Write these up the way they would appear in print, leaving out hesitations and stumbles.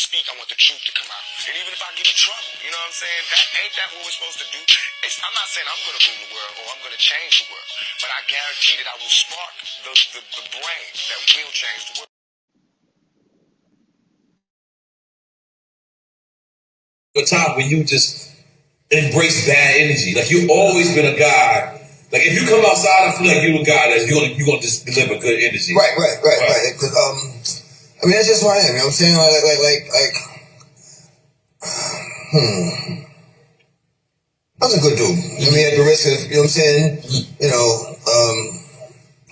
speak, I want the truth to come out. And even if I get in trouble, you know what I'm saying? Ain't that what we're supposed to do? I'm not saying I'm going to rule the world or I'm going to change the world, but I guarantee that I will spark the brain that will change the world. A time when you just embrace bad energy. Like, you've always been a guy. Like, if you come outside, I feel like you're a guy that you're gonna just deliver good energy. Right. Because I mean, that's just who I am. You know what I'm saying? I was a good dude. I mean, at the risk of, you know what I'm saying? You know,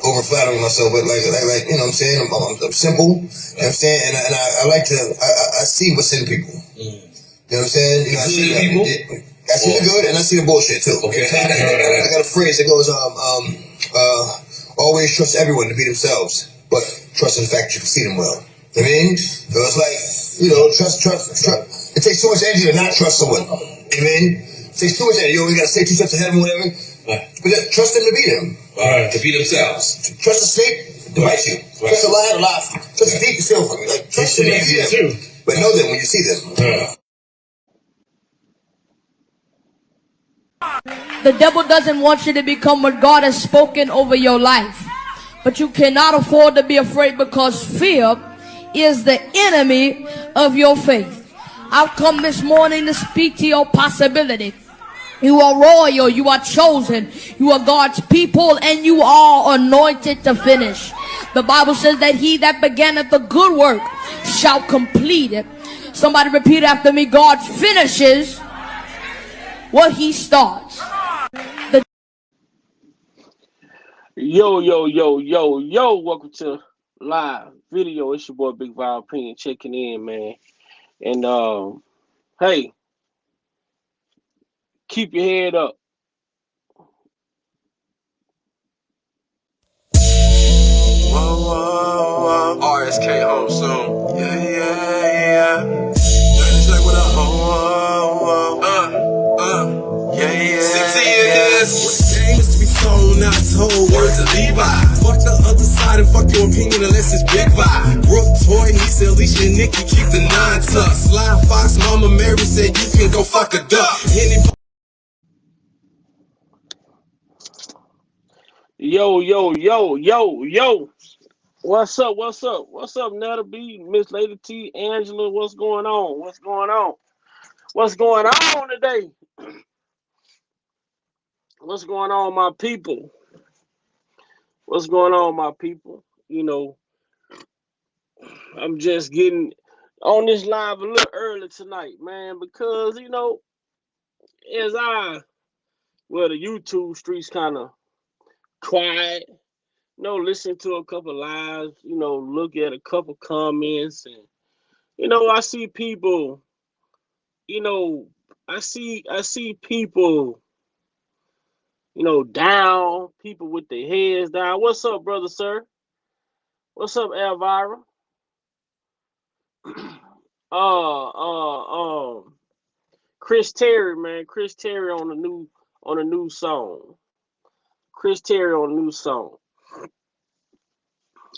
over flattering myself, but like, you know what I'm saying? I'm simple. You know what I'm saying? And I like to. I see what's in people. You know what I'm saying? You know, I see people. I see the good and I see the bullshit too. Okay. I got a phrase that goes, always trust everyone to be themselves, but trust in the fact you can see them well. You know what I mean? So it's like, you know, trust. It takes too much energy to not trust someone. You know what I mean? It takes too much energy. You always got to say 2 steps ahead of them, whatever. But trust them to be them. To be themselves. Trust the snake to bite you. Trust the lion to lie. Trust the thief to steal from you. Like, trust them to be them. But know them when you see them. The devil doesn't want you to become what God has spoken over your life. But you cannot afford to be afraid, because fear is the enemy of your faith. I've come this morning to speak to your possibility. You are royal, you are chosen, you are God's people, and you are anointed to finish. The Bible says that he that beginneth the good work shall complete it. Somebody repeat after me. God finishes what he starts. Yo, welcome to live video. It's your boy Big Vibe Opinion checking in, man. And hey, keep your head up. Whoa. RSK home soon. Yeah. Check what up. Yeah. 6 years. Games to be sold, not told. Words of Levi. Fuck the other side and fuck your opinion unless it's Big Vibe. Brooke Toy, he said Alicia and Nikki keep the 9 tucked. Sly Fox, Mama Mary said you can go fuck a duck. Yo. What's up, Netta B, Miss Lady T, Angela? What's going on today? What's going on, my people? You know, I'm just getting on this live a little early tonight, man, because, you know, the YouTube streets kind of quiet, you know, listen to a couple lives, you know, look at a couple comments, and, you know, I see people, you know, I see people, you know, down, people with their heads down. What's up, brother, sir? What's up, Elvira? Chris Terry, man. Chris Terry on a new song.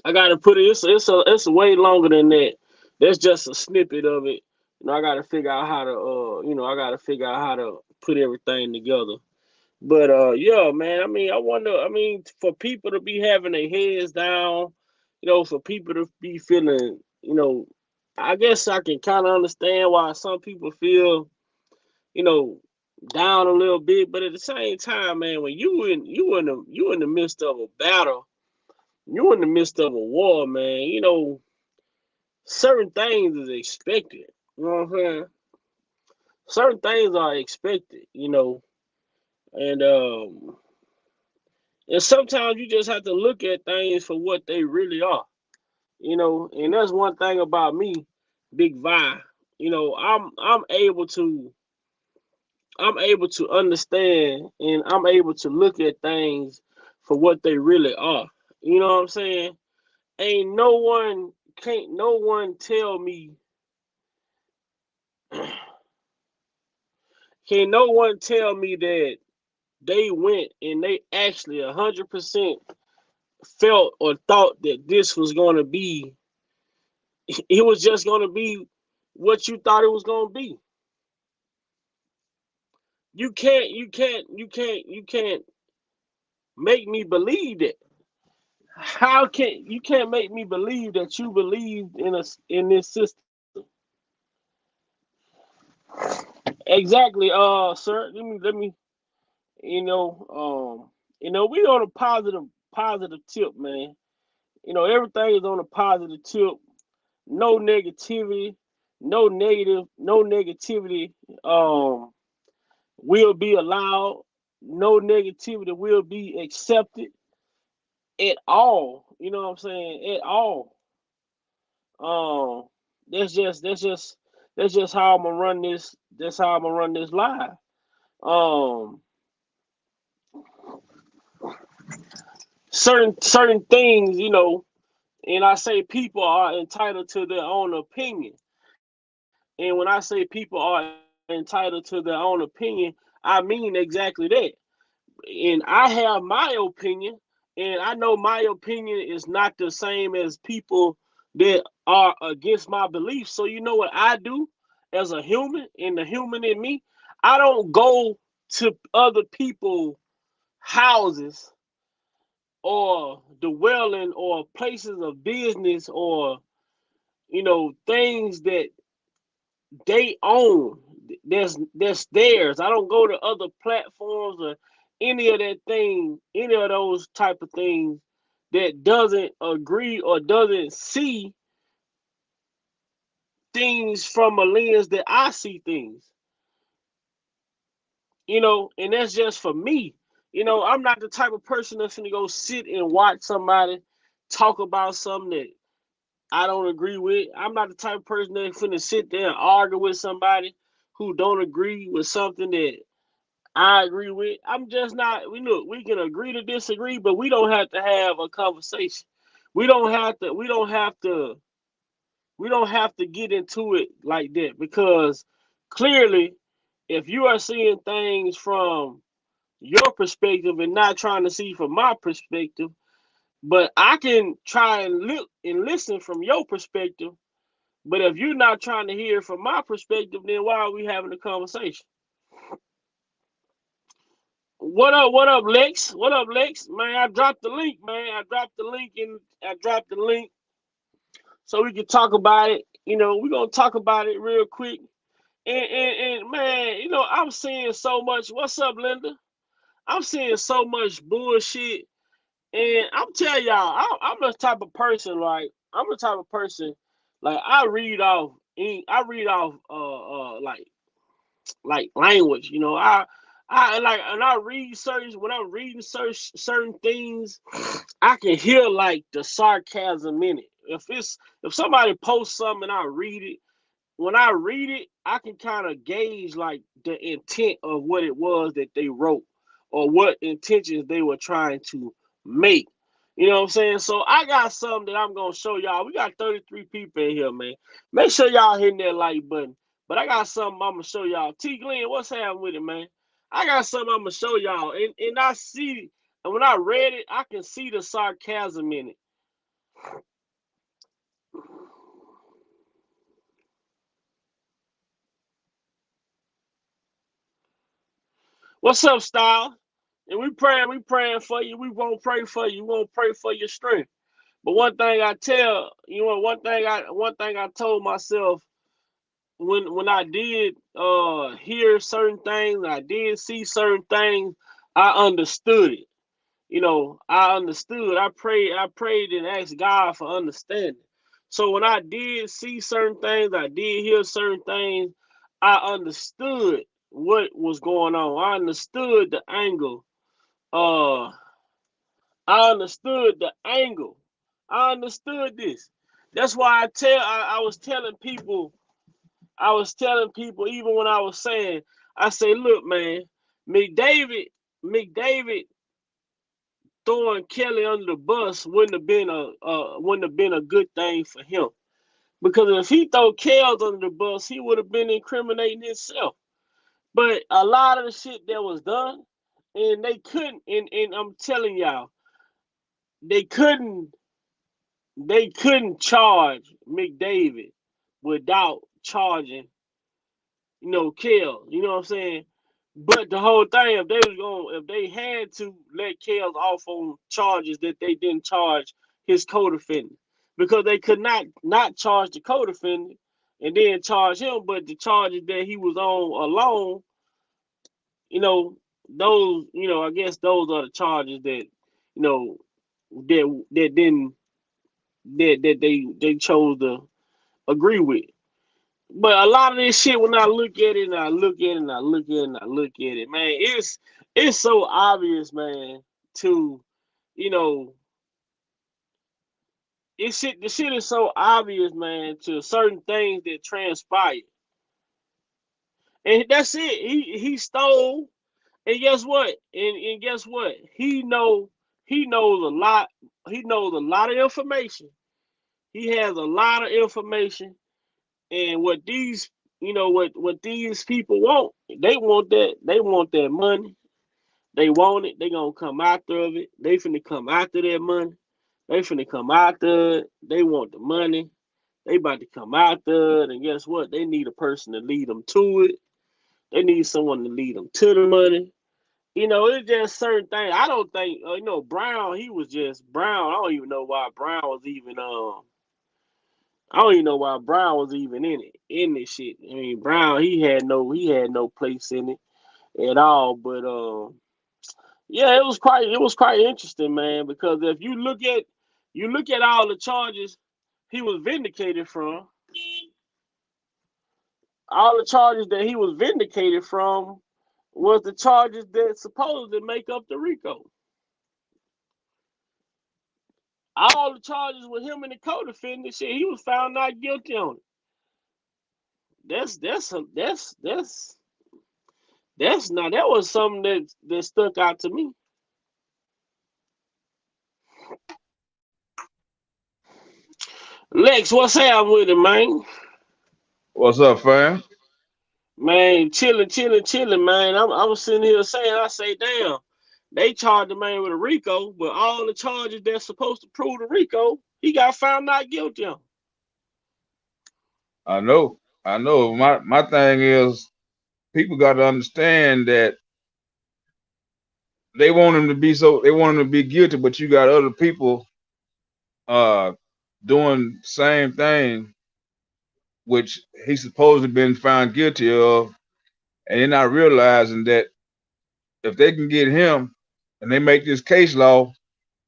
I gotta put it. It's way longer than that. That's just a snippet of it. You know, I gotta figure out how to put everything together. But yeah, man. I mean, for people to be having their heads down, you know, for people to be feeling, you know, I guess I can kind of understand why some people feel, you know, down a little bit. But at the same time, man, when you in the midst of a battle, you in the midst of a war, man, you know, certain things is expected. You know what I'm saying? Certain things are expected, you know, and sometimes you just have to look at things for what they really are, you know. And that's one thing about me, Big Vi. You know, I'm able to understand, and I'm able to look at things for what they really are. You know what I'm saying? Can't no one tell me that they went and they actually 100% felt or thought that this was going to be, it was just going to be what you thought it was gonna be. You can't make me believe that. How can you can't make me believe that you believed in this system? Exactly, sir. Let me we on a positive tip, man. Everything is on a positive tip. No negativity, no negativity will be allowed. No negativity will be accepted at all. You know what I'm saying? At all. Um, that's just how I'm gonna run this. That's how I'm gonna run this live. Um, certain things, and I say people are entitled to their own opinion. And when I say people are entitled to their own opinion, I mean exactly that. And I have my opinion, and I know my opinion is not the same as people that are against my beliefs. So you know what I do as a human, and the human in me, I don't go to other people's houses or dwelling or places of business or things that they own. That's theirs. I don't go to other platforms or any of that thing, any of those type of things that doesn't agree or doesn't see things from a lens that I see things. And that's just for me. I'm not the type of person that's gonna go sit and watch somebody talk about something that I don't agree with. I'm not the type of person that's finna sit there and argue with somebody who don't agree with something that I agree with. I'm just not. We can agree to disagree, but we don't have to have a conversation. We don't have to. We don't have to. We don't have to get into it like that, because clearly, if you are seeing things from your perspective and not trying to see from my perspective, but I can try and look and listen from your perspective. But if you're not trying to hear from my perspective, then why are we having a conversation? What up, Lex? What up, Lex? Man, I dropped the link, man. I dropped the link so we can talk about it. We're gonna talk about it real quick. And man, I'm seeing so much. What's up, Linda? I'm seeing so much bullshit. And I'm telling y'all, I'm the type of person, like I read off like language. I like, and I read when I'm reading certain things, I can hear like the sarcasm in it. If somebody posts something and I read it, when I read it, I can kind of gauge like the intent of what it was that they wrote or what intentions they were trying to make. You know what I'm saying? So I got something that I'm gonna show y'all. We got 33 people in here, man. Make sure y'all hitting that like button. But I got something I'm gonna show y'all. T Glenn, what's happening with it, man? I got something I'm gonna show y'all. And I see, and when I read it, I can see the sarcasm in it. What's up, Style? And we praying for you. We won't pray for you. We won't pray for your strength. But one thing I tell you, one thing I told myself when I did hear certain things, I did see certain things, I understood it. I understood. I prayed and asked God for understanding. So when I did see certain things, I did hear certain things, I understood what was going on. I understood the angle. Uh, I understood the angle. I understood this. That's why I was telling people, even when I was saying, I say, look, man, McDavid throwing Kelly under the bus wouldn't have been a good thing for him, because if he throw Kells under the bus, he would have been incriminating himself. But a lot of the shit that was done, and they couldn't, and I'm telling y'all, they couldn't charge McDavid without charging, you know, Kel. You know what I'm saying? But the whole thing, if they had to let Kels off on charges that they didn't charge his co-defendant, because they could not charge the co-defendant and then charge him, but the charges that he was on alone, you know, those, you know, I guess those are the charges that, you know, that didn't that they chose to agree with. But a lot of this shit, when I look at it and I look at it and I look at it and I look at it, man, it's so obvious, man, to, you know, the shit is so obvious, man, to certain things that transpire. And that's it. He stole, and guess what? And guess what? He knows a lot. He knows a lot of information. He has a lot of information. And what these, you know, what these people want, they want that money. They want it. They gonna come after of it. They finna come after that money. They finna come after it. They want the money. They about to come after it. And guess what? They need a person to lead them to it. They need someone to lead them to the money. You know, it's just certain things. I don't think, you know, Brown, he was just Brown. I don't even know why Brown was even I don't even know why Brown was even in this shit. I mean, Brown, he had no place in it at all. But yeah, it was quite interesting, man, because if you look at all the charges he was vindicated from, all the charges that he was vindicated from was the charges that supposedly make up the RICO. All the charges with him and the co-defendant, shit, he was found not guilty on it. That was something that stuck out to me. Lex, what's happening with it, man? What's up, fam? Man, chilling, man. I was sitting here saying, I say, damn, they charged the man with a RICO, but all the charges that's supposed to prove the RICO, he got found not guilty on. I know. My thing is, people got to understand that they want him to be guilty, but you got other people doing the same thing, which he's supposedly been found guilty of, and they're not realizing that if they can get him and they make this case law,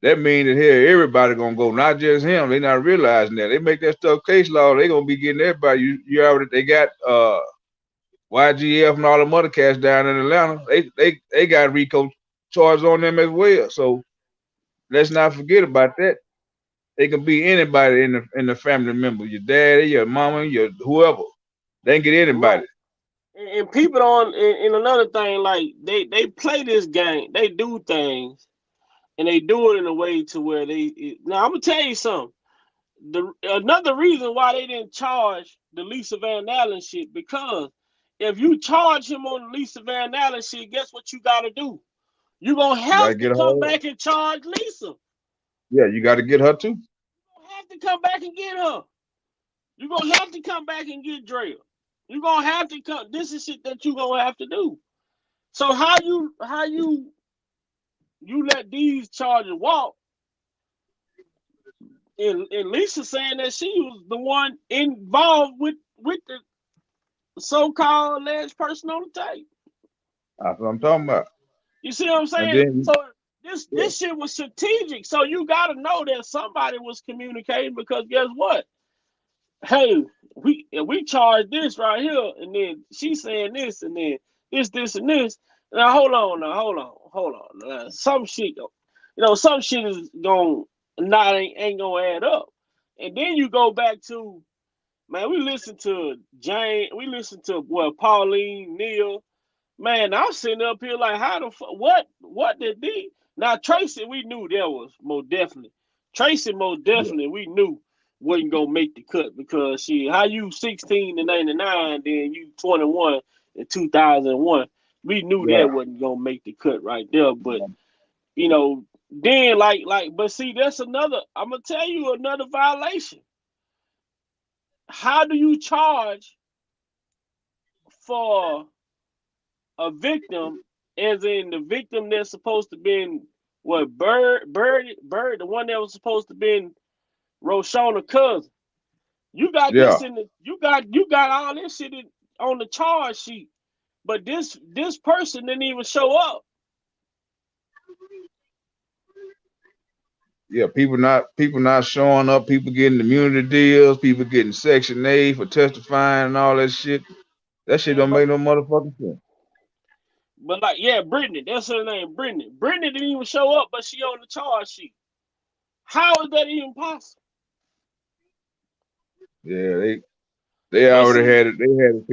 that means that here everybody gonna go, not just him. They're not realizing that. They make that stuff case law, they gonna be getting everybody. You already, they got YGF and all the other cats down in Atlanta. They got RICO charges on them as well. So let's not forget about that. They can be anybody in the family member, your daddy, your mama, your whoever. They can get anybody. Right. And people don't. And another thing, like they play this game. They do things, and they do it in a way to where they. Now I'm gonna tell you something. Another reason why they didn't charge the Lisa Van Allen shit, because if you charge him on the Lisa Van Allen shit, guess what you gotta do? You're gonna have to come back and charge Lisa. Yeah, you got to get her too. You're gonna have to come back and get her. You're gonna have to come back and get Drea. You're gonna have to come. This is shit that you're gonna have to do. So how you let these charges walk? And Lisa saying that she was the one involved with the so-called alleged person on the tape. That's what I'm talking about. You see what I'm saying? Then, so this shit was strategic. So you got to know that somebody was communicating, because guess what? Hey, we charge this right here, and then she's saying this, and then this, and this. Now hold on. Now, some shit, some shit is ain't gonna add up. And then you go back to, man, we listen to Jane, we listen to Pauline, Neil. Man, I'm sitting up here like, how the fuck, what did they? Now Tracy, we knew there was most definitely. Tracy most definitely we knew wasn't gonna make the cut, because how you 16 in 99, then you 21 in 2001. We knew that wasn't gonna make the cut right there. But then but see, that's another, I'm gonna tell you another violation. How do you charge for a victim, as in the victim that's supposed to been what Bird, the one that was supposed to been Roshona cousin. You got Yeah. this in the you got all this shit on the charge sheet, but this person didn't even show up. Yeah, people not showing up, people getting immunity deals, people getting Section 8 for testifying and all that shit. That shit Man, don't make no motherfucking sense. but like, yeah, Brittany, that's her name, Brittany. Brittany didn't even show up, but she on the charge sheet. How is that even possible? Yeah, they And already see, had it. They had it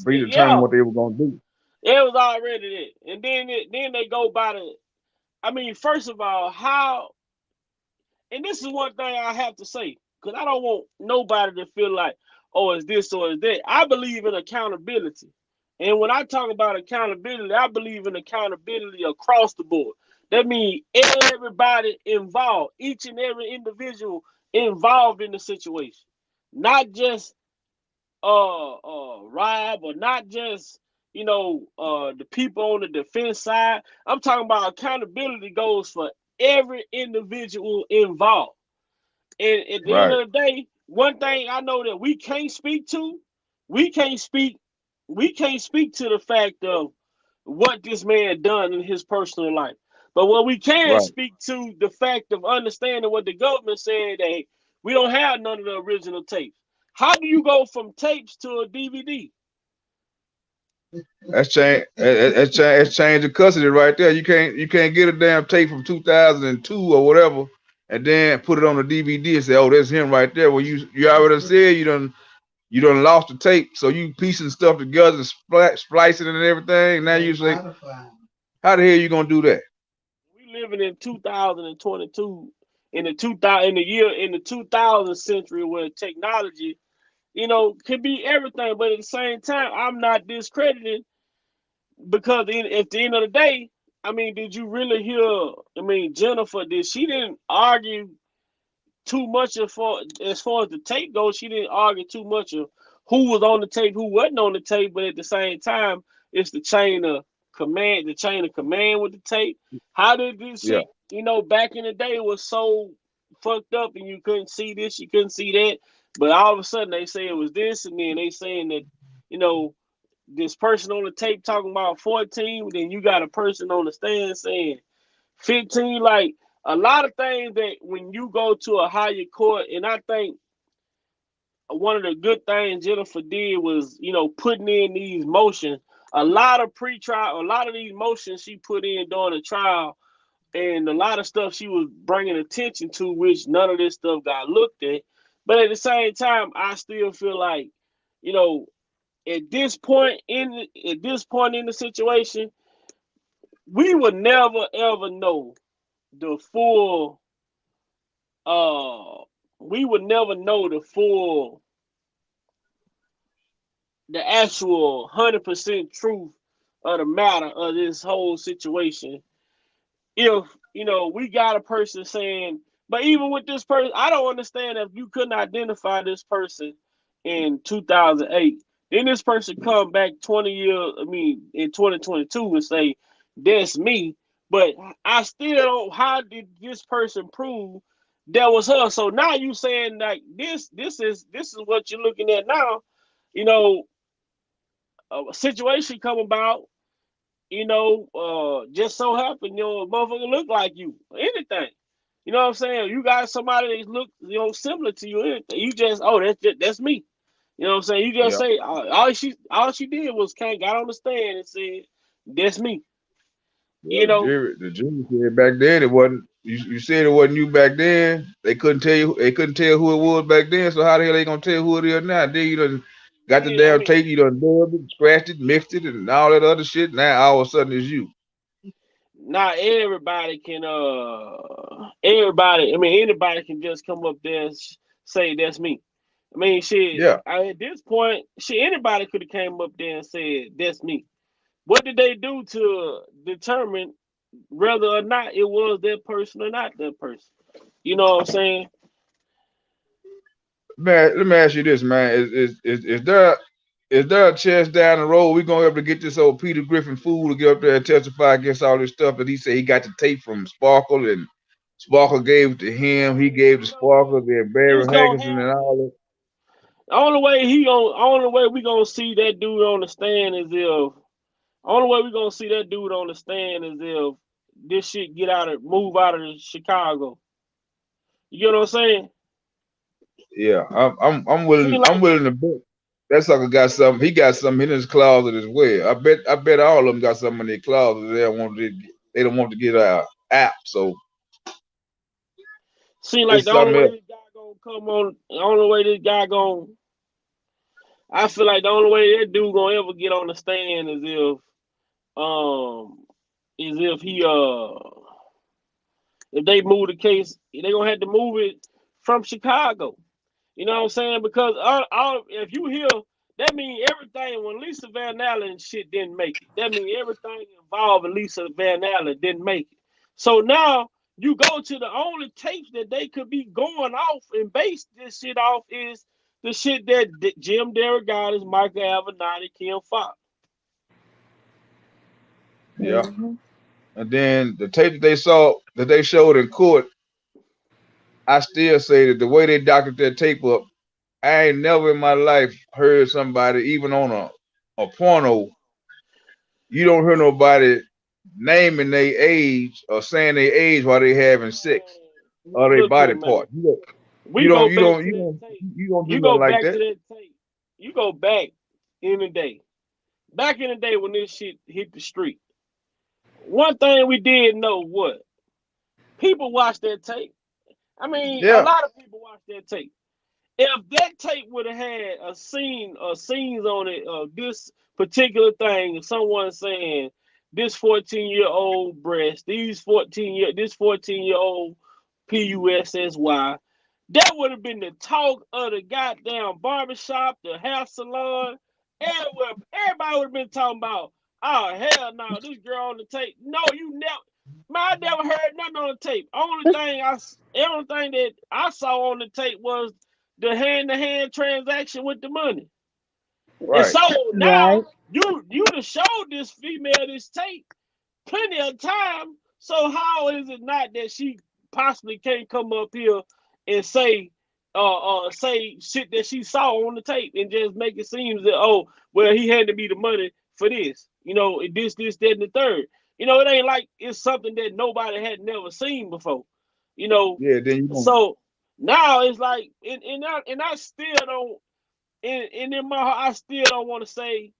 predetermined yeah, what they were gonna do. it was already there. And then they go by the. I mean, first of all, how? And this is one thing I have to say, because I don't want nobody to feel like, oh, it's this or it's that. I believe in accountability. And when I talk about accountability, I believe in accountability across the board. That means everybody involved, each and every individual involved in the situation. Not just Rob, or not just the people on the defense side. I'm talking about accountability goes for every individual involved. And at the end Right, of the day, one thing I know that we can't speak to, we can't speak, we can't speak to the fact of what this man done in his personal life. But what we can right. speak to the fact of understanding what the government said, that we don't have none of the original tapes. How do you go from tapes to a DVD? That's change. That's change of custody right there. You can't get a damn tape from 2002 or whatever, and then put it on the DVD and say, "Oh, that's him right there." Well, you already said you done lost the tape, so you piecing stuff together, splicing it and everything. Now you say, how the hell you gonna do that? We living in 2022, in the 2000, in the 2000 century, where technology, can be everything. But at the same time, I'm not discrediting, because at the end of the day, I mean, did you really hear? I mean, Jennifer, she didn't argue too much as far as the tape goes. She didn't argue too much of who was on the tape, who wasn't on the tape. But at the same time, it's the chain of command with the tape. How did this Yeah, shit? Back in the day, it was so fucked up, and you couldn't see this, you couldn't see that. But all of a sudden, they say it was this, and then they saying that, you know, this person on the tape talking about 14, then you got a person on the stand saying 15. Like, a lot of things that when you go to a higher court, and I think one of the good things Jennifer did was, putting in these motions. A lot of a lot of these motions she put in during the trial, and a lot of stuff she was bringing attention to, which none of this stuff got looked at. But at the same time, I still feel like, you know, at this point in the situation, we would never ever know the full. We would never know the actual 100% truth of the matter of this whole situation. If we got a person saying, but even with this person, I don't understand if you couldn't identify this person in 2008. Then this person come back 20 years, I mean, in 2022 and say, that's me. But I still don't, how did this person prove that was her? So now you saying like this is what you're looking at now. You know, a situation come about, just so happen your motherfucker look like you, anything. You know what I'm saying? You got somebody that look, similar to you. Anything. You just, that's me. You know what I'm saying? You just yeah. say all she did was got on the stand and said, "That's me." Well, You know, the jury said back then it wasn't. You said it wasn't you back then. They couldn't tell you. They couldn't tell who it was back then. So how the hell they gonna tell who it is now? Then you done got the I damn mean, tape. You done dubbed it, scratched it, mixed it, and all that other shit. Now all of a sudden it's you. not everybody can. Everybody. I mean, anybody can just come up there and say that's me. I mean, shit. Yeah, At this point, anybody could have came up there and said that's me. What did they do to determine whether or not it was that person or not that person? You know what I'm saying? man. Let me ask you this, man. Is there? is there a chance down the road we're gonna be able to get this old Peter Griffin fool to get up there and testify against all this stuff that he said he got the tape from Sparkle and Sparkle gave it to him, he gave to You know what? Sparkle, then It's Barry gonna Hankerson and happen. all that. Only way we gonna see that dude on the stand is if only way we gonna see that dude on the stand is if this shit move out of Chicago. You get what I'm saying? Yeah, I'm Seem willing like to bet that sucker got something. He got something in his closet as well. I bet all of them got something in their closet. They don't want to get out. So like it's the only something way else. this guy gonna come on, the only way this guy gonna, I feel like the only way that dude gonna ever get on the stand um is if he if they move the case, they gonna have to move it from Chicago. You know what I'm saying? Because if you hear, that means everything when Lisa Van Allen shit didn't make it. That means everything involving Lisa Van Allen didn't make it. So now you go to the only tapes that they could be going off and base this shit off is the shit that Jim Derogatis, Michael Avenatti, Kim Fox. Yeah. And then the tape that they showed in court, I still say that the way they doctored that tape up, I ain't never in my life heard somebody, even on a porno, you don't hear nobody naming their age or saying their age while they having sex or their Look body here, man. part. You We go don't back to that tape. do You nothing go like back to that. that tape. You go back in the day. Back in the day when this shit hit the street. One thing we did know what? People watched that tape. I mean, a Yeah, lot of people watched that tape. If that tape would have had a scene or scenes on it of this particular thing, someone saying this 14-year-old breast, this 14-year-old PUSSY, that would have been the talk of the goddamn barbershop, the hair salon, everywhere. Everybody would have been talking about, oh hell no, this girl on the tape. No, you never. Man, I never heard nothing on the tape. Everything that I saw on the tape was the hand-to-hand transaction with the money. And right. so now you done showed this female this tape plenty of time. So how is it not that she possibly can't come up here and say shit that she saw on the tape and just make it seem that, oh, well, he handed me the money for this, this, that, and the third. It ain't like it's something that nobody had never seen before, Yeah, then you don't. So now it's like, and I still don't, and in my heart, I still don't want to say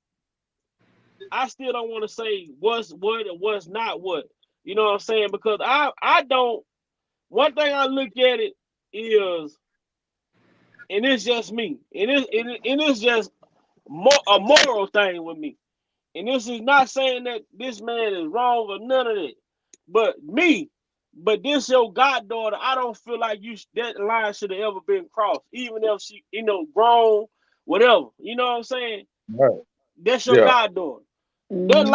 what's what and what's not what. You know what I'm saying? Because I don't. One thing I look at it is, and it's just me, and it's just a moral thing with me. And this is not saying that this man is wrong or none of that, but this your goddaughter. I don't feel like that line should have ever been crossed, even if she, grown, whatever. You know what I'm saying? Right. That's your Yeah. goddaughter. That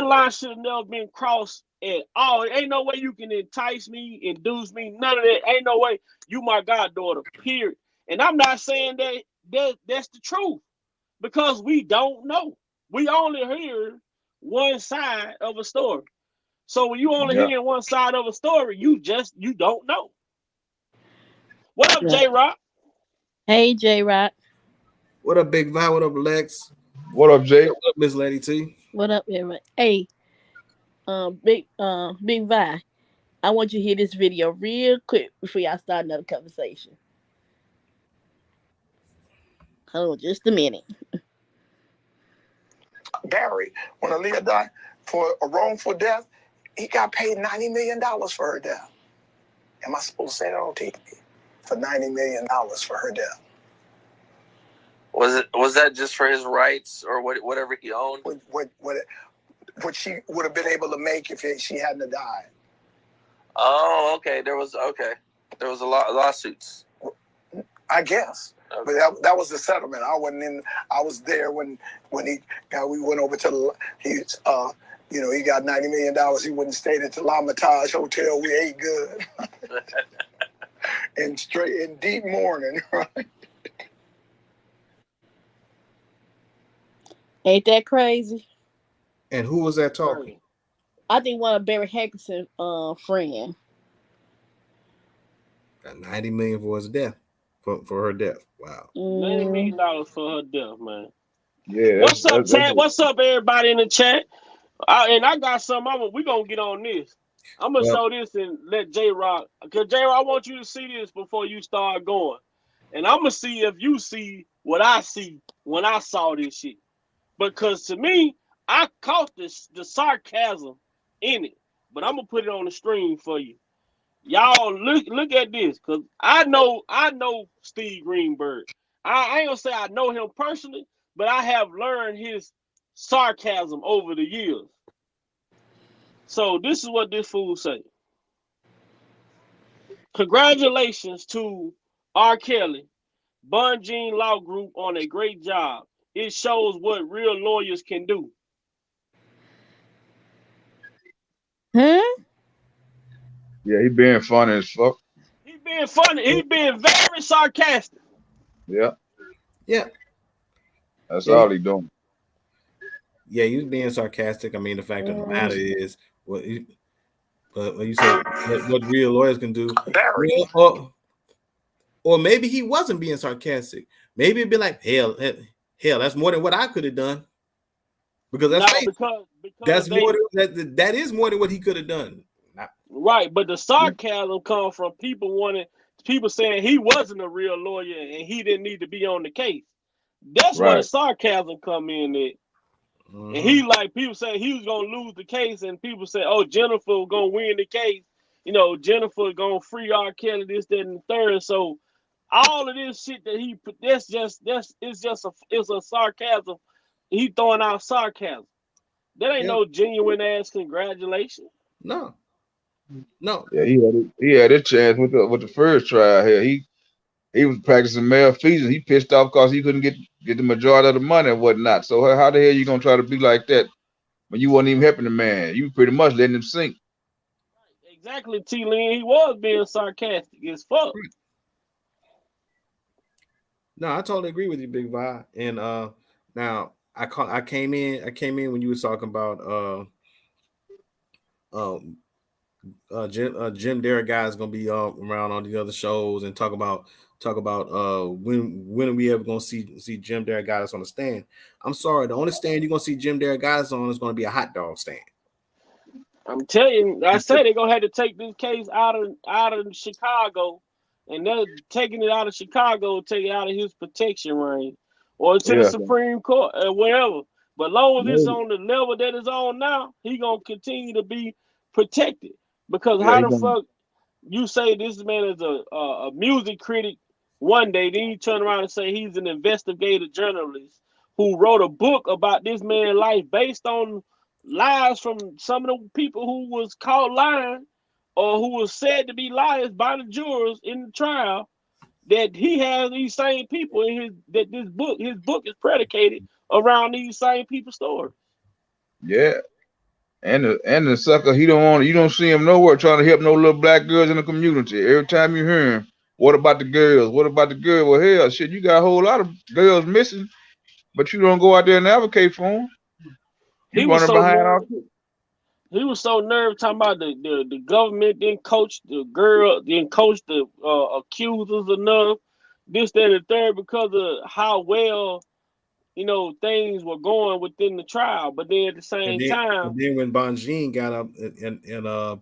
line should have never been crossed at all. Ain't no way you can entice me, induce me, none of that. Ain't no way. You my goddaughter, period. And I'm not saying that's the truth, because we don't know. We only hear one side of a story. So when you only Yeah. hear one side of a story, you don't know. What up, J Rock? Hey, J Rock. What up, Big Vi? What up, Lex? What up, Jay? What up, Miss Lady T? What up, everybody? Hey, Big Vi. I want you to hear this video real quick before y'all start another conversation. Hold on just a minute. Barry, when Aaliyah died for a wrongful death, he got paid $90 million for her death. Am I supposed to say that on TV? For $90 million for her death. Was that just for his rights or whatever he owned? What she would have been able to make if she hadn't died. Oh, okay. There was a lot of lawsuits. I guess. Okay. But that was the settlement. I wasn't in. I was there when we went over to he got $90 million. He wouldn't stay at the L'Hermitage Hotel. We ate good. in deep mourning, right? Ain't that crazy? And who was that talking? I think one of Barry Hankerson friend. Got 90 million for his death. For her death. Wow. $90 million for her death, man. Yeah. What's up, chat? What's up, everybody in the chat? And I got something. We gonna get on this. I'm gonna show this and let J Rock. Cause J Rock, I want you to see this before you start going. And I'm gonna see if you see what I see when I saw this shit. Because to me, I caught the sarcasm in it. But I'm gonna put it on the stream for you. Y'all look at this, cause I know Steve Greenberg. I ain't gonna say I know him personally, but I have learned his sarcasm over the years. So this is what this fool say. Congratulations to R. Kelly, Bunjean Law Group on a great job. It shows what real lawyers can do. Huh? Yeah, he being funny as fuck. He being funny. He being very sarcastic. Yeah. Yeah. That's all he doing. Yeah, he's being sarcastic. I mean, the fact of the matter is, but when you say what real lawyers can do, or maybe he wasn't being sarcastic. Maybe it'd be like, hell, that's more than what I could have done. Because that's more than that is more than what he could have done. Right, but the sarcasm comes from people saying he wasn't a real lawyer and he didn't need to be on the case. That's where the sarcasm come in at. And he like people say he was gonna lose the case, and people say, "Oh, Jennifer was gonna win the case." You know, Jennifer gonna free R. Kelly, this, that, and the third. So all of this shit that he put, it's a sarcasm. He throwing out sarcasm. That ain't no genuine ass congratulations. No. Yeah, he had a chance with the first trial here. He was practicing malfeasance. He pissed off because he couldn't get the majority of the money and whatnot. So how the hell you gonna try to be like that when you wasn't even helping the man? You pretty much letting him sink. Exactly, T-Lin. He was being sarcastic as fuck. No, I totally agree with you, Big Vi. And now I came in when you was talking about Jim Derrick guy is gonna be around on the other shows and talk about when are we ever gonna see Jim Derrick guys on the stand. I'm sorry, the only stand you're gonna see Jim Derrick guys on is gonna be a hot dog stand. I'm telling you, I said they're gonna have to take this case out of Chicago, and they're taking it out of Chicago, take it out of his protection range, or to the Supreme Court or wherever. But long as it's on the level that it's on now, he gonna continue to be protected. Because how the fuck you say this man is a music critic one day, then you turn around and say he's an investigative journalist who wrote a book about this man's life based on lies from some of the people who was caught lying or who was said to be liars by the jurors in the trial, that he has these same people in his book is predicated around these same people's stories. Yeah. And the sucker, you don't see him nowhere trying to help no little black girls in the community. Every time you hear him, what about the girls? What about the girls? Well, hell, shit, you got a whole lot of girls missing, but you don't go out there and advocate for them. He was so nervous talking about the government didn't coach the girl, didn't coach the accusers enough, this, that, and the third, because of how well things were going within the trial. But then at the same time, then when Bunjean got up and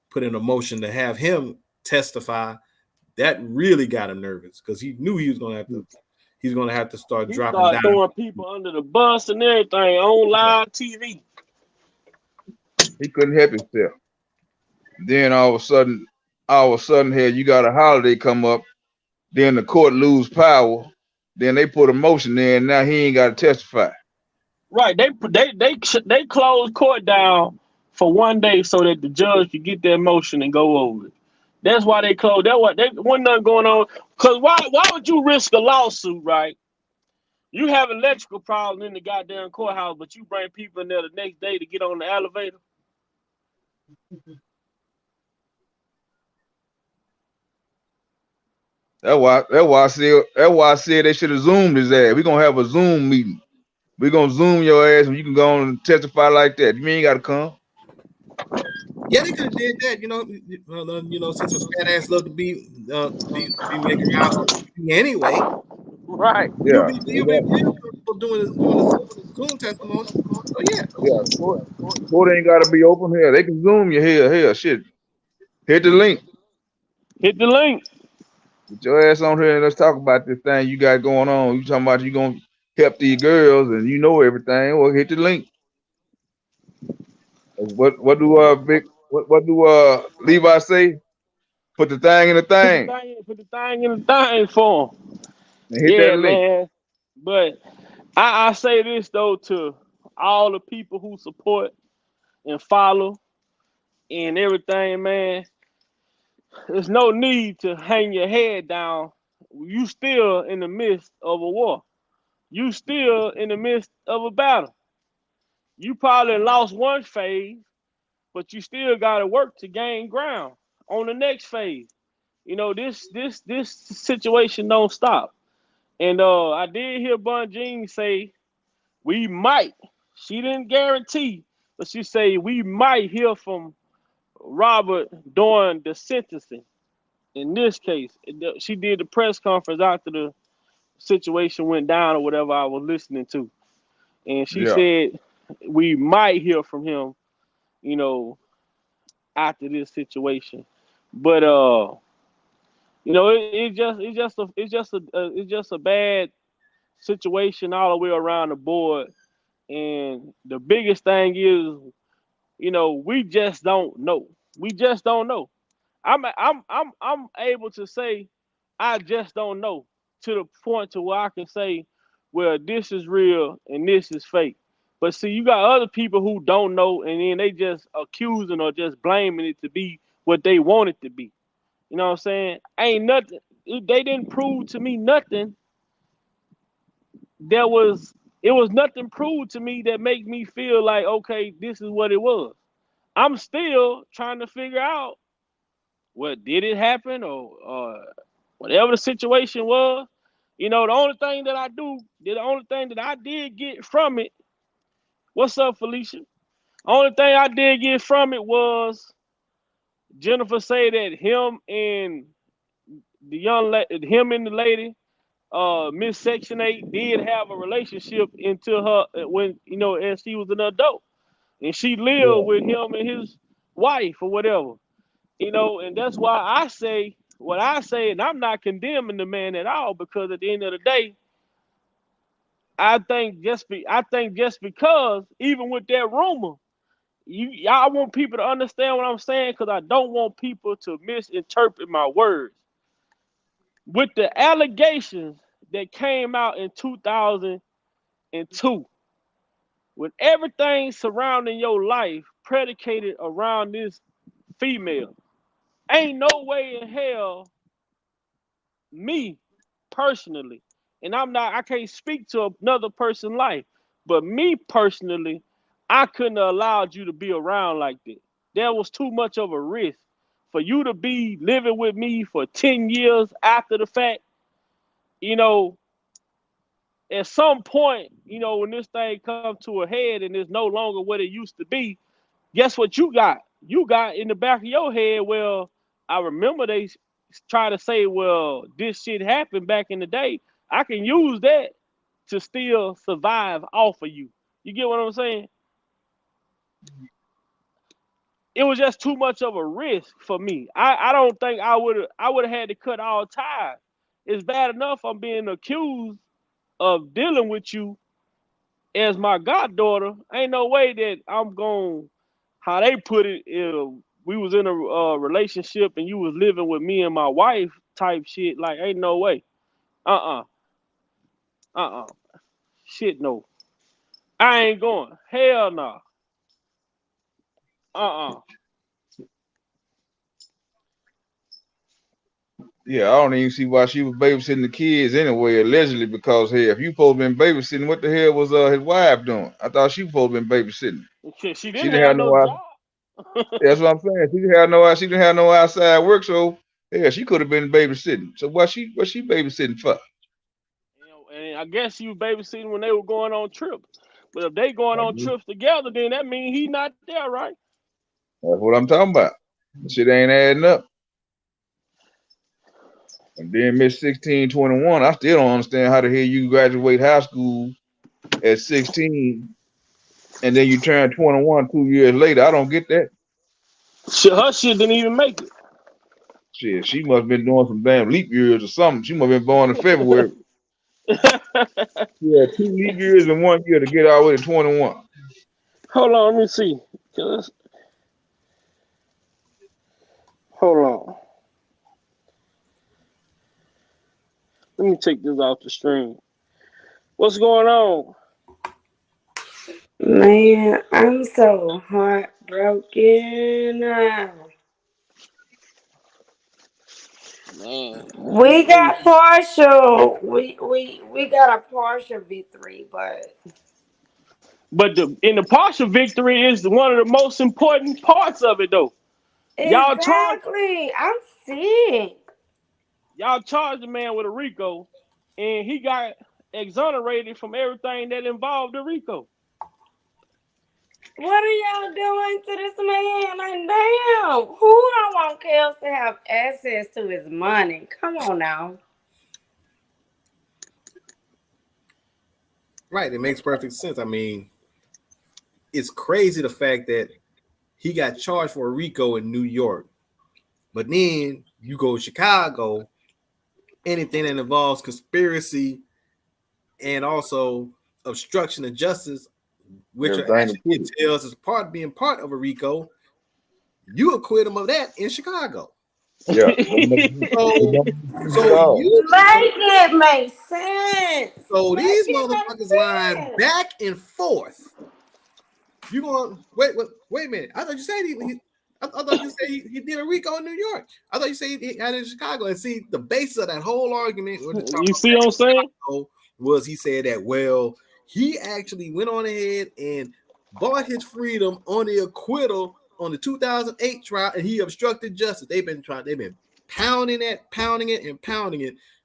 put in a motion to have him testify, that really got him nervous because he knew he was gonna have to start dropping down, throwing people under the bus and everything on live TV. He couldn't help himself. Then all of a sudden here you got a holiday come up, then the court lose power. Then they put a motion in, and now he ain't got to testify. Right, they closed court down for one day so that the judge could get their motion and go over it. That's why they closed. That wasn't nothing going on. Cause why would you risk a lawsuit, right? You have electrical problems in the goddamn courthouse, but you bring people in there the next day to get on the elevator. That's why I said they should have Zoomed his ass. We're gonna have a Zoom meeting. We're gonna Zoom your ass and you can go on and testify like that. You ain't gotta come. Yeah, they could have did that, since his fat ass love to be making rounds anyway. Right. Yeah. You'll be real comfortable doing the Zoom testimony. So yeah. Court ain't gotta be open here. They can Zoom you here. Shit. Hit the link. Hit the link. Get your ass on here and let's talk about this thing you got going on. You talking about you gonna help these girls and you know everything. Well, hit the link. What do Levi say? Put the thing in the thing. Put the thing in the thing for him. And hit that link. Man. But I say this though to all the people who support and follow and everything, man. There's no need to hang your head down. You still in the midst of a war. You still in the midst of a battle. You probably lost one phase, but you still got to work to gain ground on the next phase. This situation don't stop. And I did hear Bun Jean say we might. She didn't guarantee, but she say we might hear from Robert during the sentencing. In this case, she did the press conference after the situation went down or whatever I was listening to. And she said we might hear from him, after this situation. But it's just a bad situation all the way around the board. And the biggest thing is, we just don't know. We just don't know. I'm able to say I just don't know to the point to where I can say, well, this is real and this is fake. But see, you got other people who don't know, and then they just accusing or just blaming it to be what they want it to be. You know what I'm saying? Ain't nothing. They didn't prove to me nothing. It was nothing proved to me that make me feel like, okay, this is what it was. I'm still trying to figure out, well, did it happen or whatever the situation was. The only thing that I did get from it, what's up, Felicia? Only thing I did get from it was Jennifer say that him and the lady, Miss Section 8 did have a relationship until her when as she was an adult, and she lived with him and his wife or whatever. And that's why I say what I say, and I'm not condemning the man at all, because at the end of the day, I think just because even with that rumor, I want people to understand what I'm saying, because I don't want people to misinterpret my words. With the allegations that came out in 2002, with everything surrounding your life predicated around this female, ain't no way in hell me personally, and I can't speak to another person's life, but me personally, I couldn't have allowed you to be around like that. There was too much of a risk for you to be living with me for 10 years after the fact. At some point, when this thing comes to a head and it's no longer what it used to be, guess what you got? You got in the back of your head, well, I remember they try to say, well, this shit happened back in the day. I can use that to still survive off of you. You get what I'm saying? It was just too much of a risk for me. I don't think I would have had to cut all ties. It's bad enough I'm being accused of dealing with you as my goddaughter. Ain't no way that I'm going, how they put it, we was in a relationship and you was living with me and my wife type shit. Like, ain't no way. Shit, no. I ain't going. Hell no. Yeah, I don't even see why she was babysitting the kids anyway, allegedly, because, hey, if you supposed to been babysitting, what the hell was his wife doing? I thought she was supposed to been babysitting. She didn't have no job. That's what I'm saying. She didn't have no outside work, so yeah, she could have been babysitting. So what she babysitting for? And I guess he was babysitting when they were going on trips. But if they going on trips together, then that means he not there, right? That's what I'm talking about. That shit ain't adding up. And then Miss 16, 21, I still don't understand how the hell you graduate high school at 16 and then you turn 21 2 years later. I don't get that. Shit, her shit didn't even make it. Shit, she must have been doing some damn leap years or something. She must have been born in February. Yeah, 2 leap years in 1 year to get all the way to 21. Hold on, let me see. Hold on. Let me take this off the stream. What's going on? Man, I'm so heartbroken. Man. We got partial. We got a partial victory, but in the partial victory is one of the most important parts of it, though. exactly. I'm sick. Y'all charged the man with a RICO, and he got exonerated from everything that involved the RICO. What are y'all doing to this man? Like, damn, who don't want Kels to have access to his money? Come on now. Right, it makes perfect sense. I mean, it's crazy the fact that he got charged for a RICO in New York, but then you go to Chicago, anything that involves conspiracy and also obstruction of justice, which are actually details as being part of a RICO, you acquit him of that in Chicago. Yeah. so you make it make sense. So these motherfuckers lying back and forth. You going wait a minute? I thought you said he did a RICO in New York. I thought you said he had it in Chicago. And see, the basis of that whole argument, you see what I'm saying? Was he said that, well, he actually went on ahead and bought his freedom on the acquittal on the 2008 trial, and he obstructed justice. They've been pounding it.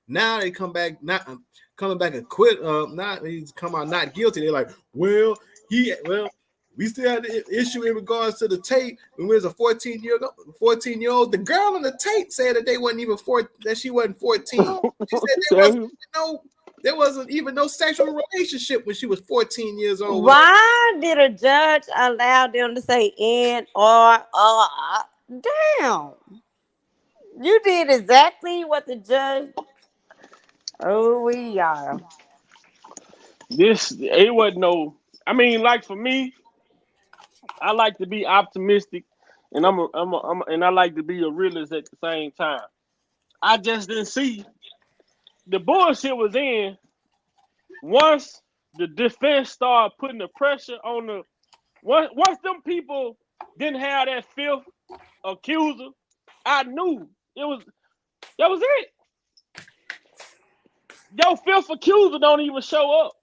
Now they come back acquit. Not he's come out not guilty. They're like, we still had the issue in regards to the tape when we was a 14-year-old. The girl on the tape said that they wasn't even that she wasn't 14. She said there wasn't even no sexual relationship when she was 14 years old. Why did a judge allow them to say N or damn? You did exactly what the judge. Oh, we are. It wasn't no. I mean, like for me, I like to be optimistic, and and I like to be a realist at the same time. I just didn't see the bullshit was in. Once the defense started putting the pressure on once them people didn't have that fifth accuser, I knew that was it. Your fifth accuser don't even show up.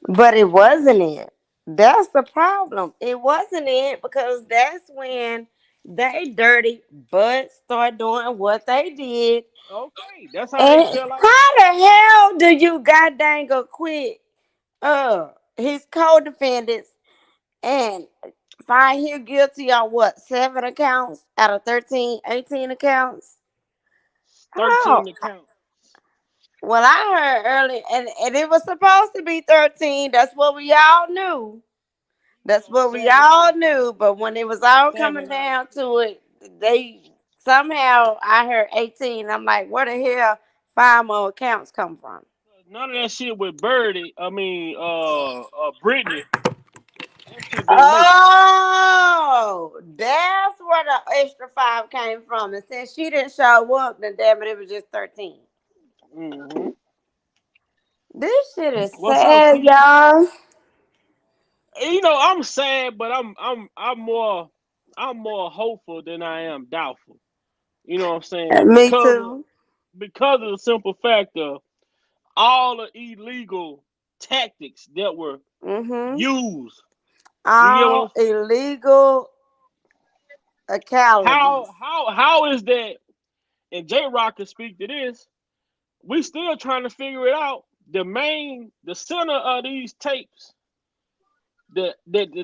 But it wasn't it. That's the problem. It wasn't it because that's when they dirty butts start doing what they did. Okay, that's how they feel like. How the hell do you goddamn acquit his co-defendants and find him guilty on what, 7 accounts out of 18 accounts? 13 accounts. Well, I heard earlier, and it was supposed to be 13. That's what we all knew. But when it was all coming down to it, somehow I heard 18. I'm like, where the hell 5 more accounts come from? None of that shit with Birdie. I mean, Brittany. Oh, that's where the extra 5 came from. And since she didn't show up, then damn it was just 13. Mm-hmm. This shit is sad, y'all. You know, I'm sad, but I'm more hopeful than I am doubtful. You know what I'm saying? Me too. Because of the simple fact of all the illegal tactics that were used. All illegal accountants. How is that? And J-Rock can speak to this. We still trying to figure it out. the center of these tapes, the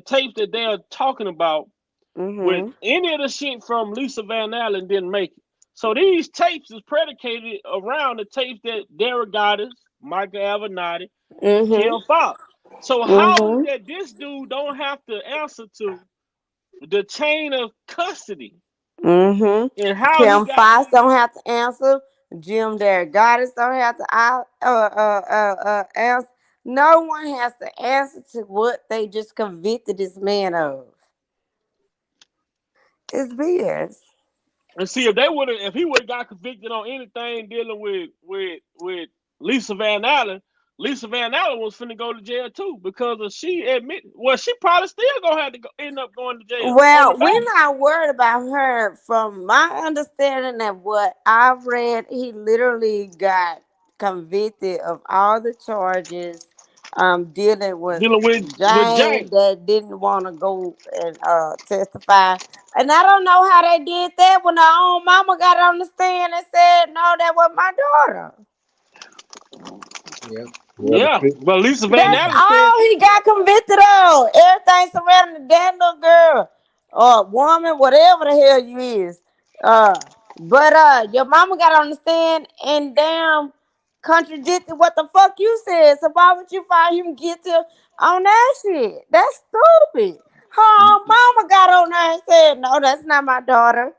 tapes that they're talking about, with any of the shit from Lisa Van Allen didn't make it. So these tapes is predicated around the tapes that Derek Goddard, Michael Avenatti, Kim Fox. So how is that this dude don't have to answer to the chain of custody? And how Kim Fox don't have to answer. Jim Derek Goddard don't have to answer. No one has to answer to what they just convicted this man of. It's BS. And see, if he would have got convicted on anything dealing with Lisa Van Allen was finna go to jail too, because she probably still gonna have to end up going to jail. Well, we're not worried about her. From my understanding of what I've read, he literally got convicted of all the charges dealing with Jane that didn't want to go and testify. And I don't know how they did that when her own mama got on the stand and said, no, that was my daughter. Yeah, but Lisa Van Allen That's all he got convicted of. Everything surrounding that little girl or woman, whatever the hell you is. But your mama got on the stand and damn contradicted what the fuck you said. So why would you find him guilty on that shit? That's stupid. Her own mama got on there and said, no, that's not my daughter.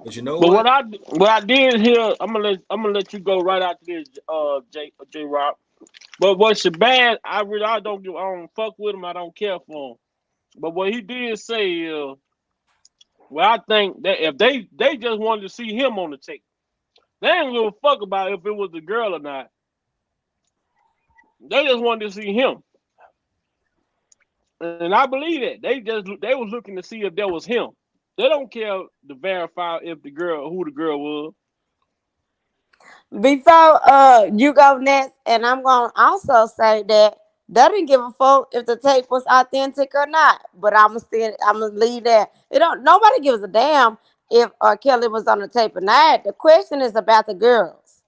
But you know what I did here, I'm gonna let you go right after this, J Rock. But what Shaban, I don't fuck with him. I don't care for him. But what he did say, I think that if they just wanted to see him on the tape, they didn't give a fuck about if it was a girl or not. They just wanted to see him, and I believe that they was looking to see if there was him. They don't care to verify who the girl was. Before you go next, and I'm gonna also say that they didn't give a fuck if the tape was authentic or not. But I'm gonna leave that. Nobody gives a damn if Kelly was on the tape or not. The question is about the girls.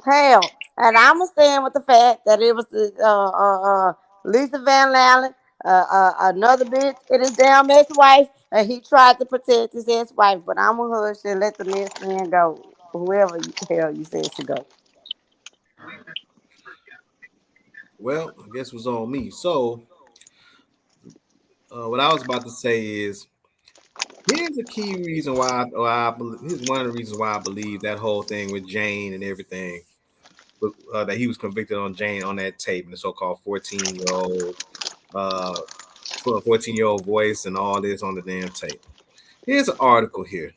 Hell, and I'm gonna stand with the fact that it was the Lisa Van Allen, another bitch and his damn ex-wife, and he tried to protect his ex-wife. But I'm gonna hush and let the next man go. Whoever the hell you said should go. Well, I guess it was on me. So, what I was about to say is, here's a key reason why I believe. Here's one of the reasons why I believe that whole thing with Jane and everything, that he was convicted on Jane on that tape and the so-called 14-year-old, 14-year-old voice and all this on the damn tape. Here's an article here.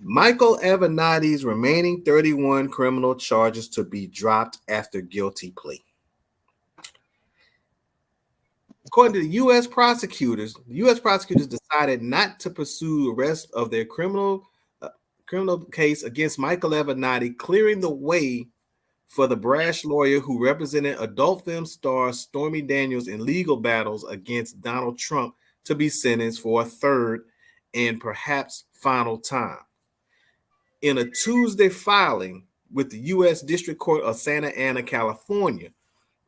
Michael Avenatti's remaining 31 criminal charges to be dropped after guilty plea. According to the U.S. prosecutors, decided not to pursue the rest of their criminal case against Michael Avenatti, clearing the way for the brash lawyer who represented adult film star Stormy Daniels in legal battles against Donald Trump to be sentenced for a third and perhaps final time. In a Tuesday filing with the U.S. District Court of Santa Ana, California,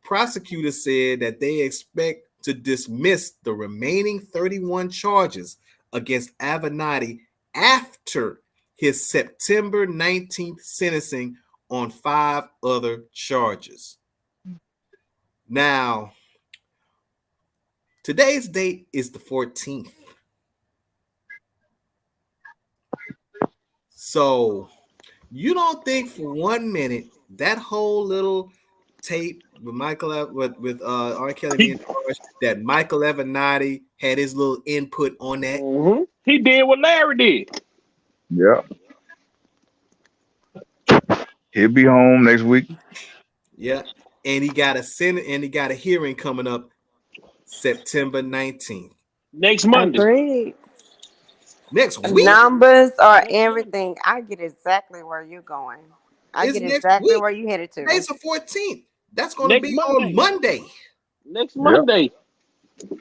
prosecutors said that they expect to dismiss the remaining 31 charges against Avenatti after his September 19th sentencing on 5 other charges. Now, today's date is the 14th. So you don't think for 1 minute that whole little tape with R. Kelly being charged that Michael Avenatti had his little input on that? Mm-hmm. He did what Larry did. Yeah. He'll be home next week. Yeah. And he got a hearing coming up September 19th. Next Monday. Agreed. Next week. Numbers are everything. I get exactly where you're going. I get exactly where you headed to. Today's the 14th. That's going to be on Monday. Next Monday.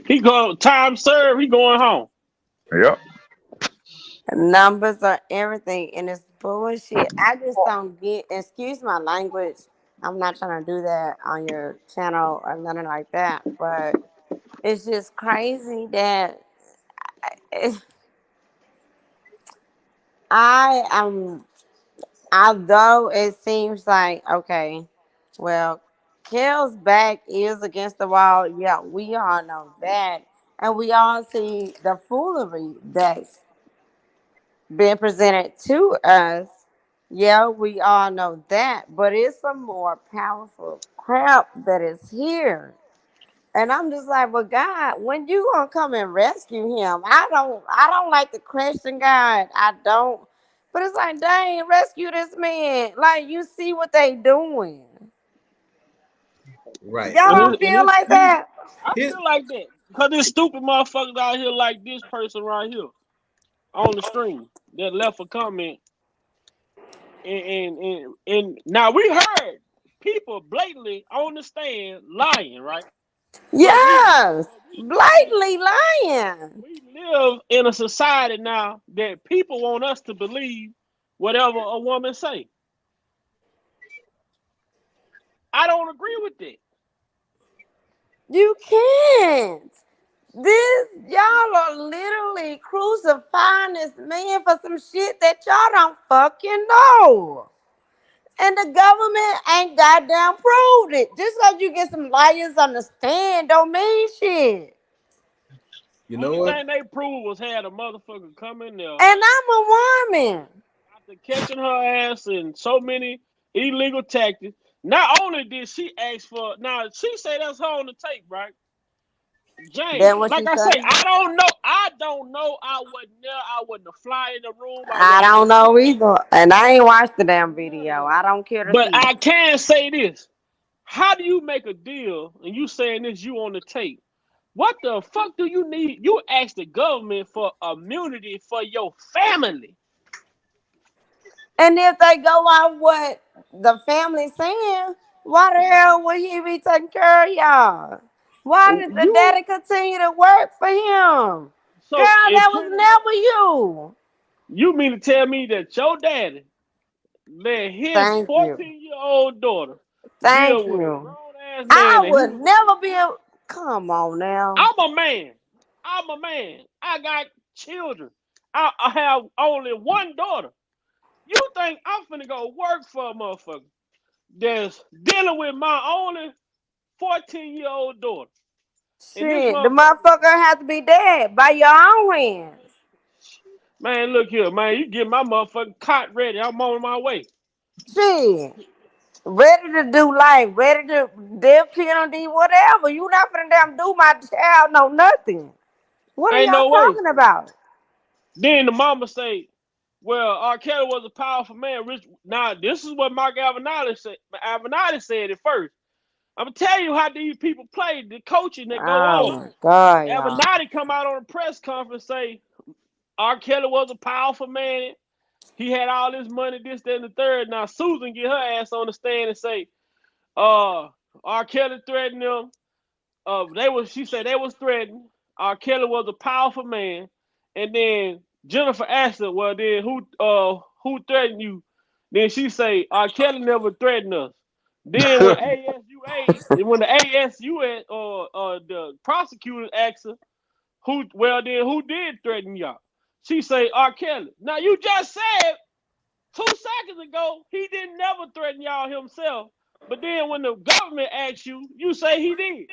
He go time served. He going home. Yep. Numbers are everything, and it's bullshit. I just don't get. Excuse my language. I'm not trying to do that on your channel or nothing like that. But it's just crazy that I am. Although it seems like okay, well, Kel's back is against the wall. Yeah, we all know that, and we all see the foolery that's being presented to us. Yeah, we all know that, but it's some more powerful crap that is here. And I'm just like, well, God, when you gonna come and rescue him? I don't like to question God. I don't. But it's like, dang, rescue this man. Like, you see what they doing. Right. Y'all And So don't feel like that? I here, feel like that because there's stupid motherfuckers out here like this person right here on the stream that left a comment, and now we heard people blatantly on the stand lying, right? But Yes. Blatantly lying. we live in a society now that people want us to believe whatever a woman say. I don't agree with that. You can't. This y'all are literally crucifying this man for some shit that y'all don't fucking know. And the government ain't goddamn proved it. Just because you get some liars on the stand don't mean shit. you know Only what? thing they proved was had a motherfucker come in there And I'm a woman. after catching her ass in so many illegal tactics. Not only did she ask for, now she say that's her on the tape, right? That James, what like she I say, say? I don't know. I don't know. I wasn't there. I wasn't a fly in the room. I I wasn't don't there. know either. And I ain't watched the damn video. I don't care to But see I it. can say this. How do you make a deal and you saying this, you on the tape? What the fuck do you need? You ask the government for immunity for your family. And if they go off what the family saying, why the hell would he be taking care of y'all? Why did the You daddy continue to work for him? so Girl, it that was pretty much never you. you mean to tell me that your daddy let his Thank you. 14-year-old daughter Thank deal with a you. grown ass man I and he would was never be able. Come on now. I'm a man. I'm a man. I got children. I have only one daughter. You think I'm finna go work for a motherfucker that's dealing with my only 14-year-old daughter? And this Shit, the motherfucker, motherfucker have to be dead by your own hands. man, look here, man. You get my motherfucking cot ready. I'm on my way. Shit. Ready to do life, ready to death penalty, whatever. You not finna damn do my child no nothing. What are Ain't y'all no way. talking about? Then the mama say, well, R. Kelly was a powerful man. Rich. Now, this is what Mark Avenatti said. Avenatti said it first. I'm gonna tell you how these people play the coaching that go Oh on. my god, y'all. Avenatti come out on a press conference say R. Kelly was a powerful man. He had all this money, this, that, and the third. Now Susan get her ass on the stand and say, R. Kelly threatened them. She said they was threatened. R. Kelly was a powerful man. And then Jennifer asked her, well then who threatened you? Then she say R. Kelly never threatened us. Then when the ASU or the prosecutors asked her, who did threaten y'all? She say R. Kelly. Now you just said 2 seconds ago he didn't never threaten y'all himself. But then when the government asks you, you say he did.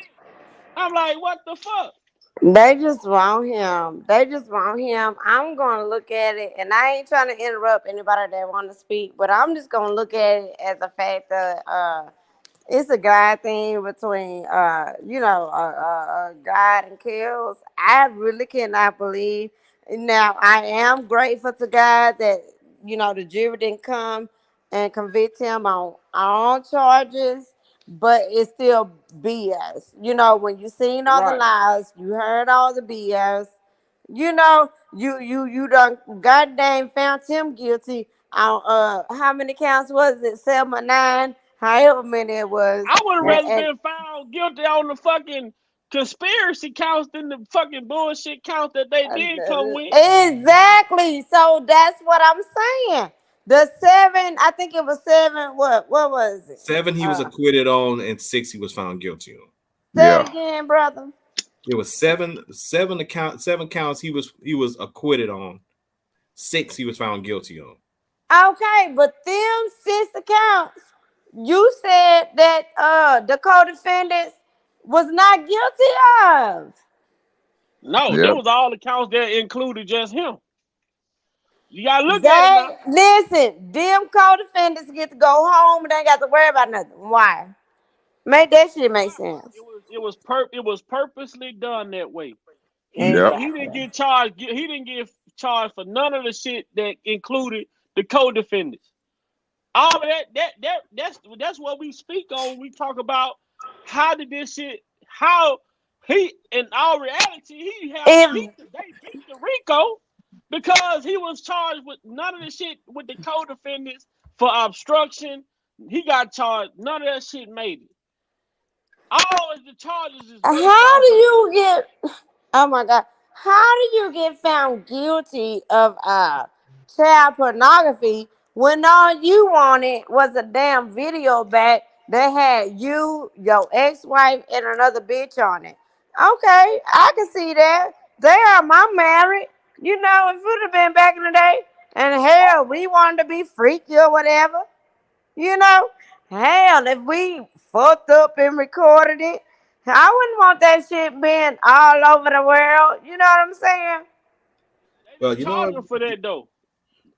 I'm like, what the fuck? They just want him. They just want him. I'm gonna look at it, and I ain't trying to interrupt anybody that want to speak, but I'm just gonna look at it as a fact that it's a God thing between God and Kills. I really cannot believe. Now I am grateful to God that the jury didn't come and convict him on all charges, but it's still BS. When you seen all the Right. lies, you heard all the BS. You done goddamn found him guilty on how many counts was it? 7 or 9, however many it was. I would have And, rather and been found guilty on the fucking conspiracy counts than the fucking bullshit counts that they did come with. Exactly. So that's what I'm saying. The 7, I think it was 7. What was it? 7 he was acquitted on, and 6 he was found guilty on. Say it again, brother. It was 7 counts he was acquitted on. 6 he was found guilty on. Okay, but them 6 accounts, you said that the co-defendants was not guilty of. No, that was all the counts that included just him. You gotta look at it now. Listen, them co-defendants get to go home and they ain't got to worry about nothing. Why? Make that shit make sense. It was purposely done that way. He Exactly. didn't get charged. He didn't get charged for none of the shit that included the co-defendants. All of that's what we speak on when we talk about how did this shit, how he, in all reality, they beat the RICO because he was charged with none of the shit with the co-defendants for obstruction. He got charged. None of that shit made it. All of the charges is. How do you get? Oh my God! How do you get found guilty of child pornography when all you wanted was a damn video back that had you, your ex-wife, and another bitch on it? Okay, I can see that. Damn, I'm married. You know, it would have been back in the day. And hell, we wanted to be freaky or whatever. You know, hell, if we fucked up and recorded it, I wouldn't want that shit being all over the world. You know what I'm saying? Well, They charged him for that though.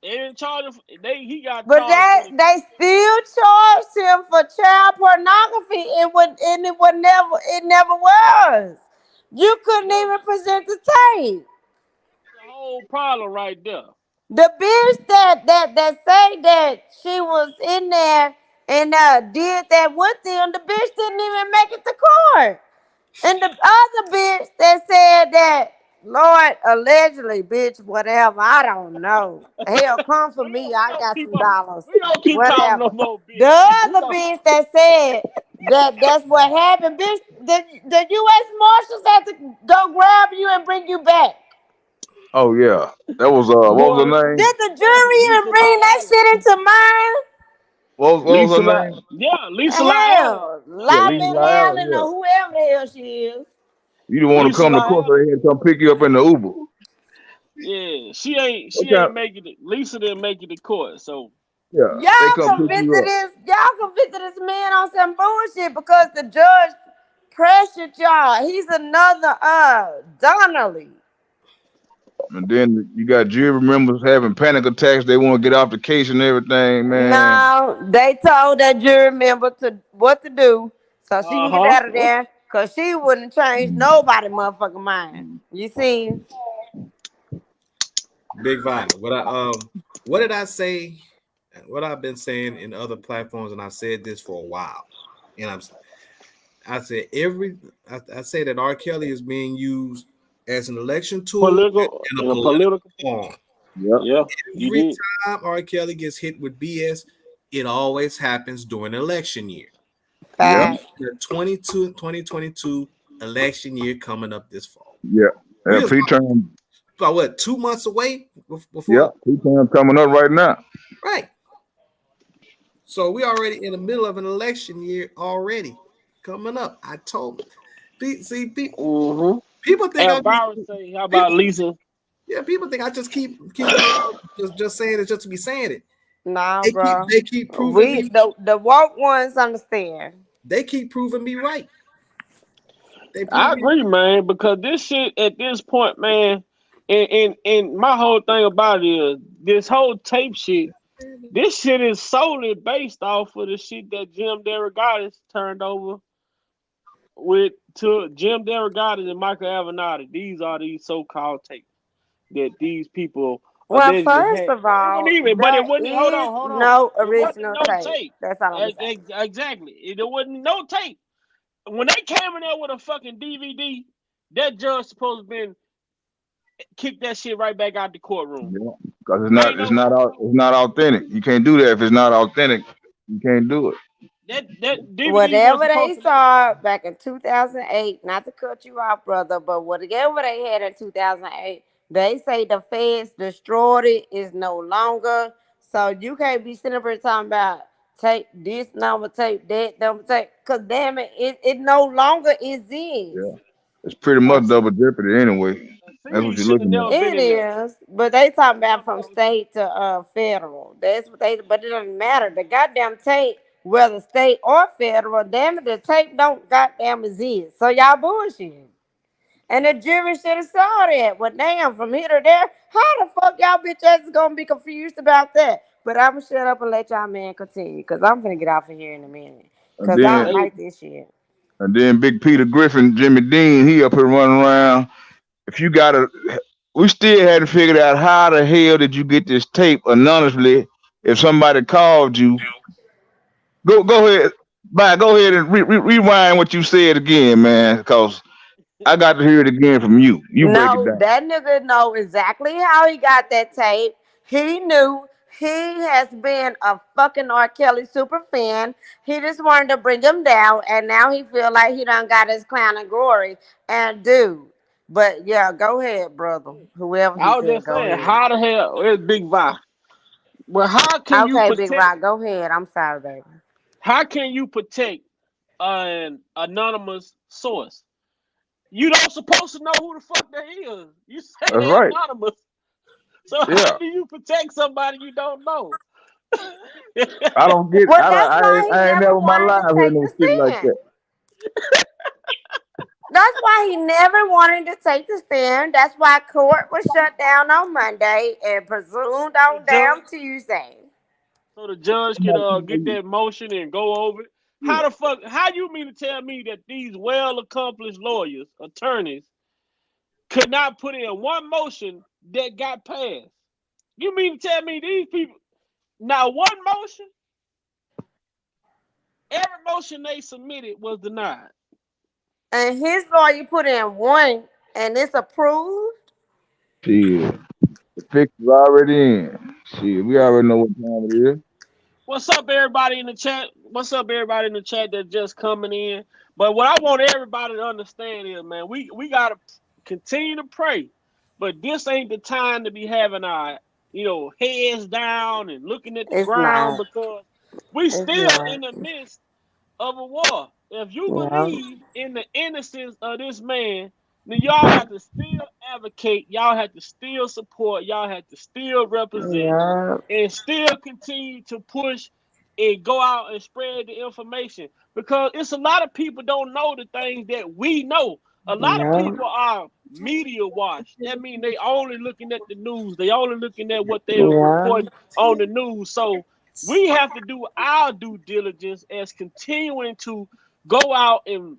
They didn't charge him. He got. But they still charged him for child pornography. It never was. You couldn't even present the tape. The whole problem right there. The bitch that say that she was in there and did that with them, the bitch didn't even make it to court. And the other bitch that said that, Lord, allegedly, bitch, whatever, I don't know. Hell, come for me, I got some dollars. We don't keep talking no more, bitch. The other bitch that said that's what happened, bitch, the U.S. Marshals had to go grab you and bring you back. Oh yeah, that was what was her name? Did the jury even bring that shit into mind? What was her name? Yeah, Lisa Lyman Allen or whoever the hell she is. You didn't want to come to court, so they had to come pick you up in the Uber. Yeah, she ain't making it. Lisa didn't make it to court, so yeah. Y'all convicted this man on some bullshit because the judge pressured y'all. He's another Donnelly. And then you got jury members having panic attacks. They want to get off the case and everything, man. No, they told that jury member what to do so she can get out of there because she wouldn't change nobody's motherfucking mind. You see? Big Vibe. What did I say? What I've been saying in other platforms, and I've said this for a while. And I say that R. Kelly is being used as an election tool and a political pawn. Yeah. Every time R. Kelly gets hit with BS, it always happens during election year. Yeah. The 2022 election year coming up this fall. Yeah. Pre-term. About what, 2 months away? Before? Yeah, pre-term coming up right now. Right. So we already in the middle of an election year already coming up. I told people. People think how about Lisa? Yeah, people think I just keep just saying it just to be saying it. Nah, bro. They keep proving the woke ones understand. They keep proving me right. I agree, man, because this shit at this point, man, and my whole thing about it is this whole tape shit. This shit is solely based off of the shit that Jim DeRogatis turned over to Jim DeRogatis and Michael Avenatti. These are these so-called tapes that these people. Well, first of all, hold on. No original tape. That's all I'm saying. Exactly. There wasn't no tape. When they came in there with a fucking DVD, that judge supposed to been kick that shit right back out the courtroom. Yeah, because it's not authentic. You can't do that if it's not authentic. You can't do it. that DVD Whatever wasn't they supposed to. saw back in 2008, not to cut you off, brother, but whatever they had in 2008, they say the feds destroyed it, is no longer. So you can't be sitting up here talking about take this number, take that number, take, because damn it, it no longer exists. Yeah. It's pretty A much double jeopardy anyway. That's what series you're should have looking never at. been It in there. is, but they talking about from state to federal. That's what they. But it doesn't matter. The goddamn tape, whether state or federal, damn it, the tape don't goddamn exist. So y'all bullshit. And the jury should have saw that. Well, damn, from here to there, how the fuck y'all bitch ass is gonna be confused about that? But I'm gonna shut up and let y'all man continue, because I'm gonna get off of here in a minute, And because I don't then like this shit. Big Peter Griffin, Jimmy Dean, he up here running around. If you we still hadn't figured out how the hell did you get this tape anonymously. If somebody called you, go ahead, go ahead and rewind what you said again, man, because I got to hear it again from you. You break it No, down. that nigga know exactly how he got that tape. He knew he has been a fucking R. Kelly super fan. He just wanted to bring him down, and now he feel like he done got his crown and glory. And dude, but yeah, go ahead, brother. Whoever he I was said, just go saying, ahead. how the hell is Big Vi? Well, how can you Okay, Big protect? Rock, go ahead. I'm sorry, baby. How can you protect an anonymous source? You don't supposed to know who the fuck they is. You say That's they're right. anonymous. So Yeah. how do you protect somebody you don't know? I don't get. Well, that's why he I ain't never never in my wanted life to heard take no the shit like stand. that. That's why he never wanted to take the stand. That's why court was shut down on Monday and presumed So the on judge, damn Tuesday. so the judge could get that motion and go over it. How the fuck? How you mean to tell me that these well accomplished lawyers, attorneys, could not put in one motion that got passed? You mean to tell me these people, now one motion, every motion they submitted was denied? And his lawyer put in one and it's approved. Shit, the fix is already in. Shit, we already know what time it is. What's up, everybody in the chat? What's up, everybody in the chat that's just coming in? But what I want everybody to understand is, man, we gotta continue to pray. But this ain't the time to be having our, heads down and looking at the It's ground, not. because we It's still in not. the midst of a war. If you Yeah. believe in the innocence of this man, then y'all have to still advocate, y'all have to still support, y'all have to still represent, Yeah. and still continue to push and go out and spread the information, because it's a lot of people don't know the things that we know. A lot of Yeah. people are media watched. That means they only looking at the news. They only looking at what they're Yeah. reporting on the news. So we have to do our due diligence as continuing to go out and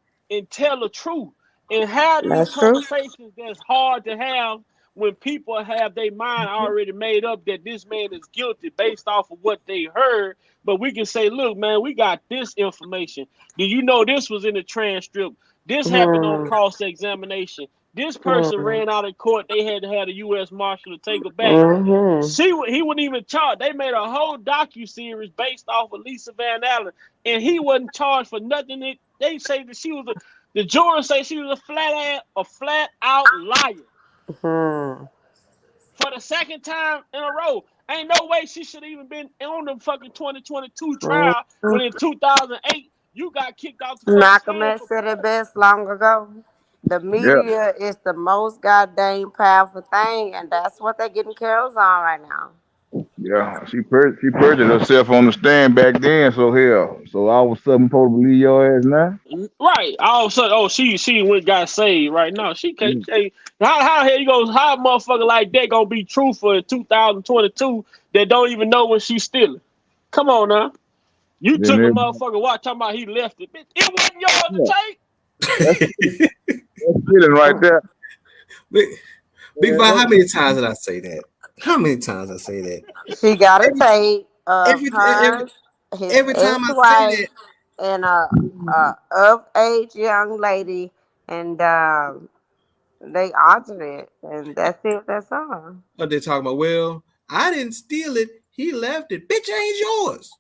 tell the truth and have these That's true. conversations that's hard to have when people have their mind already made up that this man is guilty based off of what they heard. But we can say, look, man, we got this information. Do you know this was in the transcript? This happened on Mm. cross-examination. This person Mm. ran out of court. They had to have a U.S. Marshal to take her back. Mm-hmm. He wasn't even charged. They made a whole docu-series based off of Lisa Van Allen, and he wasn't charged for nothing. They say that the jurors say she was a flat out liar. Mm-hmm. For the second time in a row. Ain't no way she should have even been on the fucking 2022 trial Mm-hmm. when in 2008 you got kicked off the fucking Malcolm stand X for said it blood. best long ago. The Yeah, media is the most goddamn powerful thing, and that's what they're getting carries on right now. yeah. She perjured herself on the stand back then. So hell, so all of a sudden, supposed to believe your ass now? Right. All of a sudden, she went got saved right now. She can't Mm. say how the hell you go, how a motherfucker like that gonna be truthful in 2022 that don't even know when she's stealing? Come on now. You Then took a everybody, motherfucker watch talking about he left it. Bitch, it wasn't yours to yeah, take. that's feeling right there. Big, Big Vi, Man, how many times did I say that? How many times I say that? She got a Every tape of every her, his every time I say ex-wife, that, and a of-age young lady, and they altered it, and that's it. That's all. what they talking about? Well, I didn't steal it. He left it. Bitch, it ain't yours.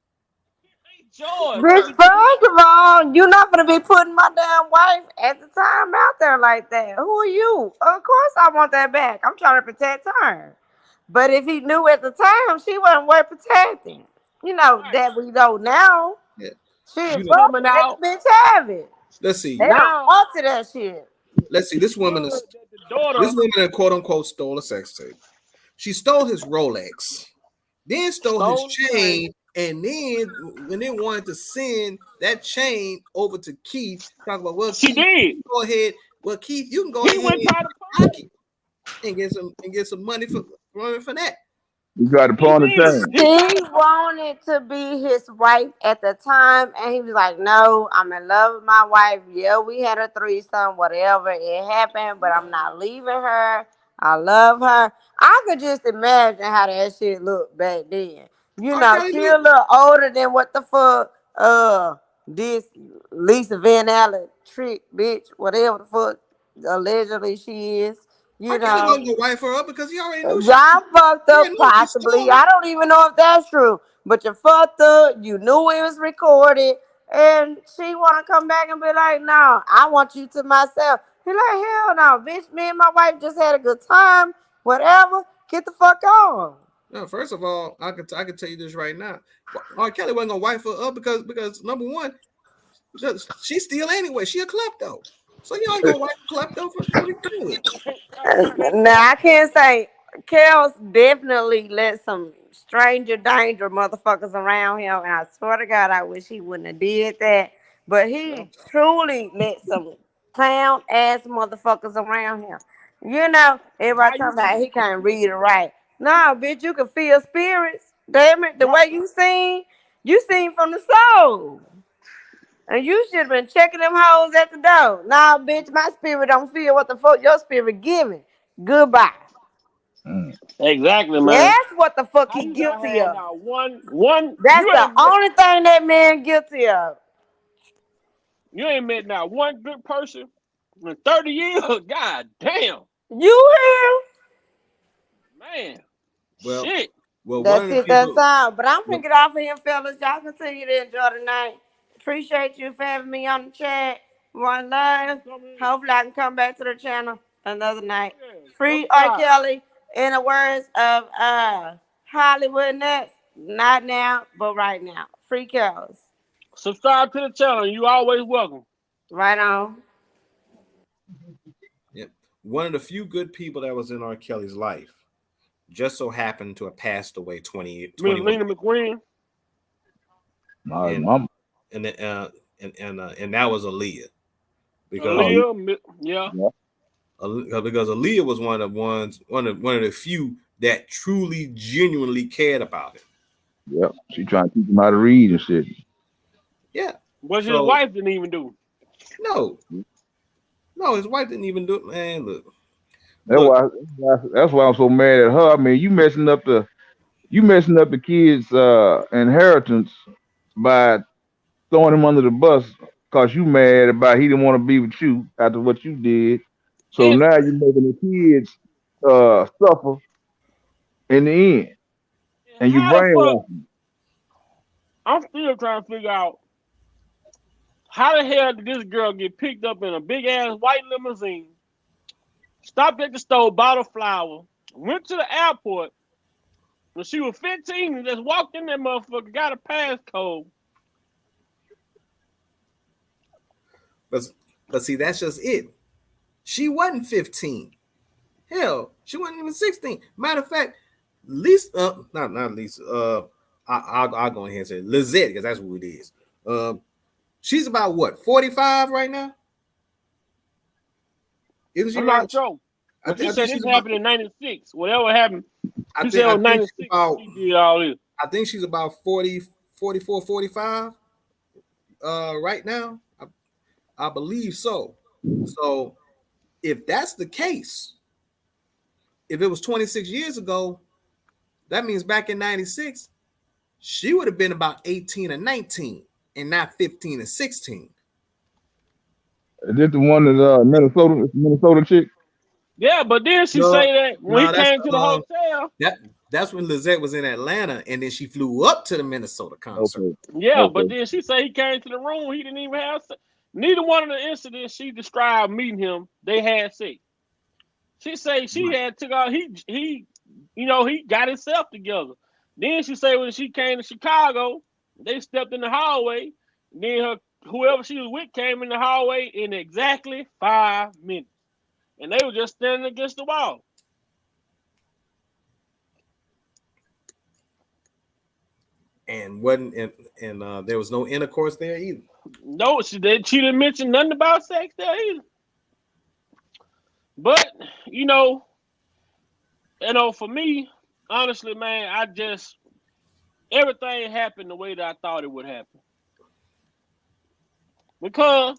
George. Bitch, first of all, you're not gonna be putting my damn wife at the time out there like that. Who are you? Of course I want that back. I'm trying to protect her. But if he knew at the time, she wasn't worth protecting. You know that we know now. Yeah. Shit, You know, fuck Coming it, let out the bitch have it. let's see. They don't now. want to that shit. Let's see. This woman is The daughter. this woman quote unquote stole a sex tape. She stole his Rolex, then stole his chain, and then when they wanted to send that chain over to Keith, talk about she Keith, did. go ahead. Well, Keith, you can go He ahead went try to pocket and get some money for that. You got to pawn the chain. He wanted to be his wife at the time, and he was like, "No, I'm in love with my wife. Yeah, we had a threesome, whatever. It happened, but I'm not leaving her. I love her." I could just imagine how that shit looked back then. You know, she a little older than what the fuck, this Lisa Van Allen trick bitch, whatever the fuck allegedly she is. You know, wasn't gonna wife her up because he already knew. y'all fucked up possibly. I don't even know if that's true, but you fucked up. You knew it was recorded, and she want to come back and be like, "No, I want you to myself." He like, "Hell no, bitch. Me and my wife just had a good time. Whatever. Get the fuck on." No, first of all, I could tell you this right now. R. Kelly wasn't gonna wife her up because number one, she's still anyway. She a klepto. So you ain't gonna wife a klepto for what he doing. Now I can't say Kels definitely let some stranger danger motherfuckers around him, and I swear to God, I wish he wouldn't have did that. But he truly let some clown ass motherfuckers around him. You know, everybody talking about he can't read or write. Nah, bitch, you can feel spirits. Damn it, the way you sing from the soul. And you should have been checking them hoes at the door. Nah, bitch, my spirit don't feel what the fuck your spirit giving. Goodbye. Exactly, man. That's what the fuck he guilty of. One. That's the only thing that man guilty of. You ain't met now one good person in 30 years. God damn. You hear? Man. Well, shit. Well, that's it. That's all. But I'm finna get off of here, fellas. Y'all continue to enjoy the night. Appreciate you for having me on the chat. One love. Hopefully I can come back to the channel another night. Free R. Kelly. In the words of Hollywood Nuts. Not now, but right now. Free Kells. Subscribe to the channel. You always welcome. Right on. Yep. One of the few good people that was in R. Kelly's life just so happened to have passed away 21. Lena McQueen. And that was Aaliyah. Because Aaliyah was one of the few that truly genuinely cared about him. Yep. She trying to teach him how to read and shit. Yeah. What his wife didn't even do. No, his wife didn't even do it. Man, look. That's why I'm so mad at her. I mean, you messing up the kids' inheritance by throwing him under the bus because you mad about he didn't want to be with you after what you did. So now you're making the kids suffer in the end, and you brainwash them. I'm still trying to figure out how the hell did this girl get picked up in a big ass white limousine, stopped at the store, bought a flower, went to the airport when she was 15 and just walked in that motherfucker, got a passcode. But see, that's just it. She wasn't 15. Hell, she wasn't even 16. Matter of fact, Lisa, not Lisa. I'll go ahead and say Lizette because that's who it is. She's about what, 45 right now? Isn't she? I'm not sure. But she said this happened in 96. Whatever happened, she said in 96 she did all this. I think she's about 44, 45 right now. I believe so. So if that's the case, if it was 26 years ago, that means back in 96, she would have been about 18 or 19 and not 15 or 16. Is this the one that Minnesota chick? Yeah, but then she say that when he came to the hotel. That's when Lizette was in Atlanta, and then she flew up to the Minnesota concert. Okay. Yeah, Okay. but then she said he came to the room. He didn't even have sex. Neither one of the incidents she described meeting him, they had sex. She said she had took out he got himself together. Then she said when she came to Chicago, they stepped in the hallway. Then whoever she was with came in the hallway in exactly 5 minutes, and they were just standing against the wall. And wasn't and there was no intercourse there either. No, she didn't mention nothing about sex there either. But for me, honestly, man, everything happened the way that I thought it would happen. Because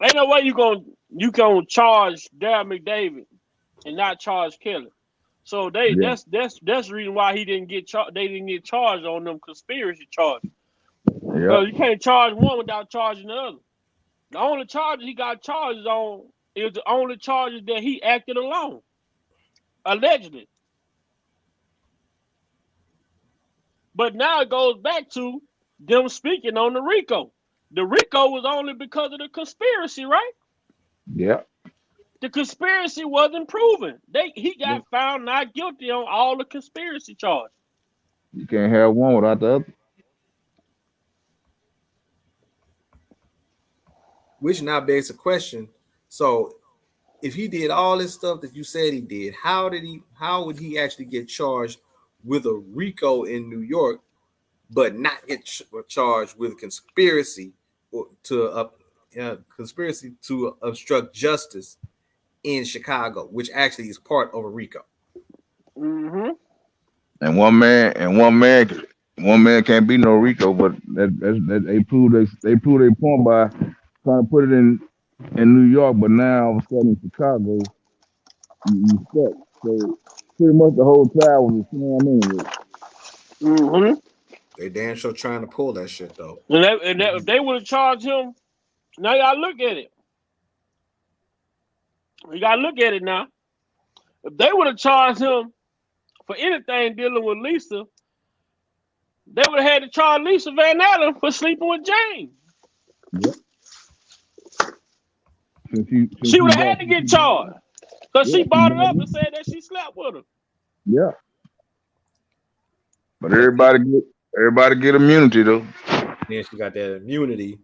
ain't no way you gonna charge Darryl McDavid and not charge Kelly. So that's the reason why he didn't get they didn't get charged on them conspiracy charges. Because you can't charge one without charging the other. The only charges he got charges on is the only charges that he acted alone, allegedly. But now it goes back to them speaking on the RICO. The RICO was only because of the conspiracy, right? Yeah. The conspiracy wasn't proven. He got found not guilty on all the conspiracy charges. You can't have one without the other. Which now begs the question. So if he did all this stuff that you said he did, how would he actually get charged with a RICO in New York, but not get charged with conspiracy to obstruct justice in Chicago, which actually is part of a RICO? Mm-hmm. And one man can't be no RICO, but they proved their point by trying to put it in New York, but now all of a sudden in Chicago, you stuck. So pretty much the whole trial was the same. Mm-hmm. They damn sure trying to pull that shit though. And if they would have charged him, now y'all look at it. You gotta look at it now. If they would have charged him for anything dealing with Lisa, they would have had to charge Lisa Van Allen for sleeping with James. Yep. She would have had to get charged because she brought it up and said that she slept with him. Yeah. But everybody get immunity though. Yeah, she got that immunity.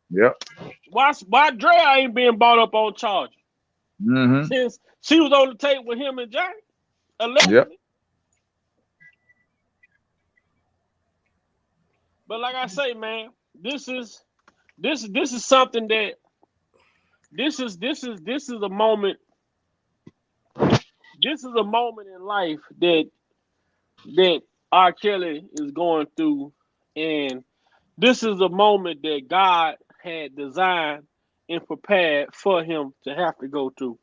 Yep. Why Dre ain't being brought up on charges? Mm-hmm. Since she was on the tape with him and James, allegedly. Yep. But like I say, man, this is something that this is a moment. This is a moment in life that R. Kelly is going through, and this is a moment that God had designed and prepared for him to have to go through.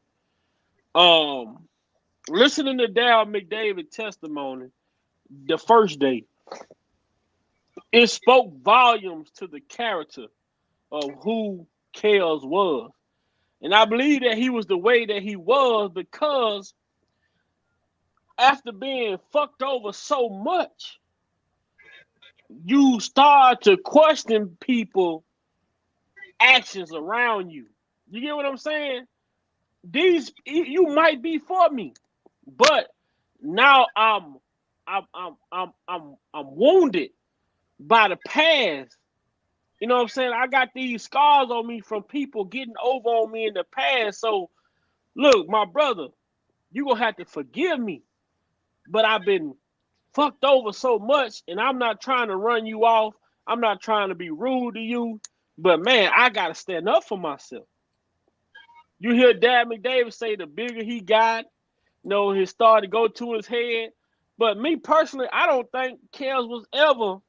Listening to Darryl McDavid's testimony the first day, it spoke volumes to the character of who Kels was. And I believe that he was the way that he was because after being fucked over so much, you start to question people's actions around you. You get what I'm saying? You might be for me, but now I'm wounded by the past. You know what I'm saying? I got these scars on me from people getting over on me in the past. So, look, my brother, you're going to have to forgive me. But I've been fucked over so much, and I'm not trying to run you off. I'm not trying to be rude to you. But, man, I got to stand up for myself. You hear Darryl McDavid say the bigger he got, his started to go to his head. But me personally, I don't think Kels was ever...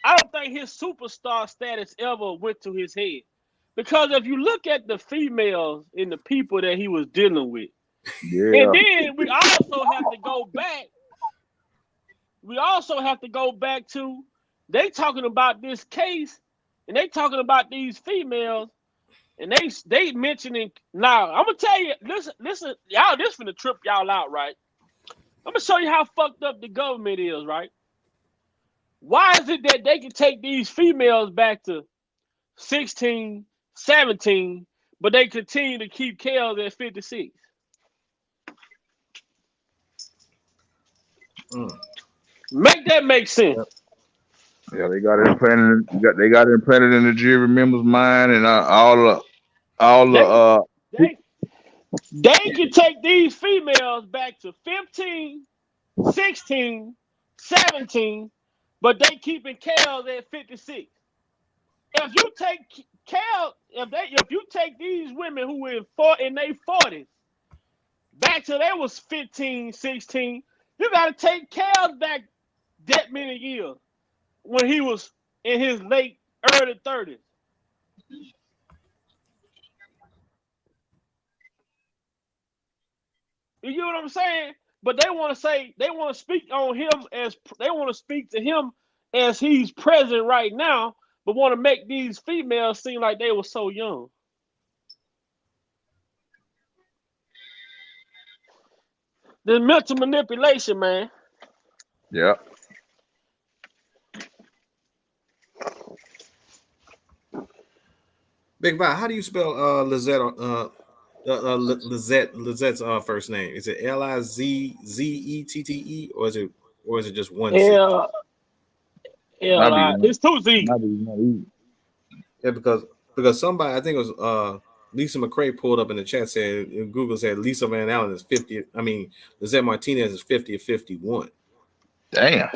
I don't think his superstar status ever went to his head. Because if you look at the females and the people that he was dealing with, and then we also have to go back. We also have to go back to they talking about this case, and they talking about these females And they mentioning now. I'm gonna tell you, listen, y'all. This finna trip y'all out, right? I'm gonna show you how fucked up the government is, right? Why is it that they can take these females back to 16, 17, but they continue to keep Kels at 56? Make that make sense. Yeah, they got it implanted. They got it implanted in the jury member's mind, and They can take these females back to 15, 16, 17, but they keeping Kels at 56. If you take if you take these women who in their 40s back to they was 15, 16, you gotta take Kels back that many years when he was in his early 30s. You get what I'm saying? But they want to speak on him they want to speak to him as he's present right now, but want to make these females seem like they were so young. The mental manipulation, man. Yeah. Big Vi, how do you spell Lizette's first name? Is it Lizzette or is it just one C? It's two Z's. Yeah, because somebody, I think it was Lisa McCrae, pulled up in the chat, said Google said Lisa Van Allen is 50. I mean, Lizette Martinez is 50 or 51. Damn.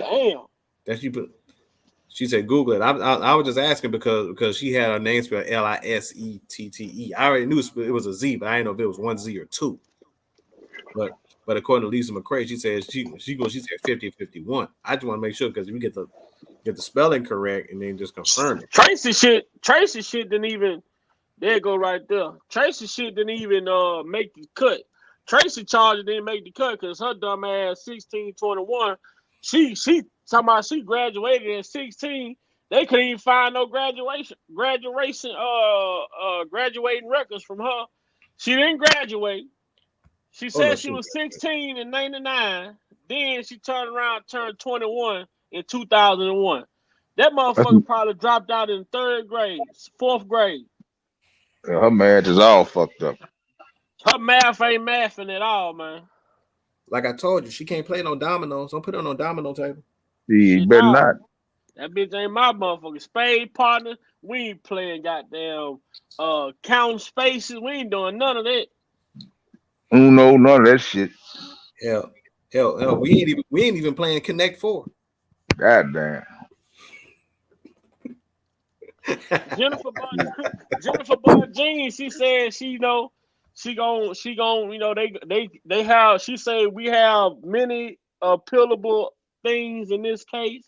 That you put. She said Google it. I was just asking because she had her name spelled Lisette. I already knew it was a Z, but I didn't know if it was one Z or two. But according to Lisa McCrae, she said she said 50 or 51. I just want to make sure because we get the spelling correct and then just confirm it. Tracy shit didn't even. There it go right there. Tracy shit didn't even make the cut. Tracy charge didn't make the cut because her dumb ass 1621. She talking about she graduated at 16. They couldn't even find no graduating records from her. She didn't graduate. She said she was 16 in 99. Then she turned 21 in 2001. That motherfucker probably dropped out in 3rd grade, 4th grade. Yeah, her math is all fucked up. Her math ain't mathing at all, man. Like I told you, she can't play no dominoes. Don't put her on no domino table. You better not. That bitch ain't my motherfucking spade partner. We ain't playing goddamn counting spaces. We ain't doing none of that. No, none of that shit. Hell, we ain't even playing Connect 4. God damn. Jennifer Bud Jean, she said she gon' they have, she said we have many appealable things in this case.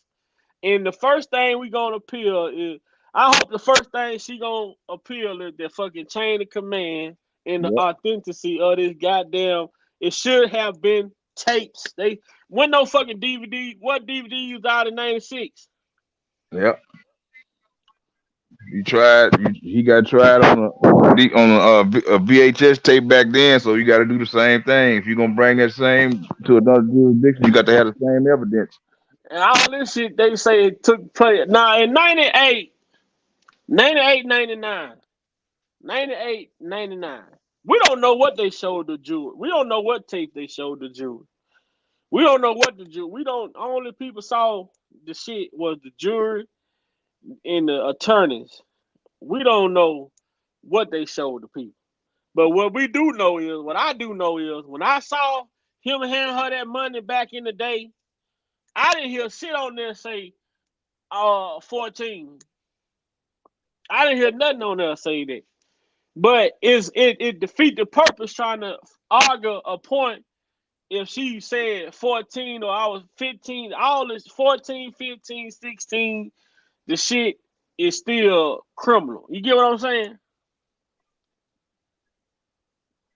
And the first thing we gonna appeal is, I hope the first thing she gonna appeal is the fucking chain of command and the authenticity of this goddamn. It should have been tapes. They went no fucking DVD. What DVD was out in '96? Yep. He got tried on a VHS tape back then, so you got to do the same thing. If you're gonna bring that same to another jurisdiction, you got to have the same evidence. And all this shit they say it took place. Now in 98, 99, we don't know what they showed the jury. We don't know what tape they showed the jury. We don't know what the jury. Only people saw the shit was the jury and the attorneys. We don't know what they showed the people. But what I do know is when I saw him handing her that money back in the day, I didn't hear shit on there say 14. I didn't hear nothing on there say that. But it defeat the purpose trying to argue a point if she said 14 or I was 15. All this 14, 15, 16, the shit is still criminal. You get what I'm saying?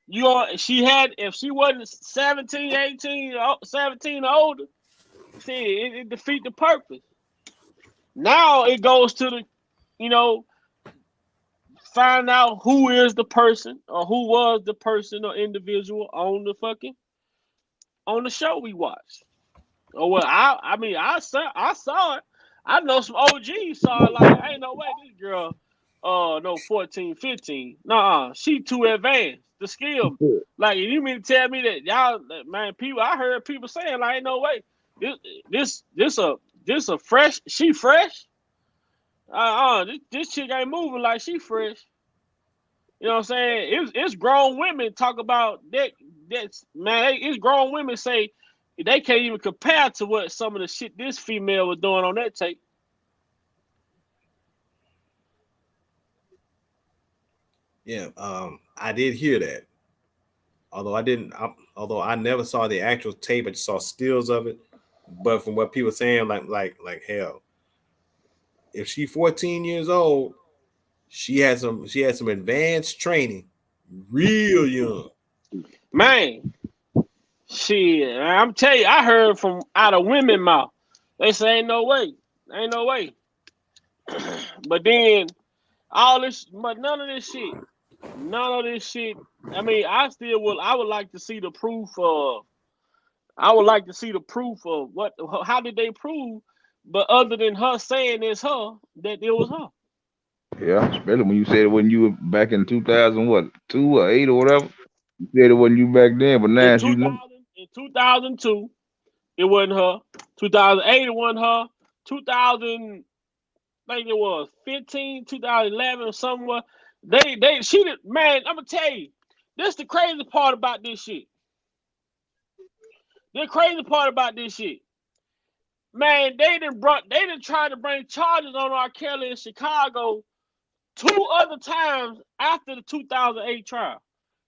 If she wasn't 17, 18, 17 or older, it defeat the purpose. Now it goes to the, find out who is the person or who was the person or individual on the show we watched. Oh well, I mean I saw it. I know some OGs saw it. Like, ain't no way this girl, no 14, 15. Nah, she too advanced. The skill, like, you mean to tell me that y'all, man? People, I heard people saying like, ain't no way. This a fresh. She fresh. This chick ain't moving like she fresh. You know what I'm saying? It's grown women talk about that. That's, man, it's grown women say they can't even compare to what some of the shit this female was doing on that tape. Yeah, I did hear that. Although I never saw the actual tape, I just saw stills of it. But from what people saying, like hell, if she's 14 years old, she had some advanced training, real young. Man, shit, I'm telling you, I heard from out of women mouth. They say ain't no way. But then but none of this shit. I mean, I would like to see the proof of. I would like to see the proof of how did they prove? But other than her saying it's her, that it was her. Yeah, especially when you said it when you were back in 2 or 8 or whatever. You said it wasn't you back then, but now you know. In 2002, it wasn't her. 2008, it wasn't her. 2000, I think it was 15, 2011 or somewhere. She did, man, I'm gonna tell you, this the crazy part about this shit. The crazy part about this shit. Man, they didn't try to bring charges on R. Kelly in Chicago 2 other times after the 2008 trial.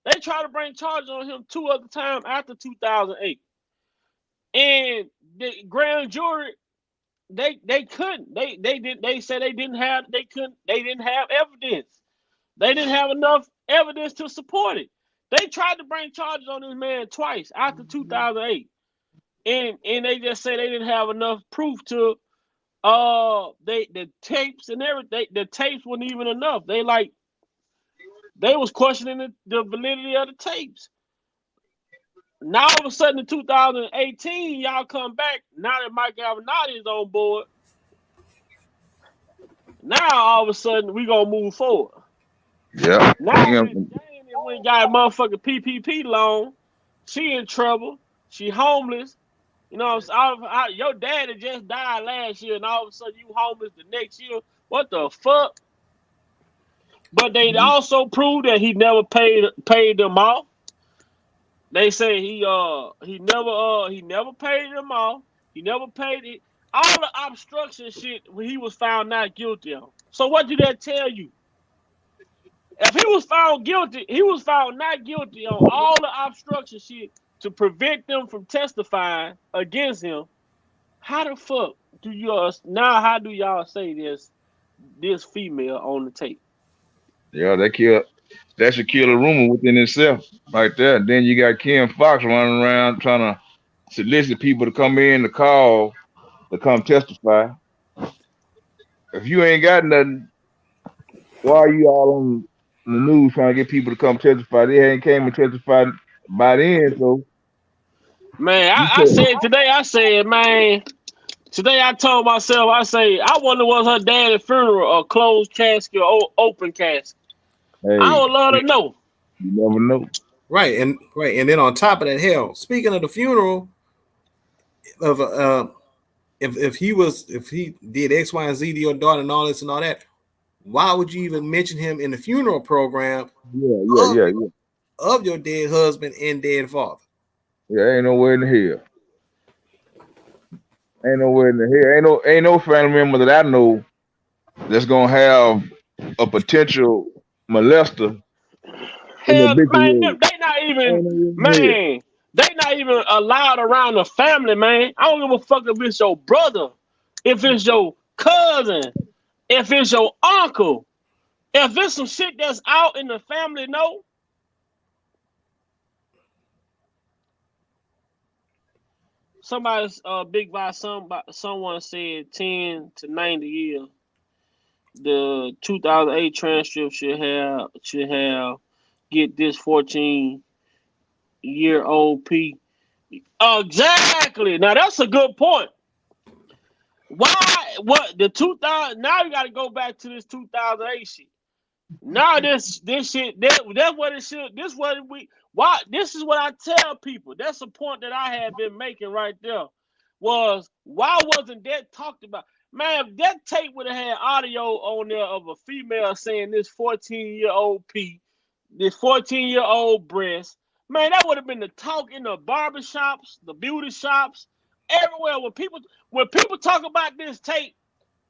They tried to bring charges on him 2 other times after 2008. And the grand jury, they couldn't. They said they didn't have evidence. They didn't have enough evidence to support it. They tried to bring charges on this man twice after 2008. And they just say they didn't have enough proof to the tapes and everything. The tapes weren't even enough. They was questioning the validity of the tapes. Now all of a sudden in 2018, y'all come back. Now that Mike Avenatti is on board, now all of a sudden we gonna move forward. Yeah. Now we got a motherfucking PPP loan. She in trouble. She homeless. You know, your daddy just died last year, and all of a sudden you homeless the next year. What the fuck? But they also proved that he never paid them off. They say he never paid them off. He never paid it. All the obstruction shit he was found not guilty on. So what did that tell you? If he was found guilty, he was found not guilty on all the obstruction shit to prevent them from testifying against him. How the fuck do how do y'all say this female on the tape? Yeah, that should kill a rumor within itself right there. Then you got Kim Fox running around trying to solicit people to come in to call to come testify. If you ain't got nothing, why are you all on the news trying to get people to come testify? They ain't came and testified by then, so. Man, I told myself, I wonder was her daddy's funeral a closed casket or open casket. Hey, I would love to know. You never know. Right, and then on top of that, hell, speaking of the funeral of if he did X, Y, and Z to your daughter and all this and all that, why would you even mention him in the funeral program? Yeah. Of your dead husband and dead father. Yeah, ain't nowhere in the hell. Ain't no family member that I know that's gonna have a potential molester. Hell, man, they not even allowed around the family, man. I don't give a fuck if it's your brother, if it's your cousin, if it's your uncle, if it's some shit that's out in the family, no. Somebody's big by someone said 10 to 90 years. the 2008 transcript should have get this 14-year-old P. Exactly. Now that's a good point. Why? What the 2000? Now you got to go back to this 2008 shit. Now this shit that's what it should. This what we. Why? This is what I tell people. That's the point that I had been making right there. Was why wasn't that talked about? Man, if that tape would have had audio on there of a female saying this 14-year-old P, this 14-year-old breast, man, that would have been the talk in the barbershops, the beauty shops, everywhere. When people talk about this tape,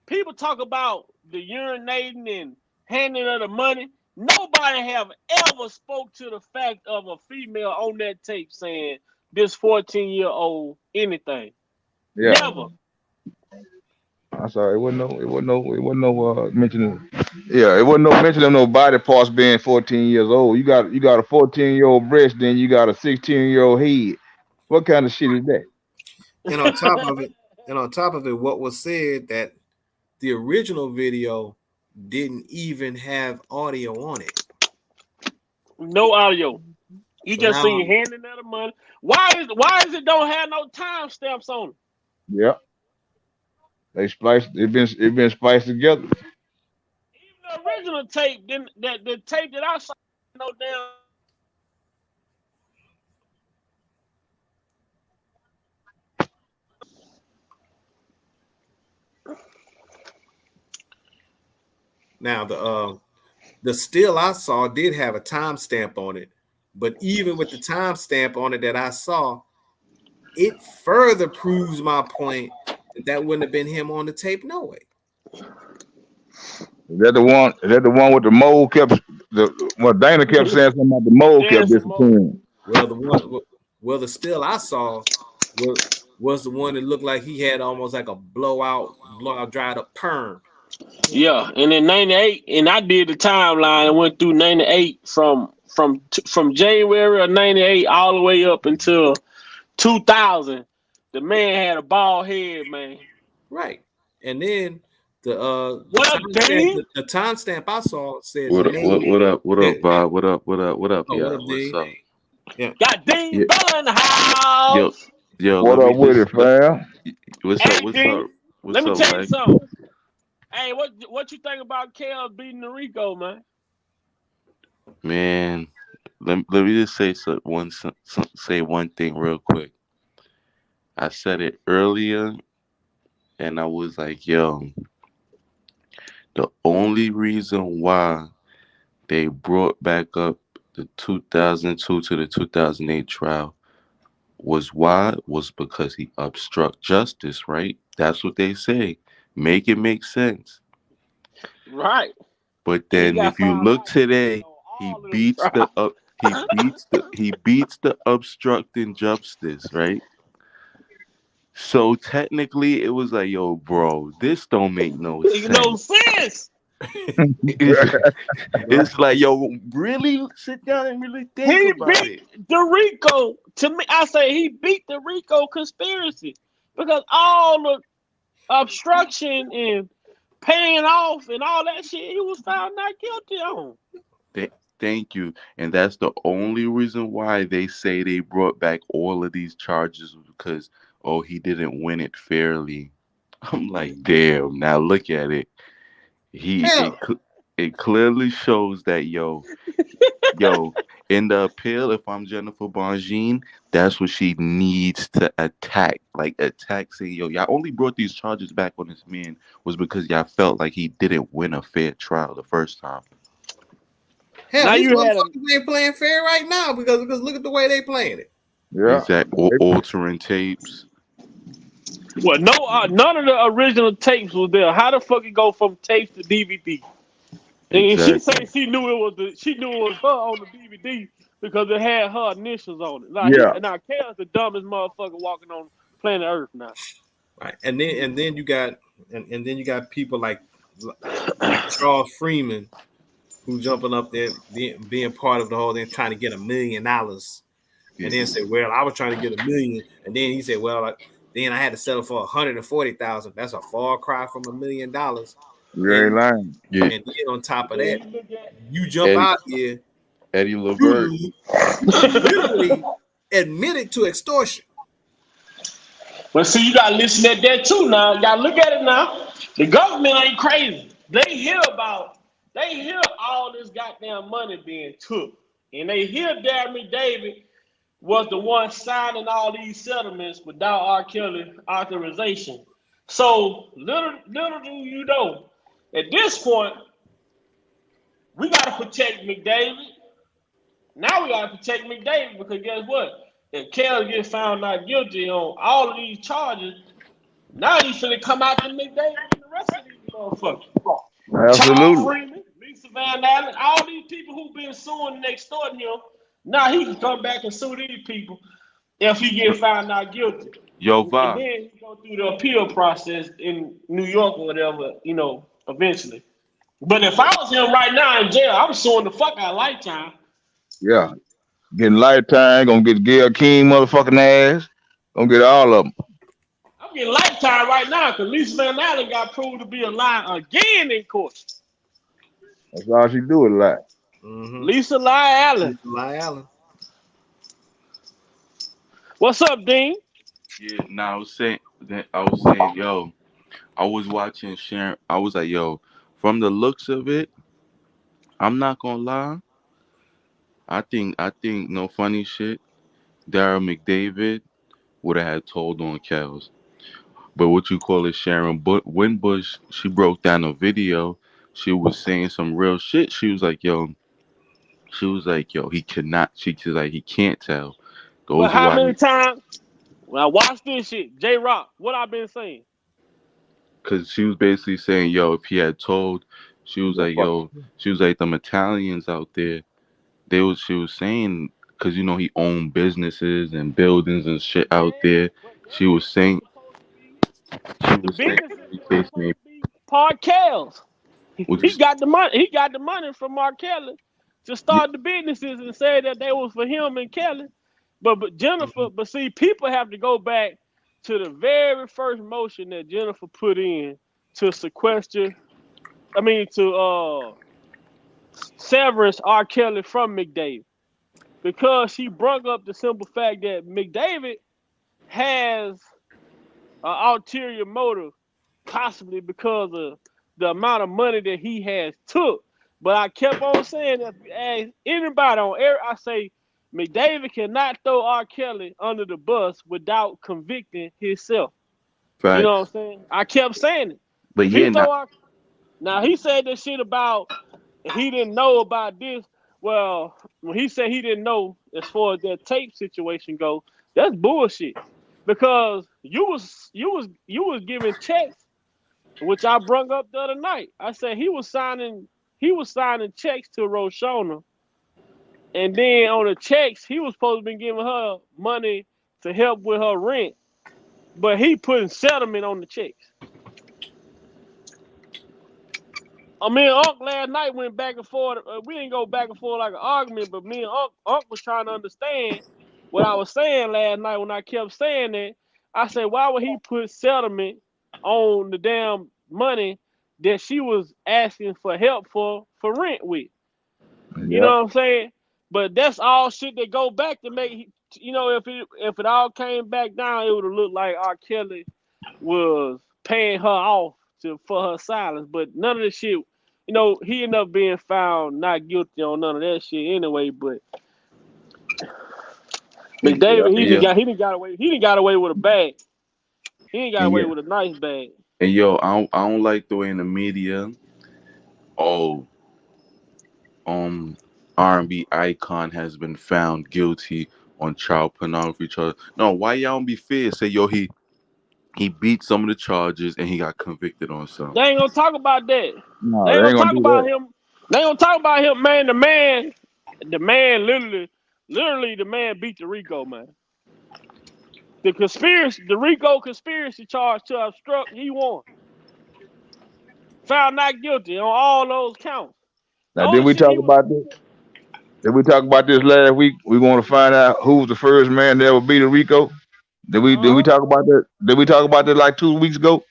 people talk about the urinating and handing her the money. Nobody have ever spoke to the fact of a female on that tape saying this 14-year-old anything. Yeah. Never. I'm sorry, it wasn't no mentioning. Yeah, it wasn't no mention of no body parts being 14 years old. You got a 14-year-old breast, then you got a 16-year-old head. What kind of shit is that? And on top of it, what was said that the original video didn't even have audio on it. No audio. You So just now- see handing out the money. Why is it don't have no timestamps on it? Yeah. They spliced. It been spliced together. Even the original tape, the tape that I saw, no damn. Now the still I saw did have a timestamp on it, but even with the timestamp on it that I saw, it further proves my point that wouldn't have been him on the tape. No way. Is that the one? Is that the one with the mole kept? Dana kept saying something about the mole kept disappearing. Well, the still I saw was the one that looked like he had almost like a blowout dried up perm. Yeah, and in '98, and I did the timeline and went through '98 from January of '98 all the way up until 2000. The man had a bald head, man. Right, and then the timestamp I saw said what up, Bob? What up, y'all? What's up? Yeah. Got Dean Bella in the house. Yo, what up with it, fam? What's up? Let me tell you something. Hey, what you think about Kel beating the RICO, man? Man, let me just say one thing real quick. I said it earlier, and I was like, yo, the only reason why they brought back up the 2002 to the 2008 trial was because he obstruct justice, right? That's what they say. Make it make sense. Right. But then if you look today, he beats the obstructing justice, right? So technically it was like, yo, bro, this don't make no sense. No sense. It's like, yo, really sit down and really think about it. The RICO, to me, I say he beat the RICO conspiracy because all the obstruction and paying off and all that shit he was found not guilty on. Thank you. And that's the only reason why they say they brought back all of these charges, because he didn't win it fairly. I'm like, damn, now look at it. It clearly shows that yo, in the appeal, if I'm Jennifer Bongine, that's what she needs to attack. Like saying, yo, y'all only brought these charges back on this man was because y'all felt like he didn't win a fair trial the first time. Hell, now these motherfuckers ain't playing fair right now because look at the way they playing it. Yeah, exactly. Altering tapes. Well, none of the original tapes was there. How the fuck it go from tapes to DVD? And she said she knew it was her on the DVD because it had her initials on it. Like, yeah. Now Kel's the dumbest motherfucker walking on planet Earth now. Right, and then you got people like Charles Freeman who jumping up there being part of the whole thing, trying to get $1 million, and then say, well, I was trying to get $1 million, and then he said, well, then I had to settle for $140,000. That's a far cry from $1 million. You ain't lying. Yeah. And then on top of that, you jump Eddie, out here, Eddie LeVert. you literally admitted to extortion. But see, you gotta listen at that too now. You gotta look at it now. The government ain't crazy. They hear all this goddamn money being took. And they hear Darren McDavid was the one signing all these settlements without R. Kelly authorization. So little do you know, at this point, we gotta protect McDavid. Now we gotta protect McDavid because guess what? If Kelly gets found not guilty on all of these charges, now he's finna come out to McDavid and the rest of these motherfuckers. Absolutely. Charles Freeman, Lisa Van Allen, all these people who've been suing and extorting him, now he can come back and sue these people if he get found not guilty. Yo, And Bob. then he go through the appeal process in New York or whatever, eventually. But if I was him right now in jail, I'm suing the fuck out of Lifetime. Yeah. Getting Lifetime, gonna get Gail King motherfucking ass. Gonna get all of them. I'm getting Lifetime right now because Lisa Van Allen got proved to be a lie again in court. That's all she do is lie. Mm-hmm. Lisa Allen. What's up, Dean? Yeah, I was saying, yo, I was watching Sharon. I was like, yo, from the looks of it, I'm not gonna lie. I think no funny shit. Darren McDavid would have had told on Kels. But what you call it, Sharon Winbush, she broke down a video. She was saying some real shit. She was like, yo, he cannot. She's like, he can't tell. But how many times? When I watch this shit, J Rock, what I been saying? Because she was basically saying, yo, if he had told, she was like, them Italians out there, she was saying, because, he owned businesses and buildings and shit out there. She was saying, Park Kells. He got the money. He got the money from Mark Kelly to start the businesses and say that they was for him and Kelly. But Jennifer, but see, people have to go back to the very first motion that Jennifer put in to severance R. Kelly from McDavid. Because she brought up the simple fact that McDavid has an ulterior motive, possibly because of the amount of money that he has took. But I kept on saying that as anybody on air, I say McDavid cannot throw R. Kelly under the bus without convicting himself. Right. You know what I'm saying? I kept saying it. But now he said this shit about he didn't know about this. Well, when he said he didn't know as far as that tape situation go, that's bullshit. Because you was giving checks, which I brung up the other night. I said he was signing checks to Roshona. And then on the checks, he was supposed to be giving her money to help with her rent. But he putting settlement on the checks. Me and Unc last night went back and forth. We didn't go back and forth like an argument, but me and Unc was trying to understand what I was saying last night when I kept saying that. I said, why would he put settlement on the damn money that she was asking for help for rent with? You know what I'm saying? But that's all shit that go back to make, if it all came back down, it would have looked like R. Kelly was paying her off for her silence. But none of the shit, he ended up being found not guilty on none of that shit anyway. But McDavid, he didn't got away with a bag. He ain't got away with a nice bag. And yo, I don't like the way in the media, R&B icon has been found guilty on child pornography charges. No, why y'all don't be fair? Say, yo, he beat some of the charges and he got convicted on some. They ain't gonna talk about that. No, they ain't gonna talk about him. They ain't gonna talk about him, man. The man literally the man beat the RICO, man. The RICO conspiracy charge to obstruct, he won. Found not guilty on all those counts. Now, did we talk about this? Did we talk about this last week? We want to find out who was the first man that ever beat a RICO. Did we talk about that? Did we talk about that like 2 weeks ago?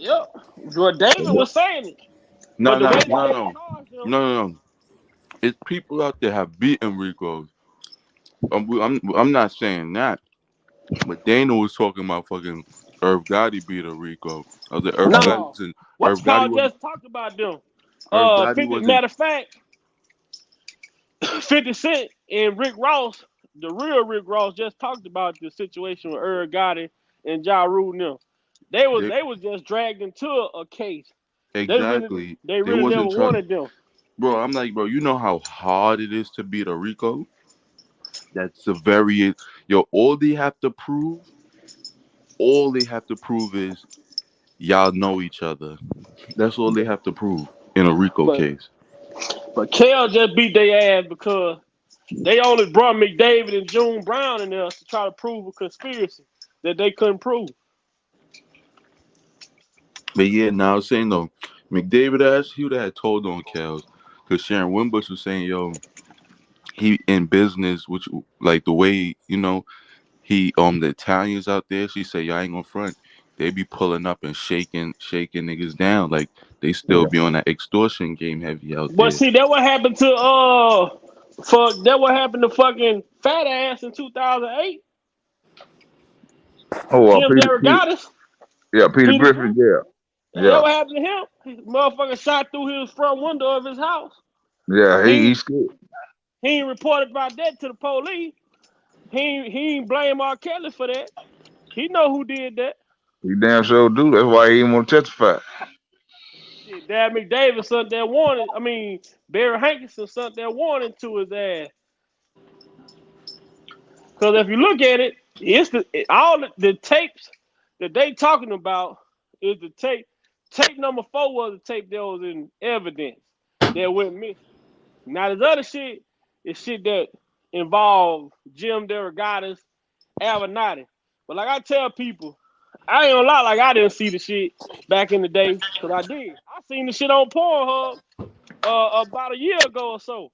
Yep. Well, David was saying it. No, But the no, way no, that they no, charged him, no. It's people out there have beaten Ricos. I'm not saying that, but Dana was talking about fucking Irv Gotti beat a Rico. I was like, Irv Gotti no. wasn't. What's Irv Gotti called wasn't. just talked about them. Irv Gotti 50, wasn't. matter of fact, 50 Cent and Rick Ross, the real Rick Ross, just talked about the situation with Irv Gotti and Ja Rule and them. They was just dragged into a case. Exactly. They They really never wasn't trying. wanted them. Bro, I'm like, bro, you know how hard it is to beat a Rico? That's a very all they have to prove is y'all know each other. That's all they have to prove in a Rico case. But Kel just beat their ass because they only brought McDavid and June Brown in there to try to prove a conspiracy that they couldn't prove. But yeah, now I was saying though, McDavid he would have had told on Kels, because Sharon Wimbush was saying, he in business, which like the way he the Italians out there, she said, y'all ain't gonna front. They be pulling up and shaking niggas down, like they still be on that extortion game heavy out But there. see, that what happened to fucking fat ass in 2008. Jim Derogatis. Yeah, Peter Griffin. Yeah. That what happened to him. His motherfucker shot through his front window of his house. Yeah, he's scared. He ain't reported about that to the police. He ain't blame R. Kelly for that. He know who did that. He damn sure do. That's why he didn't want to testify. Shit, Dad McDavid sent that warning. I mean, Barry Hankinson sent that warning to his ass. Because if you look at it, it's all the tapes that they talking about is the tape. Tape number 4 was the tape that was in evidence that went missing. Now, this other shit is shit that involved Jim Derogatis, Avenatti. But like I tell people, I ain't gonna lie, like I didn't see the shit back in the day, because I did. I seen the shit on Pornhub about a year ago or so.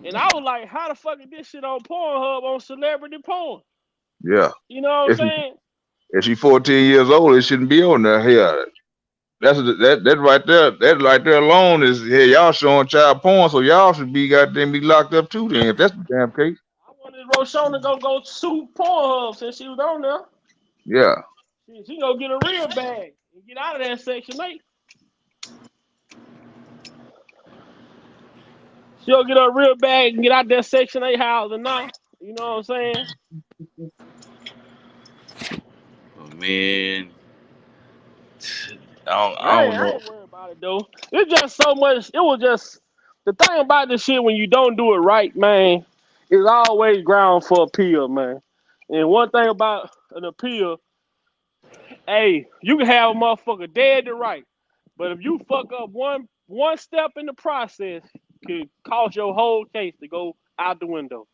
And I was like, how the fuck is this shit on Pornhub on celebrity porn? Yeah. You know what I'm saying? If she's 14 years old, it shouldn't be on there. Here, that right there. That right there alone is y'all showing child porn, so y'all should be goddamn be locked up too. Then, if that's the damn case. I wanted Roshona to go sue Pornhub since she was on there. Yeah. She gonna get a real bag and get out of that Section 8. She'll get a real bag and get out that Section 8 housing now. You know what I'm saying? Oh man, I don't know. I ain't worried about it though. It's just so much. It was just the thing about this shit when you don't do it right, man. It's always ground for appeal, man. And one thing about an appeal, hey, you can have a motherfucker dead to right, but if you fuck up one step in the process, could cause your whole case to go out the window.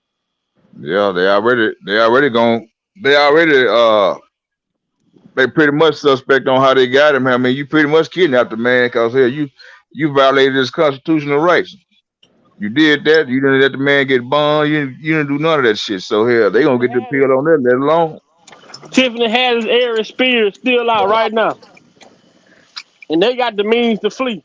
Yeah, they already they pretty much suspect on how they got him. I mean, you pretty much kidnapped the man because here you violated his constitutional rights. You did that. You didn't let the man get bond. You didn't do none of that shit. So here they gonna get the appeal on that. Let alone. Tiffany Haddish, Aries Spears still out right now, and they got the means to flee.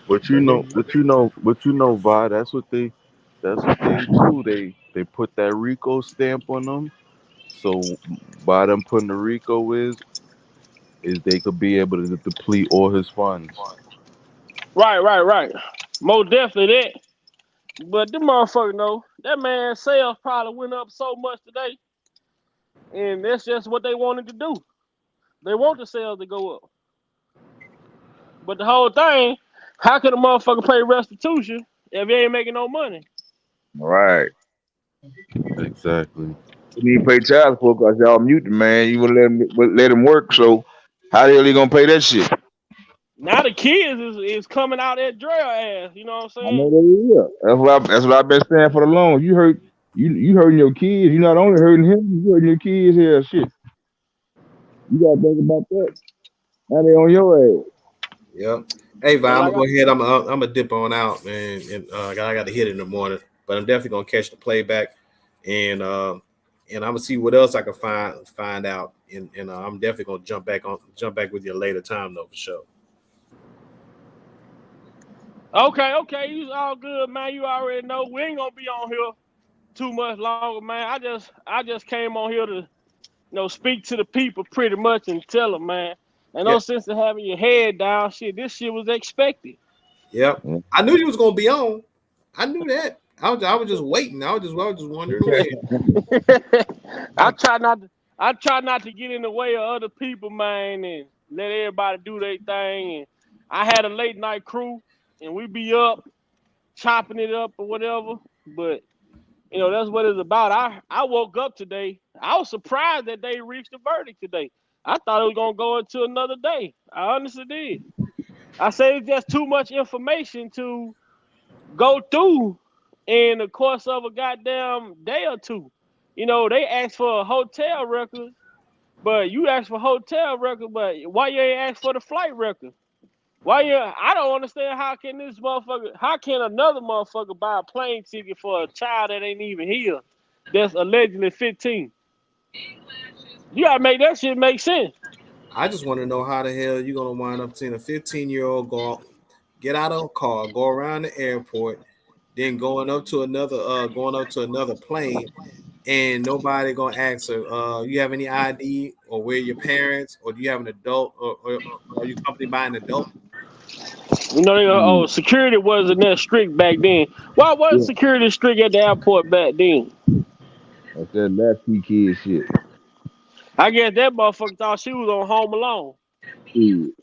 But you know, Vi, that's what they do. They put that RICO stamp on them. So by them putting the RICO is they could be able to deplete all his funds. Right. Most definitely that. But the motherfucker know that man's sales probably went up so much today, and that's just what they wanted to do. They want the sales to go up. But the whole thing, how can a motherfucker pay restitution if he ain't making no money? Right. Exactly. You need to pay child support because y'all mute the man. You would let him work. So how the hell he gonna pay that shit? Now the kids is coming out that drill ass. You know what I'm saying? I know that is. That's what I've been saying for the long. You hurting your kids. You're not only hurting him, you hurting your kids here. Shit. You gotta think about that. Now they on your ass. Yep. Hey, Vi, I'm gonna go ahead. I'm gonna dip on out, man. And I got to hit it in the morning, but I'm definitely gonna catch the playback. And and I'm gonna see what else I can find out. And I'm definitely gonna jump back with you later time though for sure. Okay, you all good, man. You already know we ain't gonna be on here too much longer, man. I just came on here to speak to the people pretty much and tell them, man. And no sense in having your head down. Shit, this shit was expected. Yep, I knew you was gonna be on. I knew that. I was just waiting. I was just wondering when. I try not to get in the way of other people, man, and let everybody do their thing. And I had a late night crew, and we be up chopping it up or whatever. But that's what it's about. I woke up today. I was surprised that they reached a verdict today. I thought it was gonna go into another day. I honestly did. I say it's just too much information to go through in the course of a goddamn day or two. They asked for a hotel record, but you asked for hotel record, but why you ain't asked for the flight record? I don't understand how can another motherfucker buy a plane ticket for a child that ain't even here that's allegedly 15? You gotta make that shit make sense. I just want to know how the hell you're gonna wind up seeing a 15-year-old get out of a car, go around the airport, then going up to another plane, and nobody gonna ask her, you have any ID or where your parents, or do you have an adult, or are you accompanied by an adult? Security wasn't that strict back then. Why wasn't security strict at the airport back then? That's that latchkey kid shit. I guess that motherfucker thought she was on Home Alone. Shit.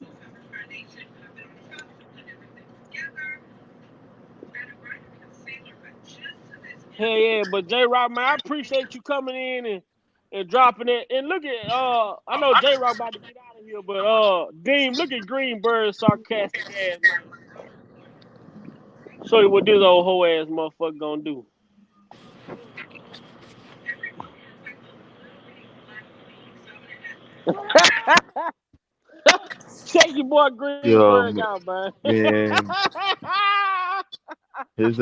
Hell yeah, but J-Rock, man, I appreciate you coming in and dropping it. And look at I know J-Rock about to get out of here, but Dean, look at Greenbird's sarcastic ass, man. Show you what this old hoe ass motherfucker gonna do. Check your boy Greenberg out, man. His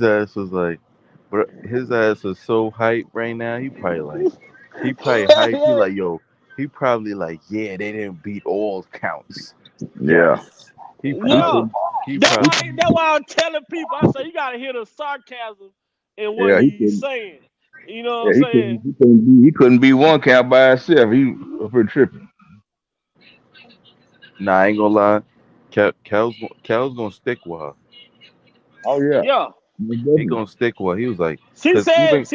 ass was like, bro, his ass is so hyped right now. He probably hyped. He like, yo, he probably like, yeah, they didn't beat all counts. Yeah. That's why I'm telling people. I say you gotta hear the sarcasm in what he's saying. You know what I'm saying? He couldn't be one count by himself. He was pretty tripping. Nah, I ain't gonna lie. Cal's gonna stick with her. Oh yeah. Yeah. He gonna stick with her. He was like, she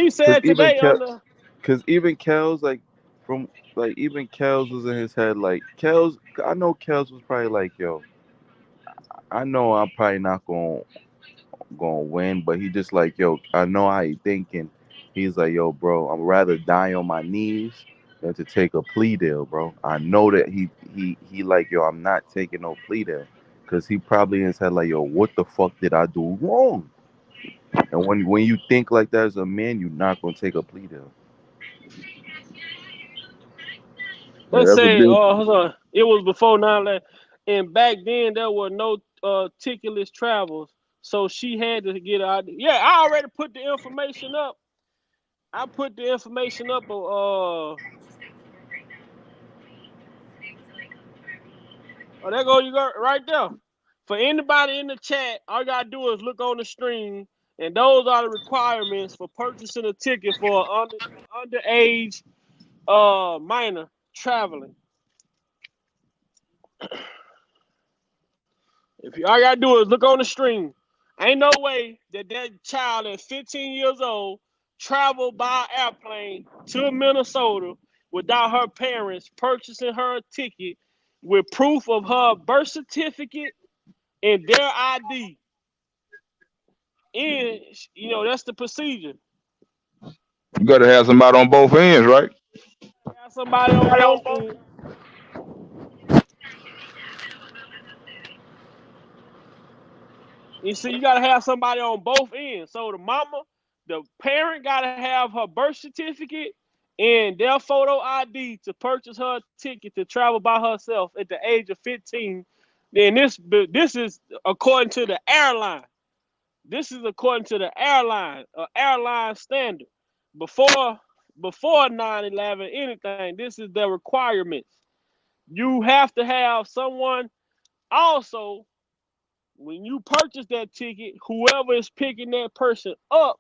said today because even Cal's like even Cal's was in his head like Cal's. I know Cal's was probably like, yo, I know I'm probably not gonna win, but he just like, yo, I know how he thinking. He's like, yo, bro, I'd rather die on my knees than to take a plea deal, bro. I know that he like, yo, I'm not taking no plea deal, because he probably in his head like, yo, what the fuck did I do wrong? And when you think like that as a man, you're not gonna take a plea deal. Let's say, hold on. It was before 9/11, and back then there were no ticketless travels, so she had to get out. Yeah, I already put the information up. I put the information up. Oh, there go you go right there. For anybody in the chat, all you gotta do is look on the screen, and those are the requirements for purchasing a ticket for underage minor traveling. If all you gotta do is look on the screen, ain't no way that child at 15 years old traveled by airplane to Minnesota without her parents purchasing her a ticket with proof of her birth certificate and their ID. And that's the procedure. You gotta have somebody on both ends, right? Have somebody on both ends. You see, you gotta have somebody on both ends. So the parent gotta have her birth certificate and their photo ID to purchase her a ticket to travel by herself at the age of 15. Then this is according to the airline. This is according to the airline standard. before 9/11, anything. This is the requirements. You have to have someone also when you purchase that ticket, whoever is picking that person up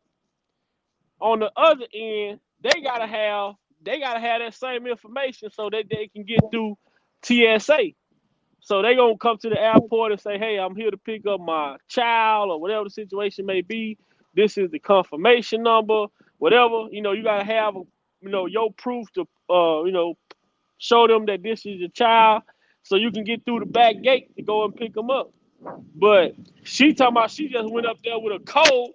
on the other end, they gotta have that same information so that they can get through TSA. So they gonna come to the airport and say, "Hey, I'm here to pick up my child," or whatever the situation may be. This is the confirmation number, whatever. You gotta have, your proof to, show them that this is your child, so you can get through the back gate to go and pick them up. But she talking about she just went up there with a code.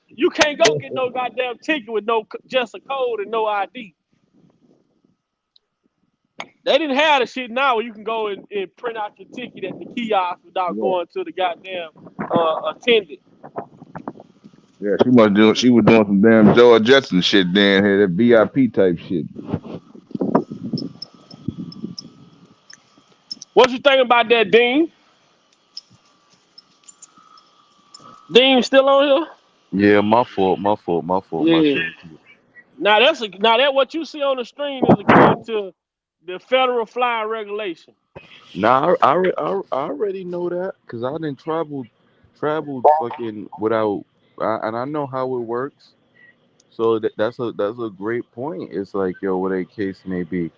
You can't go get no goddamn ticket with just a code and no ID. They didn't have the shit now where you can go and print out your ticket at the kiosk without going to the goddamn attendant. Yeah, she was doing some damn George Jetson shit then here, that VIP type shit. What you think about that, Dean? Dean still on Yeah, my fault. My here? Yeah. shit. Now that what you see on the screen is according to the federal flying regulation. Nah, I already know that because I didn't traveled fucking without, and I know how it works. So that's a great point. It's like, yo, whatever case may be,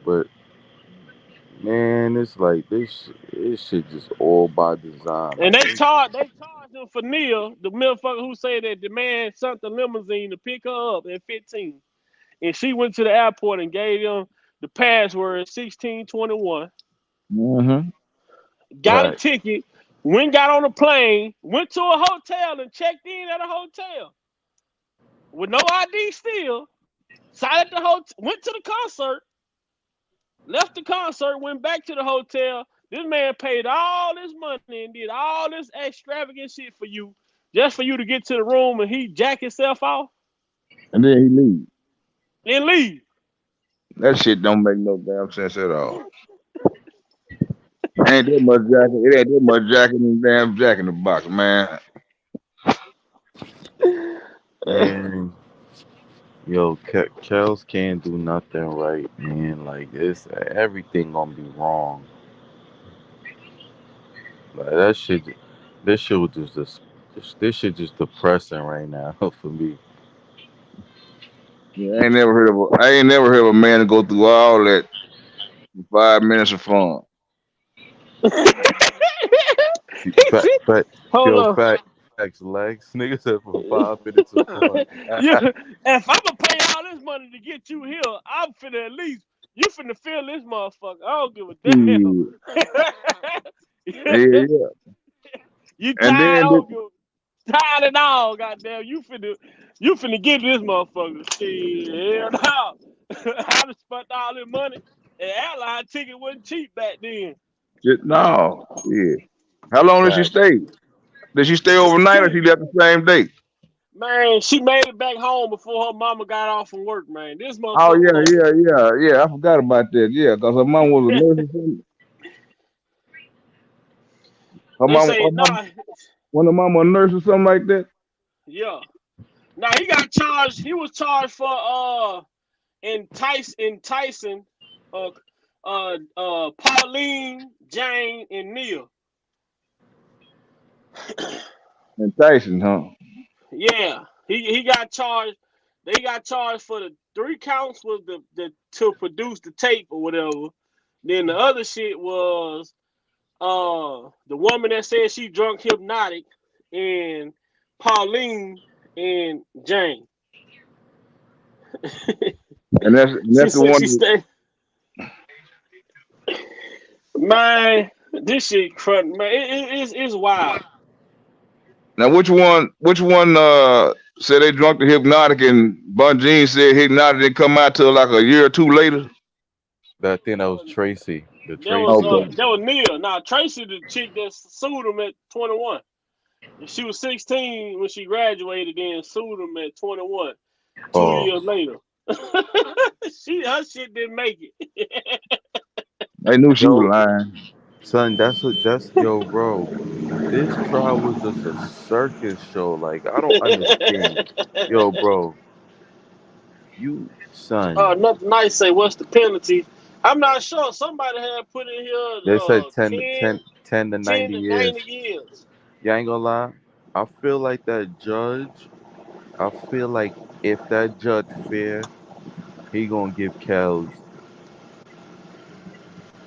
but man, it's like this shit just all by design. And Like, they charged him for Neil, the motherfucker who said that the man sent the limousine to pick her up at 15. And she went to the airport and gave him the password 1621. Mm-hmm. Got a right. ticket, got on a plane, went to a hotel and checked in at a hotel with no ID still. Sat at the hotel, went to the concert, left the concert, went back to the hotel. This man paid all this money and did all this extravagant shit for you, just for you to get to the room and he jack himself off. And then he leave. Then leave. That shit don't make no damn sense at all. Ain't that much jacket. It ain't that much jacket in the damn Jack in the Box, man. And yo, Kels can't do nothing right, man. Like everything gonna be wrong. Like that shit, this shit was this shit just depressing right now for me. Yeah, I ain't never heard of a man go through all that for 5 minutes of fun. Fat, Hold yo, on. facts legs. Niggas said for 5 minutes of fun. If I'm gonna pay all this money to get you here, I'm finna at least you finna feel this motherfucker. I don't give a damn. Yeah. You And tired? then Tired and all, goddamn. You finna get this motherfucker. Shit, hell no. I done spent all this money. And airline ticket wasn't cheap back then. no. Yeah. How long did she stay? Did she stay overnight or she left the same day? Man, she made it back home before her mama got off from work, man. This motherfucker. Oh yeah. I forgot about that. Yeah, because her mom was a nurse or something. When her mama a nurse or something like that. Yeah. Now he got charged. He was charged for enticing Pauline, Jane, and Neil. Enticing, huh? Yeah, he got charged. They got charged for the 3 counts was the to produce the tape or whatever. Then the other shit was the woman that said she drunk hypnotic and Pauline and Jane. And that's the one. Man, this shit crud, man. It's wild. Now, which one said they drunk the hypnotic and Bun Jean said hypnotic didn't come out till like a year or two later? I think that was Tracy. That was Neil. Now Tracy, the chick that sued him at 21. She was 16 when she graduated, then sued him at 21. 2 years later. Her shit didn't make it. They knew she was lying. Son, that's yo, bro. This trial was just a circus show. Like, I don't understand. Yo, bro. You son. Nothing nice say what's the penalty? I'm not sure. Somebody had put in here They said 10, 10 to 10 90 to years. 90 years. Yeah, I ain't gonna lie. I feel like that judge. I feel like if that judge fair, he gonna give Kels.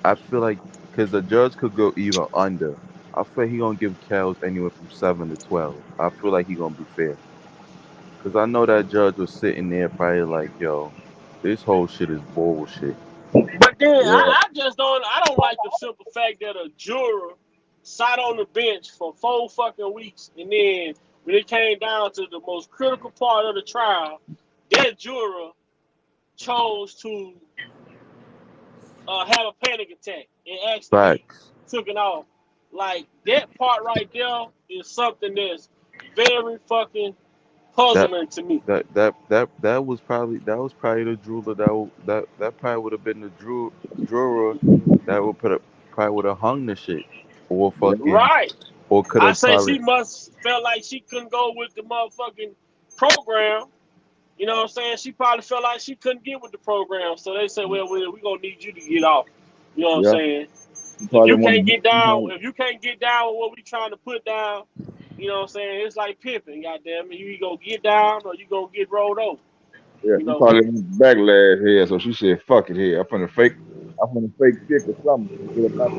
I feel like because the judge could go even under. I feel he gonna give Kels anywhere from 7 to 12. I feel like he gonna be fair. Cause I know that judge was sitting there probably like, yo, this whole shit is bullshit. But then Yeah. I just don't. I don't like the simple fact that a juror sat on the bench for 4 fucking weeks, and then when it came down to the most critical part of the trial, that juror chose to have a panic attack and actually Facts. took it off. Like that part right there is something that's very fucking That puzzling to me. that was probably the jeweler that probably would have been the juror that would probably would have hung the shit or fucking Right. or could I have say probably she must felt like she couldn't go with the motherfucking program. You know what I'm saying? She probably felt like she couldn't get with the program. So they said, well, we're gonna need you to get off. You know what I'm Yeah. saying? You If probably you want can't to. get down, if you can't get down with what we trying to put down, you know what I'm saying? It's like pimping, goddamn it. You either gonna get down or you gonna get rolled over. Yeah, You she know. probably want backlash here, so she said, "Fuck it here. I'm gonna fake sick or something." Get up out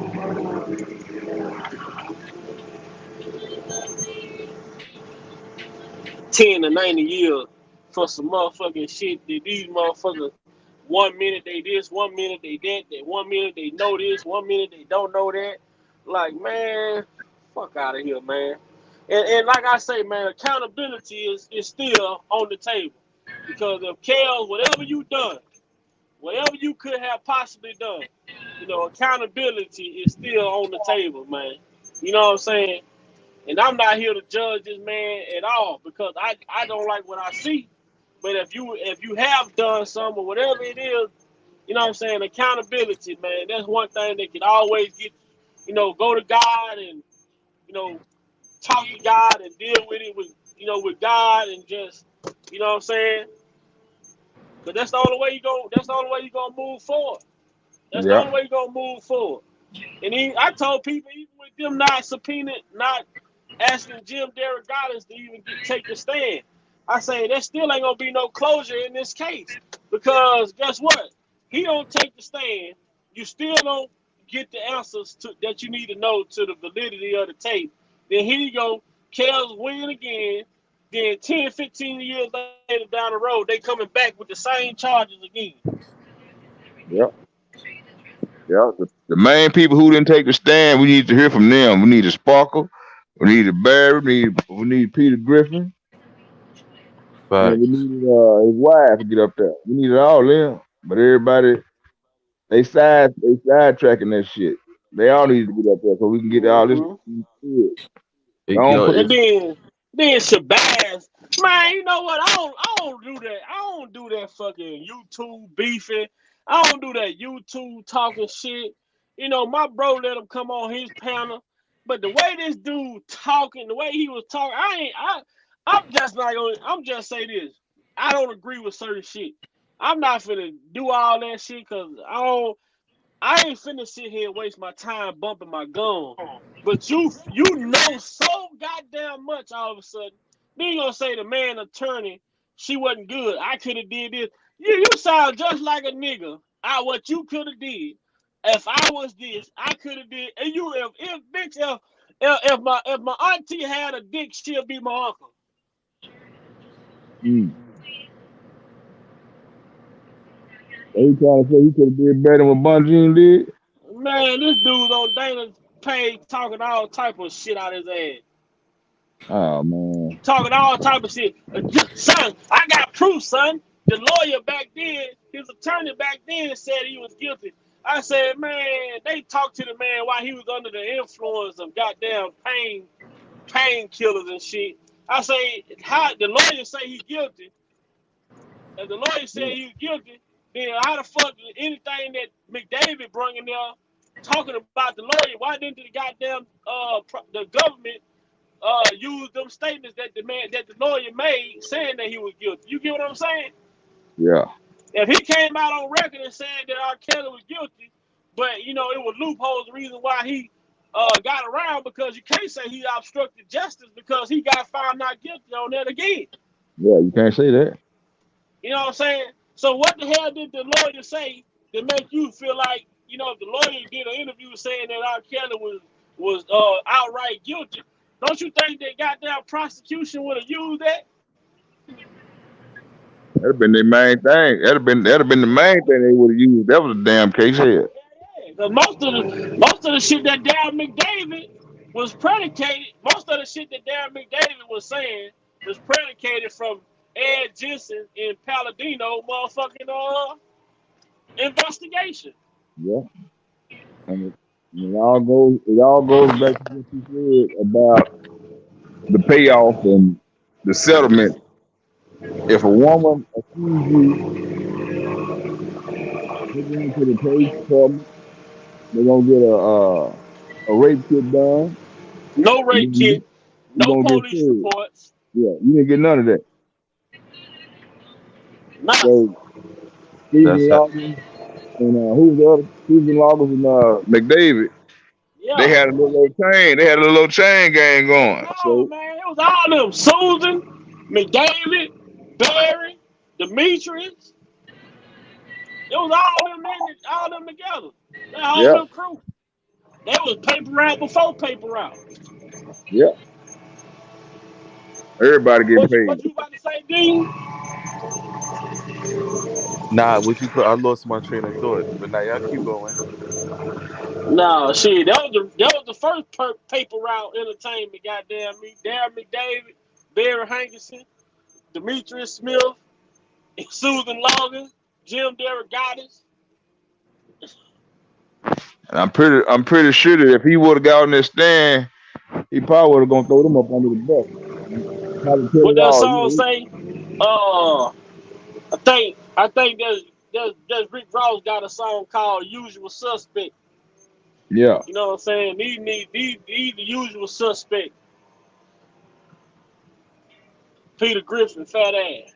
10 to 90 years for some motherfucking shit that these motherfuckers 1 minute they this, 1 minute they that 1 minute they know this, 1 minute they don't know that. Like, man, fuck out of here, man. And like I say, man, accountability is still on the table. Because if Kels, whatever you could have possibly done, accountability is still on the table, man. You know what I'm saying? And I'm not here to judge this man at all because I don't like what I see. But if you have done something or whatever it is, you know what I'm saying, accountability, man, that's one thing that can always get, go to God and, you know, talk to God and deal with it with God and just, you know what I'm saying? Because that's the only way you gonna move forward. That's the there. only way you gonna move forward. And I told people, even with them not subpoenaed, not asking Jim Derogatis to even take the stand, I say there still ain't gonna be no closure in this case because guess what? He don't take the stand. You still don't get the answers that you need to know to the validity of the tape. Then here you go, Kels win again. Then 10, 15 years later down the road, they coming back with the same charges again. Yeah, yeah. The main people who didn't take the stand, we need to hear from them. We need a Sparkle. We need a Barry. We need Peter Griffin, and we facts. need his wife to get up there. We needed all them, but everybody they sidetracking that shit. They all need to get up there so we can get all this Mm-hmm. shit. Don't Yo, put And it's then Shabazz, man, you know what? I don't do that. I don't do that fucking YouTube beefing. I don't do that YouTube talking shit. My bro let him come on his panel, but the way this dude talking, the way he was talking, I'm just not gonna. I'm just say this. I don't agree with certain shit. I'm not finna do all that shit because I ain't finna sit here and waste my time bumping my gun. But you know so goddamn much all of a sudden. Then you gonna say the man attorney, she wasn't good. I could have did this. You sound just like a nigga. What you could have did. If I was this, I could have did. And you if bitch if my auntie had a dick, she'll be my uncle. mm. They trying to say he could have did better than what Bungie did. Man, this dude on Dana's page talking all type of shit out his ass. Oh man. Talking all type of shit. Son, I got proof, son. The lawyer back then, his attorney back then said he was guilty. I said, man, they talked to the man while he was under the influence of goddamn painkillers and shit. I say, how the lawyer say he guilty? If the lawyer said he was guilty, then how the fuck anything that McDavid brought in there talking about the lawyer? Why didn't the goddamn the government use them statements that the lawyer made saying that he was guilty? You get what I'm saying? Yeah. If he came out on record and said that R. Kelly was guilty, but it was loopholes, the reason why he got around, because you can't say he obstructed justice because he got found not guilty on that again. Yeah, you can't say that. You know what I'm saying? So what the hell did the lawyer say to make you feel like, if the lawyer did an interview saying that R. Kelly was outright guilty, don't you think that goddamn prosecution would have used that? That'd have been their main thing. That'd have been the main thing they would have used. That was a damn case here. Because most of the shit that Darren McDavid was predicated, most of the shit that Darren McDavid was saying was predicated from Ed Jensen and Palladino motherfucking investigation. Yeah. And it all goes back to what you said about the payoff and the settlement. If a woman accuses you, they're going to the police department. They're gonna get a rape kit done. No rape kit, no police get reports. Yeah, you didn't get none of that. Nothing. So Stephen Loggins and who's the other? Stephen Loggins and McDavid. Yeah. They had a little chain. They had a little chain gang going. No, So man, it was all them. Susan, McDavid, Barry, Demetrius. It was all them together. That whole little crew. That was paper route before paper route. Yeah. Everybody getting paid. What you about to say, Dean? Nah, what you put? I lost my train of thought. But now y'all keep going. No, shit. That was the first paper route entertainment. Goddamn me, Darren McDavid, Barry Hankerson, Demetrius Smith, Susan Logan, Jim Derogatis. I'm pretty sure that if he would have got on this stand, he probably would have gonna throw them up under the bus. What that song say? I think there's Rick Ross got a song called "Usual Suspect." Yeah. You know what I'm saying? These the usual suspect. Peter Griffin, fat ass.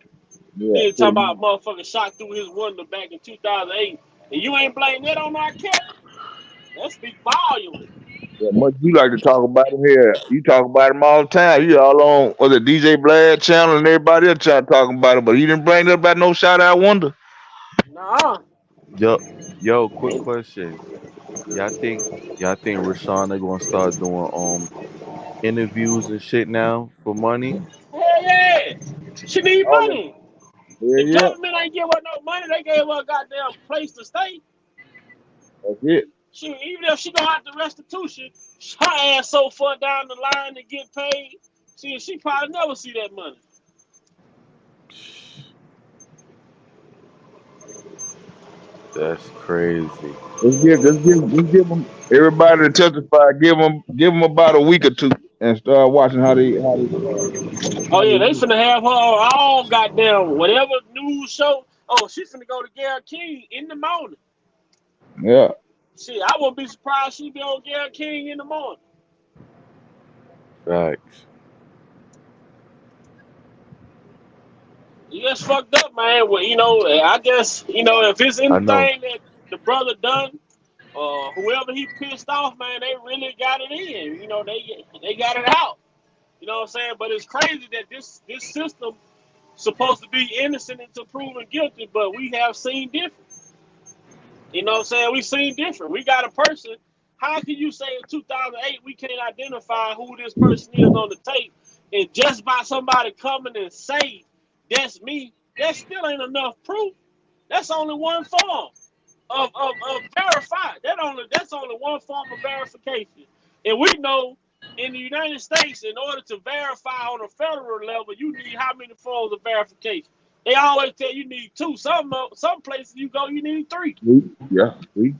Yeah. He talking about motherfucker shot through his window back in 2008, and you ain't blaming that on our cat. That speaks volumes. Yeah, much you like to talk about him here. You talk about him all the time. You all on the DJ Blad channel and everybody else talking about him, but you didn't bring up about no Shot Out Wonder. Nah. Yo, quick question. Y'all think Rashawn they gonna start doing interviews and shit now for money? Hell yeah. She need money. Yeah, the government ain't give her no money. They gave her a goddamn place to stay. That's it. Even if she don't have the restitution, her ass so far down the line to get paid, she probably never see that money. That's crazy. Let's give them everybody to testify. Give them about a week or two and start watching how they. Oh yeah, they finna have her all goddamn whatever news show. Oh, she finna go to Gary King in the morning. Yeah. Shit, I wouldn't be surprised she be on Gary King in the morning. Facts. You just fucked up, man. Well, I guess, if it's anything that the brother done, whoever he pissed off, man, they really got it in. They got it out. You know what I'm saying? But it's crazy that this system supposed to be innocent until proven guilty, but we have seen different. You know what I'm saying? We've seen different. We got a person. How can you say in 2008 we can't identify who this person is on the tape, and just by somebody coming and say that's me, that still ain't enough proof. That's only one form of verify. That's only one form of verification. And we know in the United States, in order to verify on a federal level, you need how many forms of verification? They always tell you need 2. Some places you go, you need 3. Yeah, 3.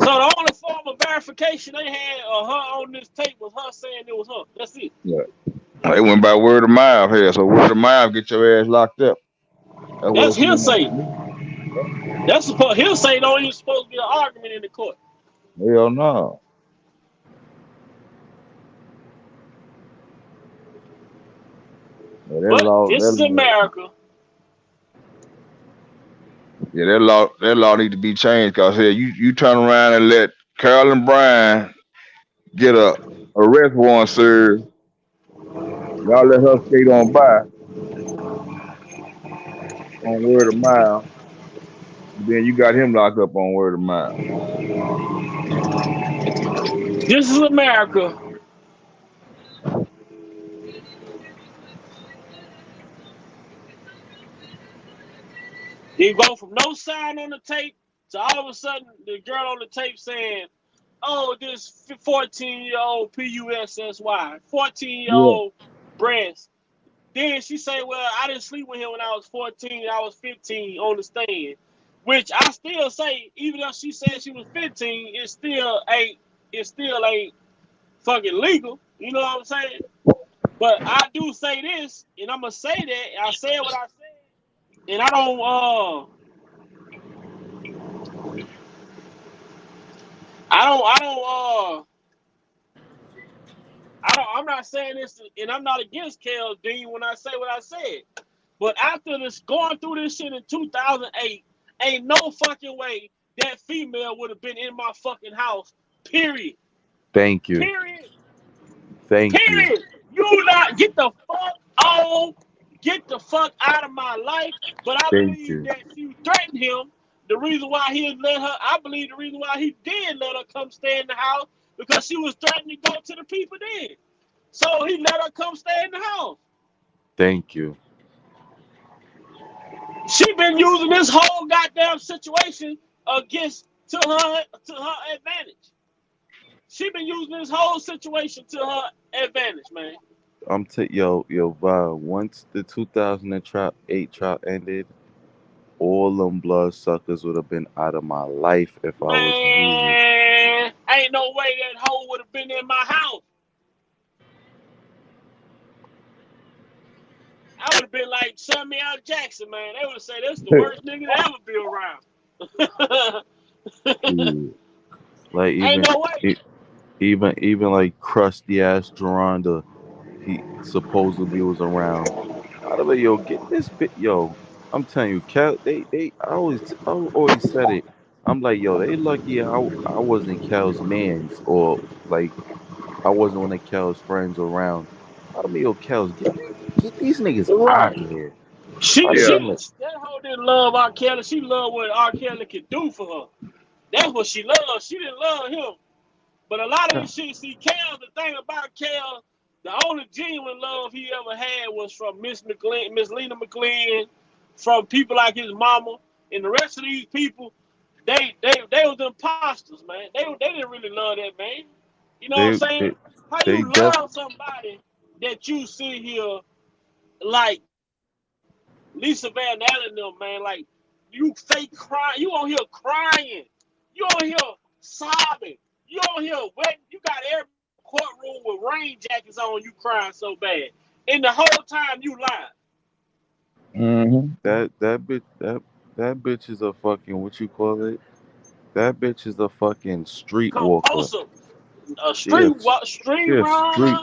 So the only form of verification they had of her on this tape was her saying it was her. That's it. Yeah. They went by word of mouth here, so word of mouth get your ass locked up. That's hearsay. That's hearsay. Don't even supposed to be an argument in the court. Hell no. But this is America. Yeah, that law need to be changed because here you turn around and let Carolyn Bryan get a arrest warrant served. Y'all let her skate on by on word of mouth. Then you got him locked up on word of mouth. This is America. You go from no sign on the tape to all of a sudden the girl on the tape saying, "Oh, this 14-year-old PUSSY, 14-year-old breast." Then she say, "Well, I didn't sleep with him when I was 14. I was 15 on the stand," which I still say, even though she said she was 15, it still ain't fucking legal. You know what I'm saying? But I do say this, and I'm gonna say that I said what I said, and I'm not saying this, and I'm not against Kel Dean when I say what I said. But after this, going through this shit in 2008, ain't no fucking way that female would have been in my fucking house. Period. Thank you. Period. Thank you. Period. You not get the fuck on, get the fuck out of my life. But I Thank believe you. that she threatened him. The reason why he let her, I believe the reason why he did let her come stay in the house because she was threatening to go to the people then. So he let her come stay in the house. Thank you. She been using this whole goddamn situation against to her advantage. She been using this whole situation to her advantage, man. Once the 2008 trial ended, all them blood suckers would have been out of my life if I was using. Man, ain't no way that hoe would have been in my house. I would have been like Samuel L. Jackson, man. They would say this the worst nigga to ever be around. Like Ain't no way. even like crusty ass Geronda, he supposedly was around. I'd be yo, get this bit, yo. I'm telling you, Cal. I always said it. I'm like, yo, they lucky I wasn't Cal's man's or like I wasn't one of Cal's friends around. I'd be yo, Cal's get these niggas out Right. of here. That hoe didn't love R. Kelly. She loved what R. Kelly could do for her. That's what she loved. She didn't love him. But a lot of this shit, see, Cal, the thing about Cal, the only genuine love he ever had was from Miss Lena McLean, from people like his mama, and the rest of these people, they was imposters, man. They didn't really love that man. You know what I'm They saying? they How they you def love somebody that you sit here like Lisa Van Allen them, man, like you fake crying, you on here crying, you on here sobbing, you on here wet, you got every courtroom with rain jackets on, you crying so bad, and the whole time you lied. that bitch is a fucking what you call it? That bitch is a fucking streetwalker. Compulsive, a Yeah, street yeah, street. runner,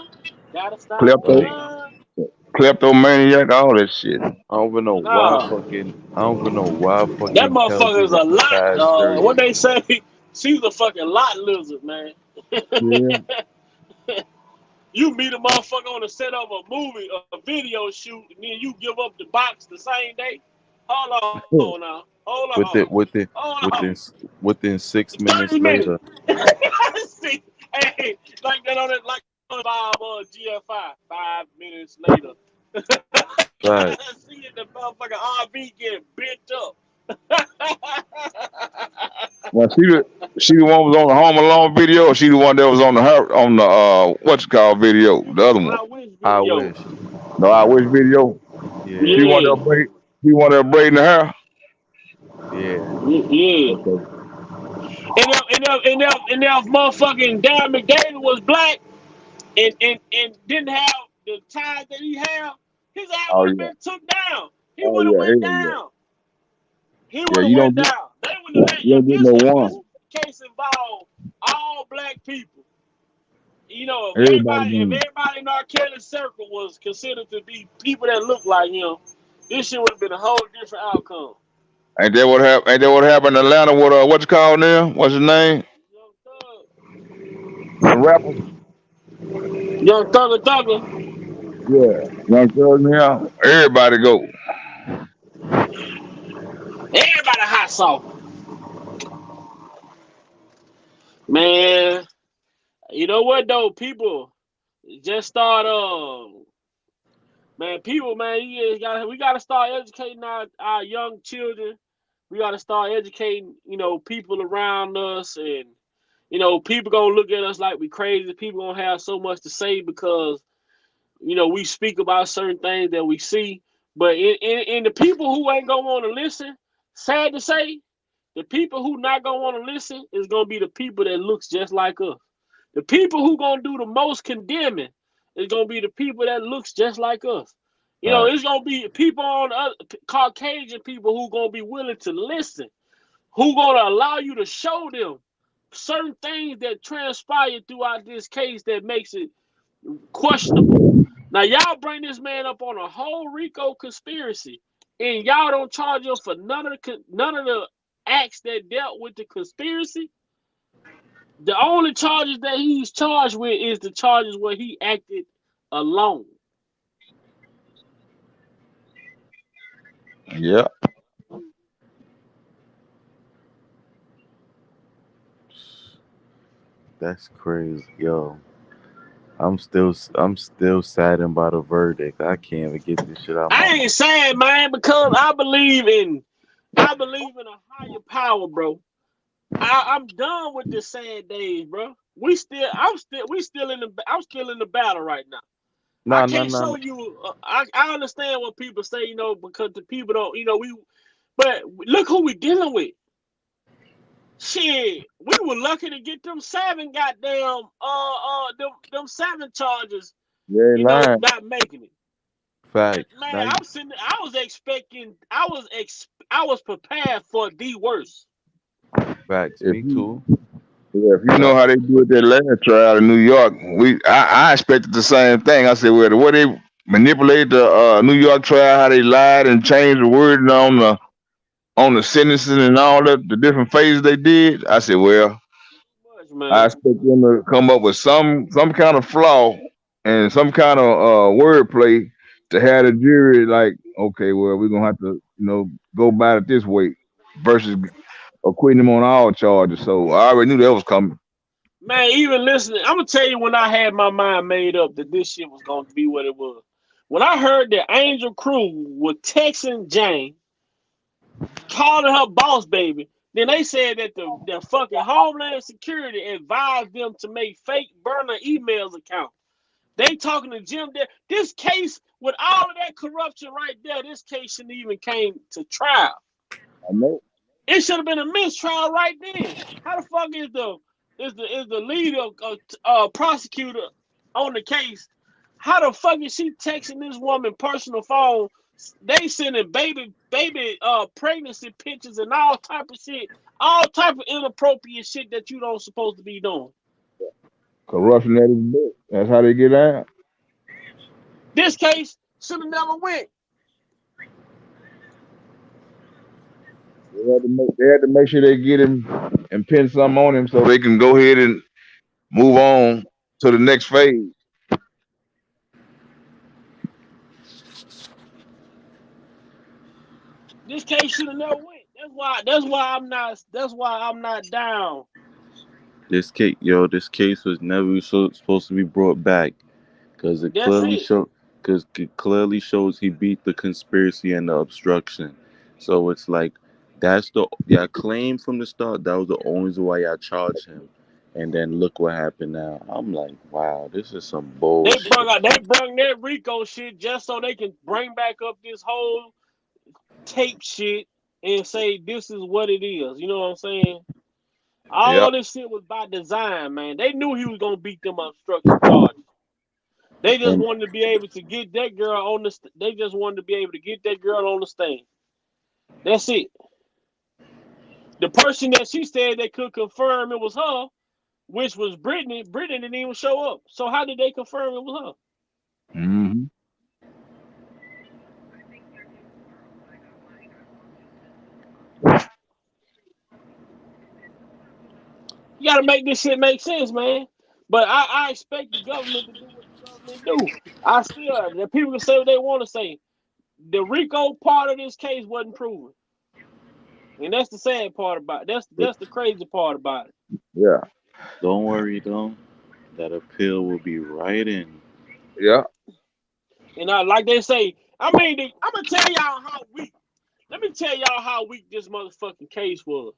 gotta stop the Klepto, Like gun. kleptomaniac, all that shit. I don't even know why Nah, fucking I don't even know why that fucking Kels motherfucker is even a keep lot. her ass What serious. they say, she's a fucking lot lizard, man. Yeah. You meet a motherfucker on the set of a movie, a video shoot, and then you give up the box the same day. Hold on now. Hold on. Within within Hold on. within within 6 minutes 30 minutes. later. See, hey, like that on it, like on Bob GFI. 5 minutes later. Right. See the motherfucking RV getting bent up. Now she the one was on the Home Alone video, or she the one that was on the what's it called video, the other one. I wish I video. wish. No, I wish video. Yeah. She wanted Yeah. to braid. He wanted to braid in the hair. Yeah. Yeah. Okay. And if motherfucking Dan McDavid was black and didn't have the ties that he had, his ass Oh would have yeah. been took down. He Oh would have yeah. went Hell yeah. down. He Yeah. would have went down. They wouldn't let You don't get no if this one. case involved all black people. You know, Everybody if going. everybody in our Kelly circle was considered to be people that look like him, this shit would have been a whole different outcome. Ain't that what happened? Ain't that what happened in Atlanta? What you call now? What's his name? The rapper. Young Thugger. Yeah, Young Thug now. Everybody go. Everybody hot sauce. Man, you know what though? People just start man, people, man, we gotta start educating our young children. We gotta start educating, people around us, and people gonna look at us like we crazy. People gonna have so much to say because we speak about certain things that we see. But in the people who ain't gonna want to listen, sad to say, the people who not gonna want to listen is gonna be the people that looks just like us. The people who gonna do the most condemning is gonna be the people that looks just like us. It's gonna be people on the other, Caucasian people who gonna be willing to listen, who gonna allow you to show them certain things that transpired throughout this case that makes it questionable. Now y'all bring this man up on a whole RICO conspiracy, and y'all don't charge him for none of the acts that dealt with the conspiracy. The only charges that he's charged with is the charges where he acted alone. Yeah. That's crazy, yo. I'm still saddened by the verdict. I can't even get this shit out of my I mind. ain't saying, man, because I believe in a higher power, bro. I'm done with the sad days, bro. I'm still in the battle right now. I No, no, can't no. show you. I understand what people say, because the people don't, but look who we dealing with. Shit, we were lucky to get them 7 goddamn, them 7 charges, You ain't lying. not making it. And Facts. man, Now you, I was expecting, I was prepared for the worst. facts. If Me you too. if you know But how they do it that last trial in New York, I expected the same thing. I said, well, the way they manipulate the New York trial, how they lied and changed the wording on the sentencing and all the different phases they did. I said, well, Much, I man. expect them to come up with some kind of flaw and some kind of wordplay to have the jury like, okay, well, we're gonna have to, go about it this way versus acquitting them on all charges. So I already knew that was coming. Man, even listening, I'm gonna tell you when I had my mind made up that this shit was gonna be what it was. When I heard that Angel Crew was texting Jane, calling her boss baby, then they said that the fucking Homeland Security advised them to make fake burner emails account. They talking to Jim there. This case, with all of that corruption right there, this case shouldn't even came to trial. I know. It should have been a mistrial right then. How the fuck is the lead prosecutor on the case? How the fuck is she texting this woman personal phone? They sending baby pregnancy pictures and all type of shit, all type of inappropriate shit that you don't supposed to be doing. Corruption at its best. That's how they get out. This case should have never went. They had to make sure they get him and pin something on him so they can go ahead and move on to the next phase. This case should have never went. That's why I'm not down. this case was never supposed to be brought back because That's it. it clearly shows he beat the conspiracy and the obstruction. So it's like that's the yeah claim from the start. That was the only reason why I charged him, and then look what happened now. I'm like, wow, this is some bullshit. They brung that RICO shit just so they can bring back up this whole tape shit and say this is what it is. You know what I'm saying? Yep. All this shit was by design, man. They knew he was gonna beat them obstruction charges. They just And wanted to be able to get that girl on the. They just wanted to be able to get that girl on the stand. That's it. The person that she said they could confirm it was her, which was Brittany. Brittany didn't even show up. So how did they confirm it was her? You gotta make this shit make sense, man. But I expect the government to do what the government do. I still, the people can say what they want to say. The RICO part of this case wasn't proven, and that's the sad part about it. That's the crazy part about it. Yeah. Don't worry though. That appeal will be right in. Yeah. And like they say, I'm gonna tell y'all how weak. Let me tell y'all how weak this motherfucking case was.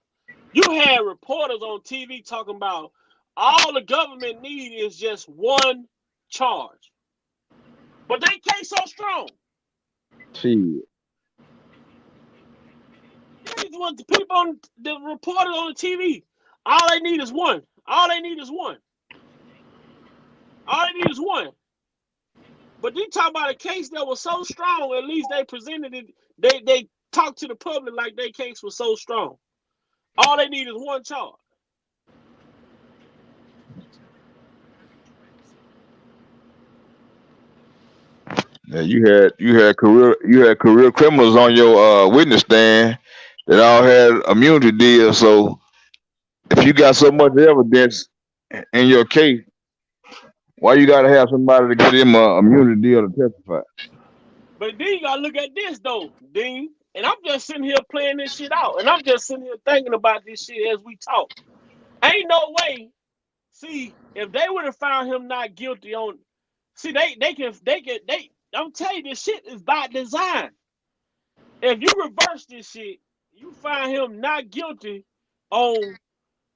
You had reporters on TV talking about all the government need is just one charge, but they case so strong. Shit. These was the people on the reporters on the TV. All they need is one. All they need is one. All they need is one. But they talk about a case that was so strong. At least they presented it. They talked to the public like their case was so strong. All they need is one charge. Yeah, you had career criminals on your witness stand that all had immunity deals. So if you got so much evidence in your case, why you gotta have somebody to get him a immunity deal to testify? But then you gotta look at this though, Dean. And I'm just sitting here playing this shit out. And I'm just sitting here thinking about this shit as we talk. Ain't no way. See, if they would have found him not guilty on, see, I'm telling you, this shit is by design. If you reverse this shit, you find him not guilty on,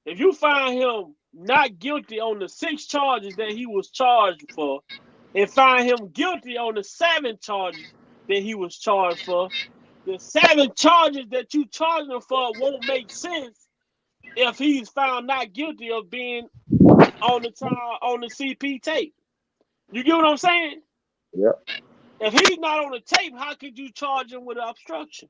if you find him not guilty on the 6 charges that he was charged for, and find him guilty on the 7 charges that he was charged for, the 7 charges that you charged him for won't make sense if he's found not guilty of being on the CP tape. You get what I'm saying? Yeah. If he's not on the tape, how could you charge him with obstruction?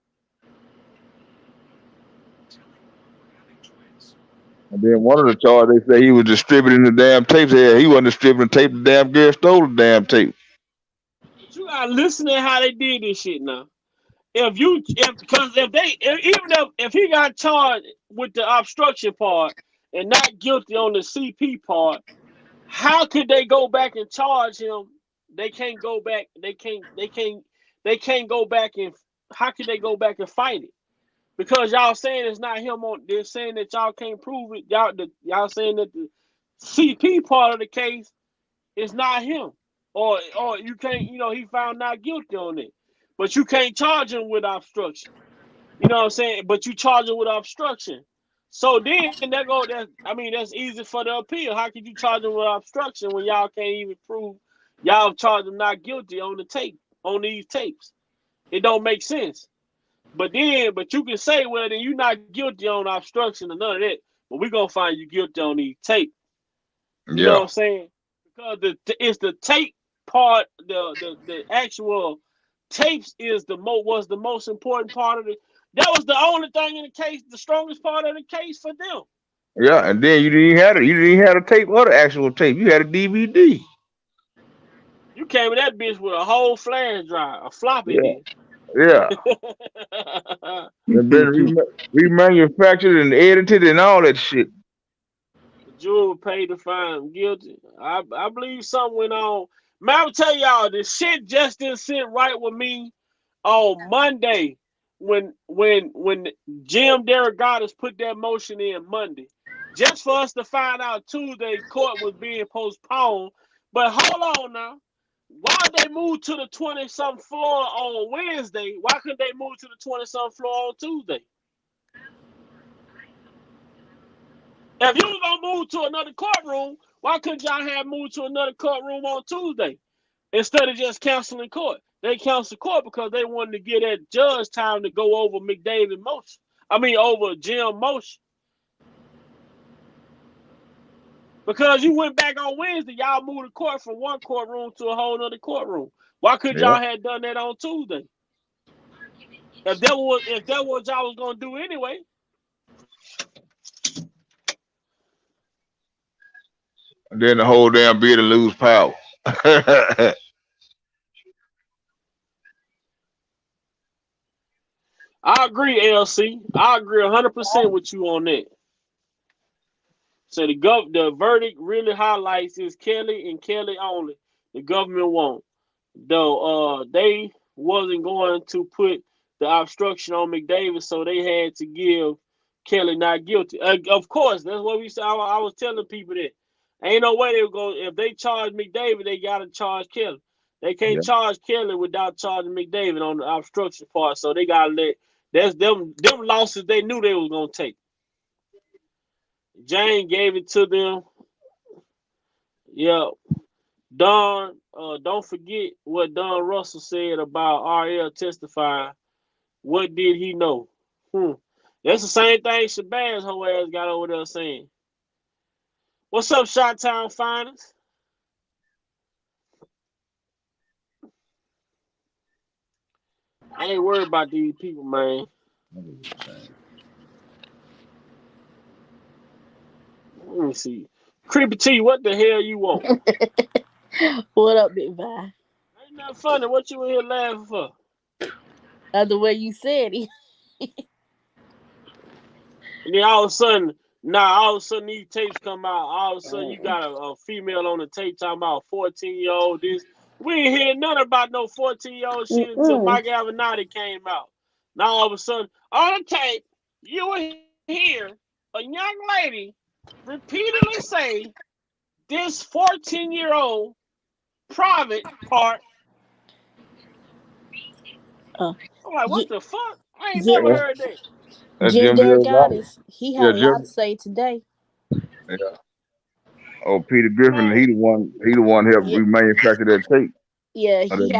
And then one of the charges, they say he was distributing the damn tapes. Yeah, he wasn't distributing tape. The damn girl stole the damn tape. But you gotta listen to how they did this shit now. If he got charged with the obstruction part and not guilty on the CP part, how could they go back and charge him? They can't go back. They can't go back and how can they go back and fight it? Because y'all saying it's not him on. They're saying that y'all can't prove it. Y'all saying that the CP part of the case is not him, or you can't. He found not guilty on it, but you can't charge him with obstruction. You know what I'm saying? But you charge him with obstruction. So then that's easy for the appeal. How could you charge him with obstruction when y'all can't even prove y'all charge him not guilty on the tape, on these tapes? It don't make sense. But you can say, well, then you're not guilty on obstruction or none of that, but we're gonna find you guilty on these tape. You know what I'm saying? Because it's the tape part, the actual tapes was the most important part of it. That was the only thing in the case, the strongest part of the case for them. Yeah, and then you didn't have it. You didn't have a tape or the actual tape. You had a DVD. You came in that bitch with a whole flash drive, a floppy disk. Yeah. And been remanufactured and edited and all that shit. The jury paid to find him guilty. I believe something went on. Man, I'm tell y'all, this shit just didn't sit right with me on Monday when Jim Derogatis put that motion in Monday. Just for us to find out Tuesday court was being postponed. But hold on now. Why they moved to the 20-something floor on Wednesday? Why couldn't they move to the 20-something floor on Tuesday? If you was gonna move to another courtroom, why couldn't y'all have moved to another courtroom on Tuesday instead of just canceling court? They canceled court because they wanted to give that judge time to go over McDavid motion. Over Jim motion. Because you went back on Wednesday, y'all moved the court from one courtroom to a whole other courtroom. Why could y'all have done that on Tuesday? If that was what y'all was gonna do anyway. And then the whole damn bid to lose power. I agree, LC. I agree 100% with you on that. So the verdict really highlights is Kelly and Kelly only. The government won't. Though they wasn't going to put the obstruction on McDavid, so they had to give Kelly not guilty. Of course, that's what we said. I was telling people that ain't no way they would go if they charge McDavid, they gotta charge Kelly. They can't charge Kelly without charging McDavid on the obstruction part. So they gotta let that's them losses they knew they was gonna take. Jane gave it to them. Yeah. Don, don't forget what Don Russell said about RL testifying. What did he know? That's the same thing Shabazz whole ass got over there saying. What's up, Shot Town Finance? I ain't worried about these people, man. Let me see. Creepy T, what the hell you want? What up, Big Vi? Ain't nothing funny. What you in here laughing for? That's the way you said it. And then all of a sudden, these tapes come out. All of a sudden, you got a female on the tape talking about a 14-year-old. This we ain't hear nothing about no 14-year-old shit until Mike Avenatti came out. Now all of a sudden, on the tape, you will hear a young lady repeatedly say this 14-year-old private part. I'm like, what the fuck? I ain't never heard that. Jim Goddess, he had a lot to say today. Yeah. Oh, Peter Griffin, he the one helped remanufacture that tape. Yeah, he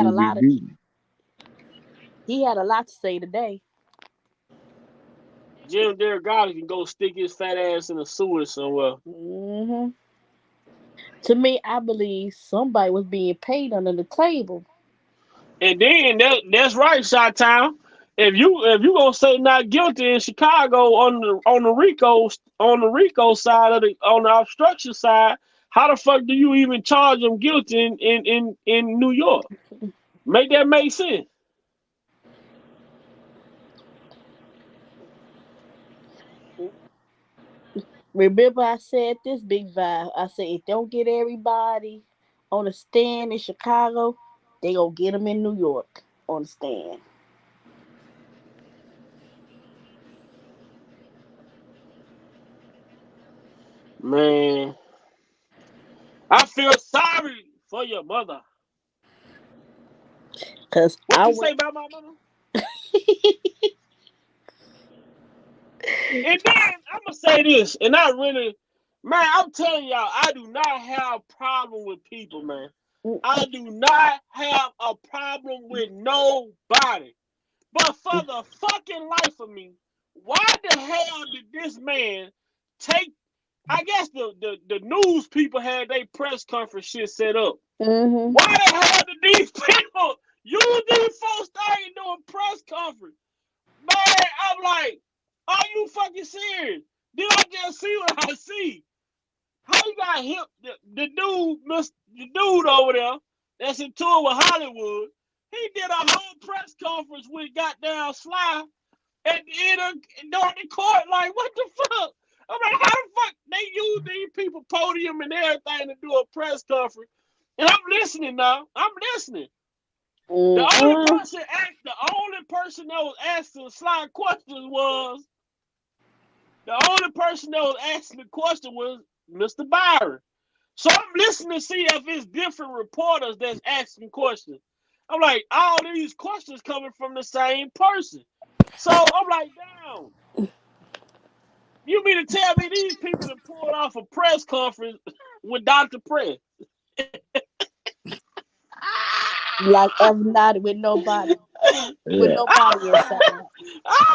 had a lot to say today. Jim Derrick can go stick his fat ass in a sewer somewhere. To me, I believe somebody was being paid under the table. And then that's right, Shot Town. If you gonna say not guilty in Chicago on the RICO side on the obstruction side, how the fuck do you even charge them guilty in New York? Make that make sense. Remember I said this, Big Vibe. I said if they don't get everybody on the stand in Chicago, they gonna get them in New York on the stand. Man, I feel sorry for your mother. Cause what you say about my mother? And then I'm gonna say this, and I'm telling y'all, I do not have a problem with people, man. I do not have a problem with nobody. But for the fucking life of me, why the hell did this man take? I guess the news people had their press conference shit set up. Why the hell did these people use these folks started doing press conference? Man, I'm like, are you fucking serious? Did I just see what I see? How you got him, the dude over there that's in tour with Hollywood? He did a whole press conference with goddamn Sly at the end of during the court. Like, what the fuck? I'm like, how the fuck they use these people podium and everything to do a press conference? And I'm listening now. I'm listening. The only person that was asking Sly questions was Mr. Byron. So I'm listening to see if it's different reporters that's asking questions. I'm like, all these questions coming from the same person. So I'm like, damn. You mean to tell me these people that pulled off a press conference with Dr. Press? Like Avenatti with nobody. With nobody inside.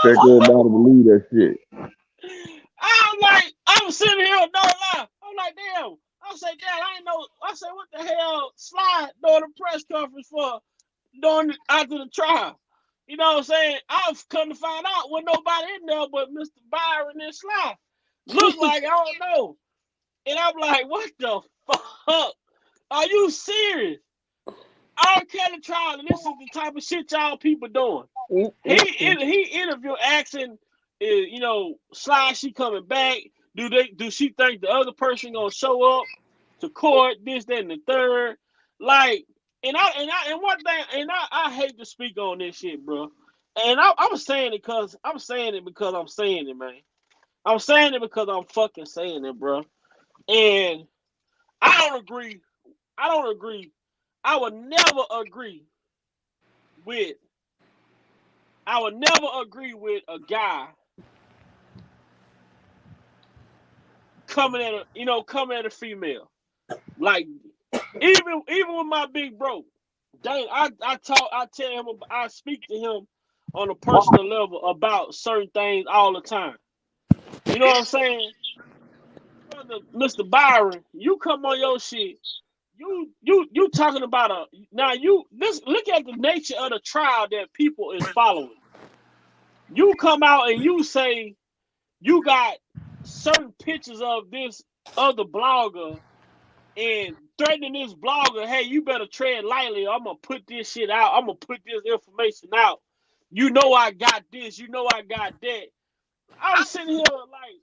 Take everybody to believe that shit. I'm sitting here, no lie. I'm like, damn. I say, damn, I ain't know. I say, what the hell Sly doing a press conference for after the trial? You know what I'm saying? I've come to find out with nobody in there but Mr. Byron and Sly. Look like I don't know. And I'm like, what the fuck? Are you serious? R. Kelly trial, and this is the type of shit y'all people doing. He interviewed asking, Sly, she coming back? Do she think the other person gonna show up to court, this, that, and the third? Like, and one thing, and I hate to speak on this shit, bro. And I'm saying it because I'm saying it, man. I'm saying it because I'm fucking saying it, bro. And I don't agree. I would never agree with a guy coming at a female. Like, even with my big bro, dang, I tell him, I speak to him on a personal level about certain things all the time. You know what I'm saying? Brother, Mr. Byron, you come on your shit. You talking about look at the nature of the trial that people is following. You come out and you say you got certain pictures of this other blogger and threatening this blogger, hey, you better tread lightly. I'm gonna put this shit out. I'm gonna put this information out. You know I got this. You know I got that. I was sitting here like,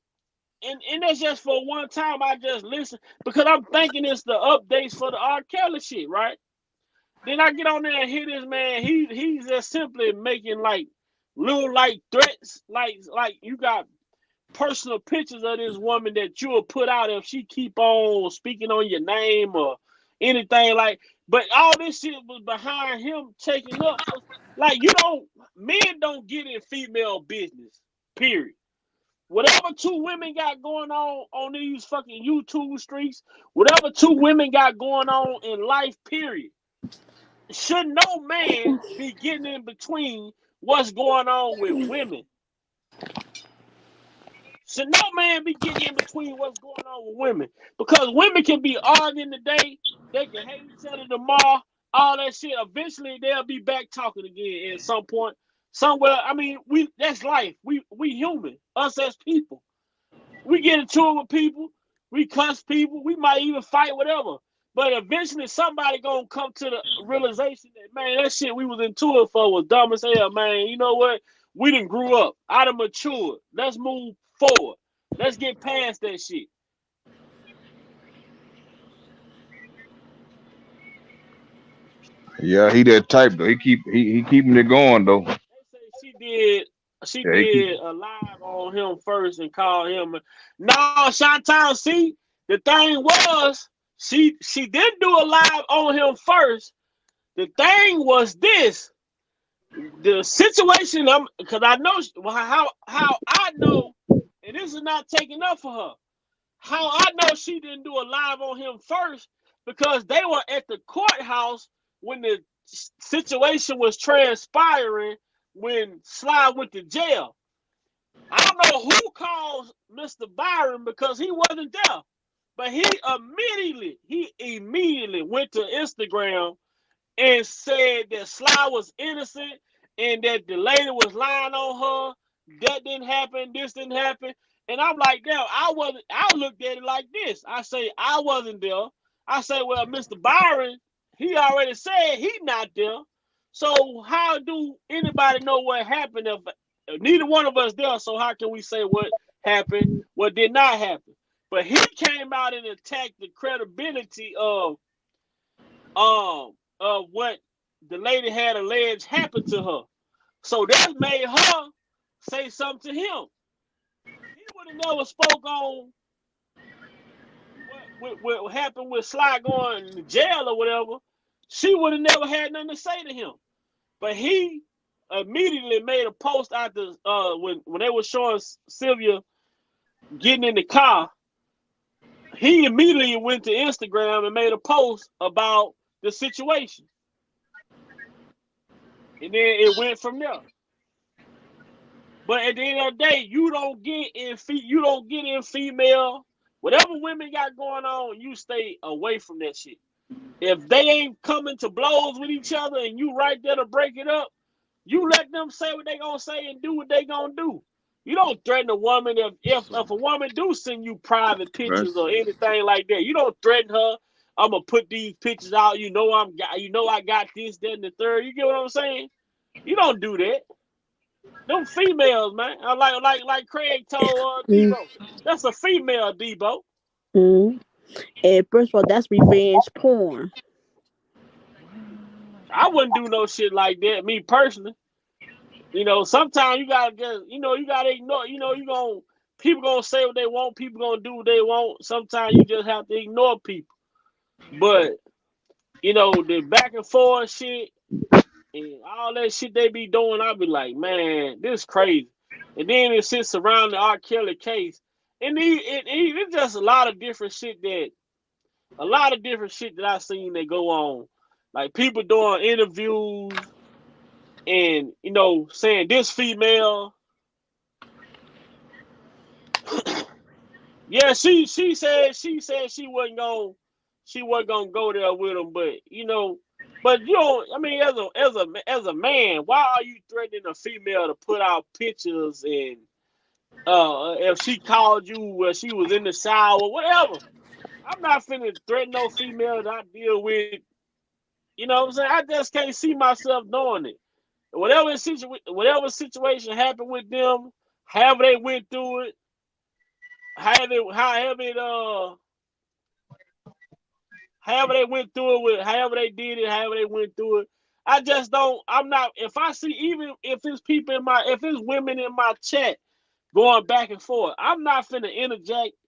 and that's just for one time. I just listen because I'm thinking it's the updates for the R. Kelly shit, right? Then I get on there and hear this man. He's just simply making like little like threats, like you got personal pictures of this woman that you will put out if she keep on speaking on your name or anything like. But all this shit was behind him taking up. Like, men don't get in female business. Period. Whatever two women got going on these fucking YouTube streets, whatever two women got going on in life, period, should no man be getting in between what's going on with women. Should no man be getting in between what's going on with women. Because women can be arguing today, they can hate each other tomorrow, all that shit. Eventually, they'll be back talking again at some point. Somewhere, I mean, that's life. We human. Us as people. We get into it with people. We cuss people. We might even fight, whatever. But eventually, somebody gonna come to the realization that, man, that shit we was into it for was dumb as hell, man. You know what? We done grew up. I done matured. Let's move forward. Let's get past that shit. Yeah, he that type though. He keeping it going though. They say she did a live on him first and called him. No, Chantal, see, the thing was, she didn't do a live on him first. The thing was this. The situation, because I know how I know, and this is not taking up for her. How I know she didn't do a live on him first, because they were at the courthouse when the situation was transpiring when Sly went to jail. I don't know who calls Mr. Byron because he wasn't there, but he immediately went to Instagram and said that Sly was innocent and that the lady was lying on her. That didn't happen. This didn't happen. And I'm like, damn, I looked at it like this. I say, I wasn't there. I say, well, Mr. Byron, he already said he not there. So how do anybody know what happened if neither one of us there? So how can we say what happened, what did not happen? But he came out and attacked the credibility of what the lady had alleged happened to her. So that made her say something to him. He would have never spoke on what happened with Sly going to jail or whatever. She would have never had nothing to say to him. But he immediately made a post after when they were showing Sylvia getting in the car. He immediately went to Instagram and made a post about the situation. And then it went from there. But at the end of the day, you don't get in female. Whatever women got going on, you stay away from that shit. If they ain't coming to blows with each other and you right there to break it up, you let them say what they gonna say and do what they gonna do. You don't threaten a woman if a woman do send you private pictures or anything like that. You don't threaten her. I'm gonna put these pictures out. You know I got this, that, and the third. You get what I'm saying? You don't do that. Them females, man. Like Craig told Mm, Debo. That's a female, Debo. mm. And first of all, that's revenge porn. I wouldn't do no shit like that, me personally. Sometimes you gotta just, you gotta ignore. People gonna say what they want. People gonna do what they want. Sometimes you just have to ignore people. But the back and forth shit and all that shit they be doing, I be like, man, this crazy. And then it sits around the R. Kelly case, and it's just a lot of different shit that I seen that go on, like people doing interviews and saying this female. Yeah, she said she wasn't gonna go there with him, but I mean, as a man, why are you threatening a female to put out pictures and if she called you where she was in the shower, whatever? I'm not finna threaten no female that I deal with. You know what I'm saying? I just can't see myself doing it. Whatever situation happened with them, however they went through it, however they went through it however they did it, however they went through it. I just don't. I'm not. If I see, even if it's if it's women in my chat going back and forth, I'm not finna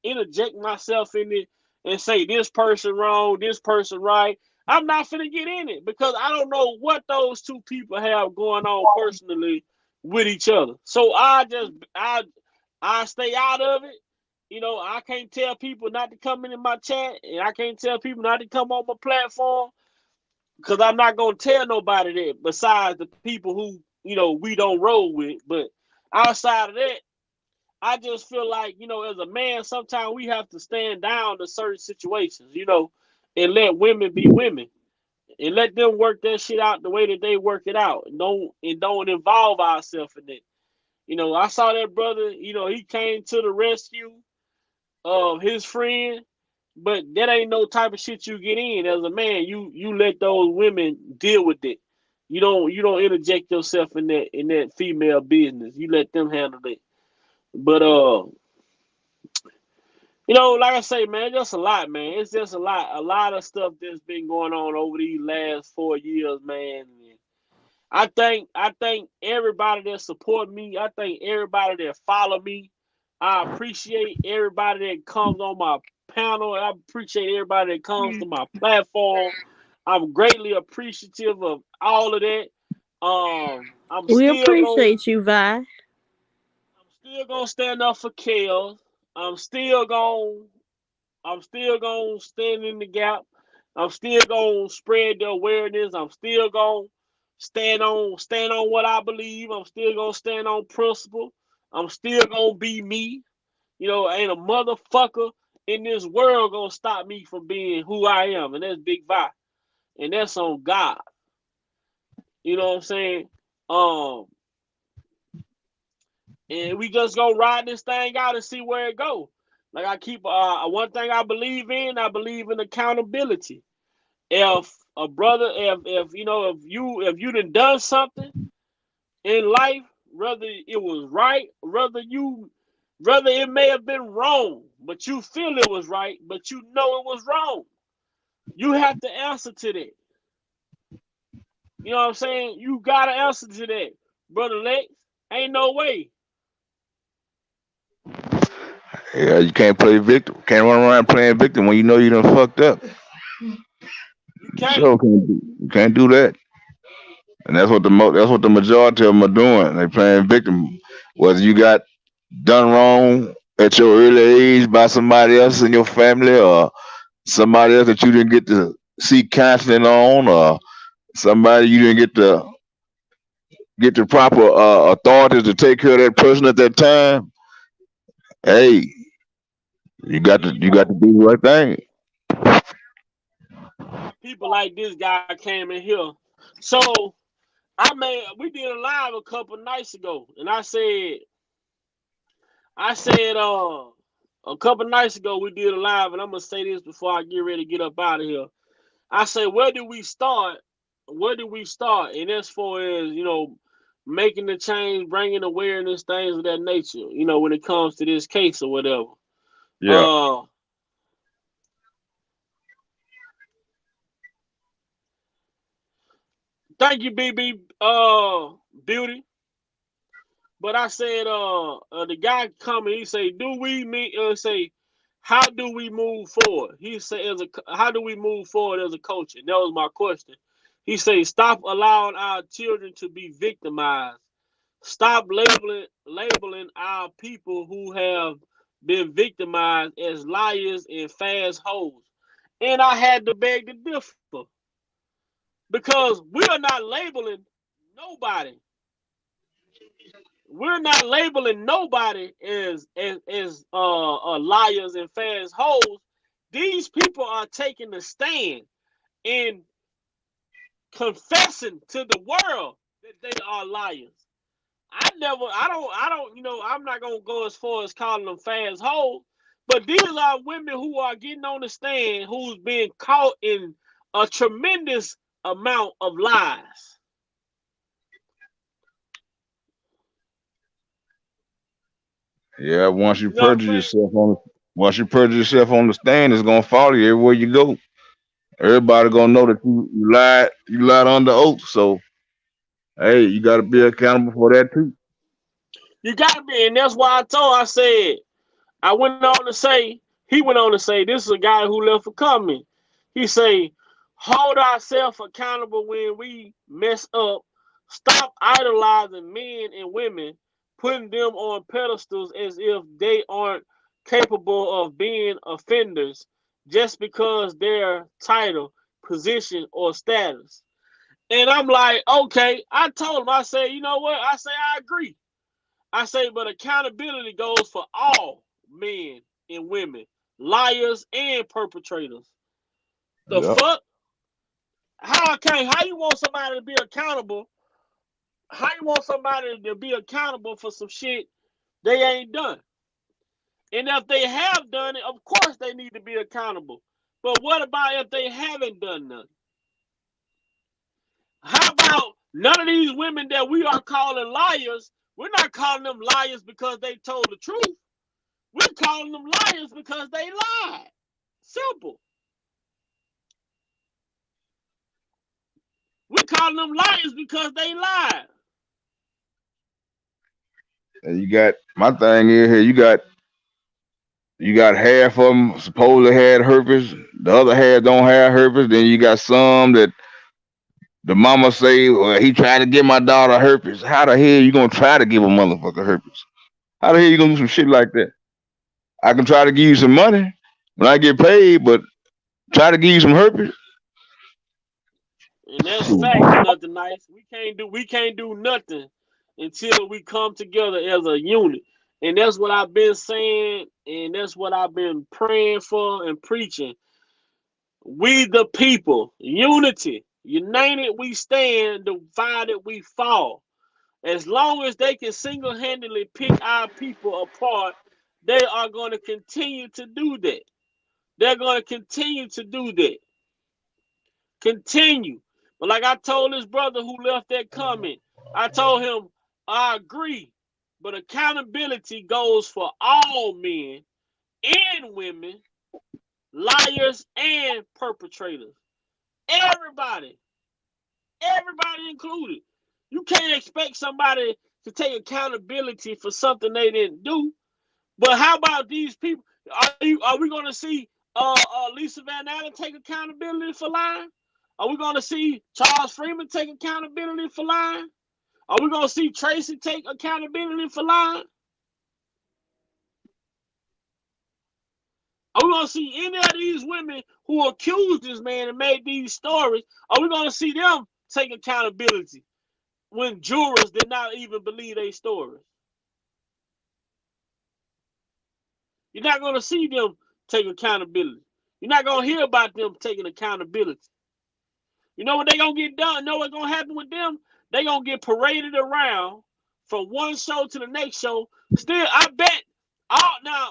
interject myself in it and say this person wrong, this person right. I'm not finna get in it because I don't know what those two people have going on personally with each other. So I stay out of it. I can't tell people not to come into my chat, and I can't tell people not to come on my platform because I'm not gonna tell nobody that besides the people who we don't roll with. But outside of that, I just feel like as a man, sometimes we have to stand down to certain situations, and let women be women and let them work that shit out the way that they work it out, and don't involve ourselves in it. I saw that brother. He came to the rescue of his friend, but that ain't no type of shit you get in as a man. You let those women deal with it. You don't interject yourself in that female business. You let them handle it. But like I say, man, just a lot, man. It's just a lot of stuff that's been going on over these last 4 years, man. And I think everybody that support me, I think everybody that follow me, I appreciate everybody that comes on my panel. I appreciate everybody that comes to my platform. I'm greatly appreciative of all of that. I'm We still gonna appreciate you, Vi. stand up for Kels. I'm still gonna stand in the gap. I'm still gonna spread the awareness. I'm still gonna stand on what I believe. I'm still gonna stand on principle. I'm still gonna be me. Ain't a motherfucker in this world gonna stop me from being who I am, and that's Big Vi, and that's on God. You know what I'm saying? Um, and we just gonna ride this thing out and see where it goes. Like I keep one thing I believe in accountability. If a brother, if you done something in life, whether it was right, whether it may have been wrong, but you feel it was right, but it was wrong, you have to answer to that. You know what I'm saying? You gotta answer to that, brother Lex. Ain't no way. Yeah, you can't play victim. Can't run around playing victim when you know you done fucked up. You can't. Sure, you can't do that. And that's what the majority of them are doing. They playing victim. Whether you got done wrong at your early age by somebody else in your family, or somebody else that you didn't get to seek counseling on, or somebody you didn't get the proper authorities to take care of that person at that time. Hey, you got to do the right thing. People like this guy came in here. So we did a live a couple nights ago, and I said a couple nights ago we did a live, and I'm gonna say this before I get ready to get up out of here. I said, where did we start? And as far as making the change, bringing awareness, things of that nature. You know, when it comes to this case or whatever. Yeah. Thank you, BB. Beauty. But I said, the guy coming, he say, how do we move forward? He said, how do we move forward as a culture? And that was my question. He say, stop allowing our children to be victimized. Stop labeling our people who have been victimized as liars and fast hoes. And I had to beg to differ because we are not labeling nobody. We're not labeling nobody as liars and fast hoes. These people are taking a stand and confessing to the world that they are liars. I'm not gonna go as far as calling them fast hoes, but these are women who are getting on the stand who's been caught in a tremendous amount of lies. Yeah, once you You know what I'm perjure saying? yourself on the stand, it's gonna follow you everywhere you go. Everybody gonna know that you lied under oath. So hey, you gotta be accountable for that too. You gotta be, and that's why I said, he went on to say, this is a guy who left a comment. He say, hold ourselves accountable when we mess up. Stop idolizing men and women, putting them on pedestals as if they aren't capable of being offenders just because their title, position, or status. And I'm like, okay. I told him, I said, you know what? I say, I agree. I say, but accountability goes for all men and women, liars and perpetrators. The Yep. fuck? How you want somebody to be accountable? How you want somebody to be accountable for some shit they ain't done? And if they have done it, of course they need to be accountable. But what about if they haven't done nothing? How about none of these women that we are calling liars? We're not calling them liars because they told the truth. We're calling them liars because they lied. Simple. We're calling them liars because they lied. And you got my thing is here. You got half of them supposedly had herpes. The other half don't have herpes. Then you got some that the mama say, well, he tried to give my daughter herpes. How the hell you gonna try to give a motherfucker herpes? How the hell you gonna do some shit like that? I can try to give you some money when I get paid, but try to give you some herpes. And that's facts, nothing nice. We can't do nothing until we come together as a unit. And that's what I've been saying, and that's what I've been praying for and preaching. We the people, unity. United we stand, divided we fall. As long as they can single-handedly pick our people apart, they are going to continue to do that. They're going to continue to do that. Continue. But like I told this brother who left that comment, I told him, I agree, but accountability goes for all men and women, liars and perpetrators. Everybody included. You can't expect somebody to take accountability for something they didn't do. But how about these people? Are we going to see Lisa Van Allen take accountability for lying? Are we going to see Charles Freeman take accountability for lying? Are we going to see Tracy take accountability for lying? Are we going to see any of these women who accused this man and made these stories? Are we going to see them take accountability when jurors did not even believe their stories? You're not going to see them take accountability. You're not going to hear about them taking accountability. You know what they're going to get done? Know what's going to happen with them? They're going to get paraded around from one show to the next show. Still, I bet, now,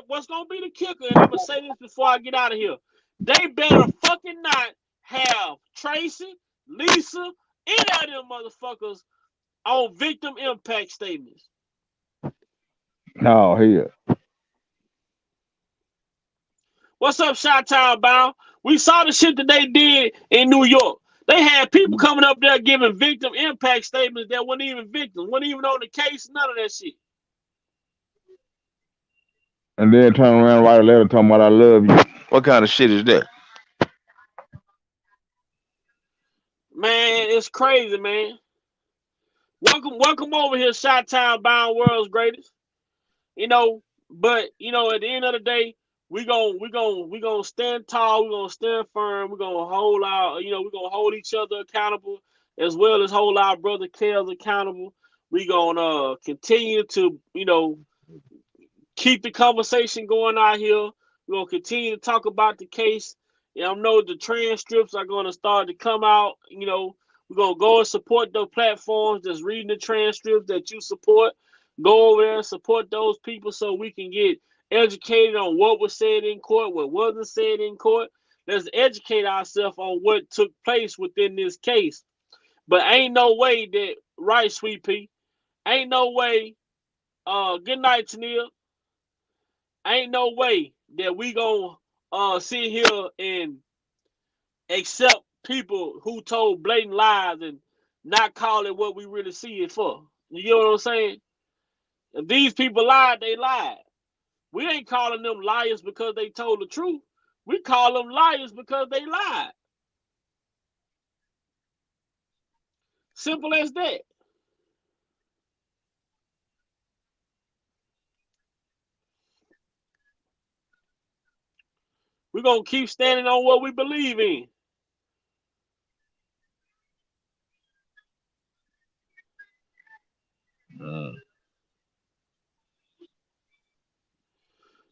what's going to be the kicker, and I'm going to say this before I get out of here. They better fucking not have Tracy, Lisa, any of them motherfuckers on victim impact statements. No, here. What's up, Chi-Town Bound? We saw the shit that they did in New York. They had people coming up there giving victim impact statements that weren't even victims, weren't even on the case, none of that shit. And then turn around and write a letter talking about I love you. What kind of shit is that? Man, it's crazy, man. Welcome over here, Chi-Town Bound, world's greatest. But at the end of the day, we gonna stand tall, we're gonna stand firm, we're gonna hold we're gonna hold each other accountable as well as hold our brother Kels accountable. We gonna continue to, keep the conversation going out here. We're gonna continue to talk about the case. I know the transcripts are gonna start to come out. We're gonna go and support those platforms that's reading the transcripts that you support. Go over there and support those people so we can get educated on what was said in court, what wasn't said in court. Let's educate ourselves on what took place within this case. But ain't no way that, right, Sweet Pea, ain't no way, good night, Tania. Ain't no way that we gonna sit here and accept people who told blatant lies and not call it what we really see it for. You get what I'm saying? If these people lied, they lied. We ain't calling them liars because they told the truth. We call them liars because they lied. Simple as that. We're going to keep standing on what we believe in.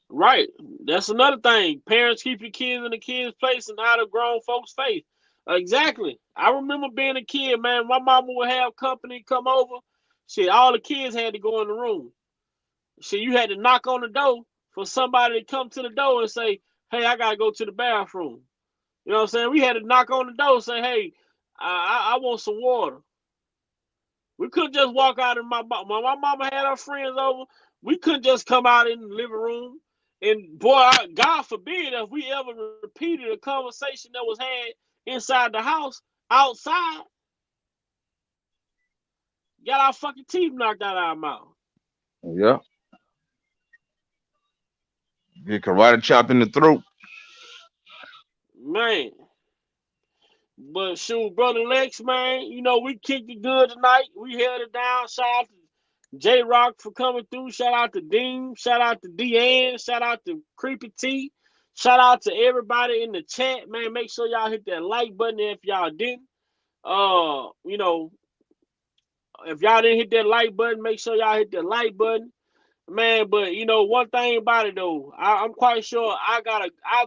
Right. That's another thing. Parents, keep your kids in the kids' place and out of grown folks' face. Exactly. I remember being a kid, man. My mama would have company come over. Shit, all the kids had to go in the room. Shit, you had to knock on the door for somebody to come to the door and say, hey, I got to go to the bathroom. You know what I'm saying? We had to knock on the door and say, hey, I want some water. We couldn't just walk out in my mama had her friends over. We couldn't just come out in the living room. And boy, God forbid if we ever repeated a conversation that was had inside the house, outside, got our fucking teeth knocked out of our mouth. Yeah. Get karate chop in the throat. Man. But shoot, Brother Lex, man, we kicked it good tonight. We held it down. Shout out to J-Rock for coming through. Shout out to Dean. Shout out to Deanne. Shout out to Creepy T. Shout out to everybody in the chat, man. Make sure y'all hit that like button if y'all didn't. If y'all didn't hit that like button, make sure y'all hit that like button. Man, but one thing about it though, I'm quite sure I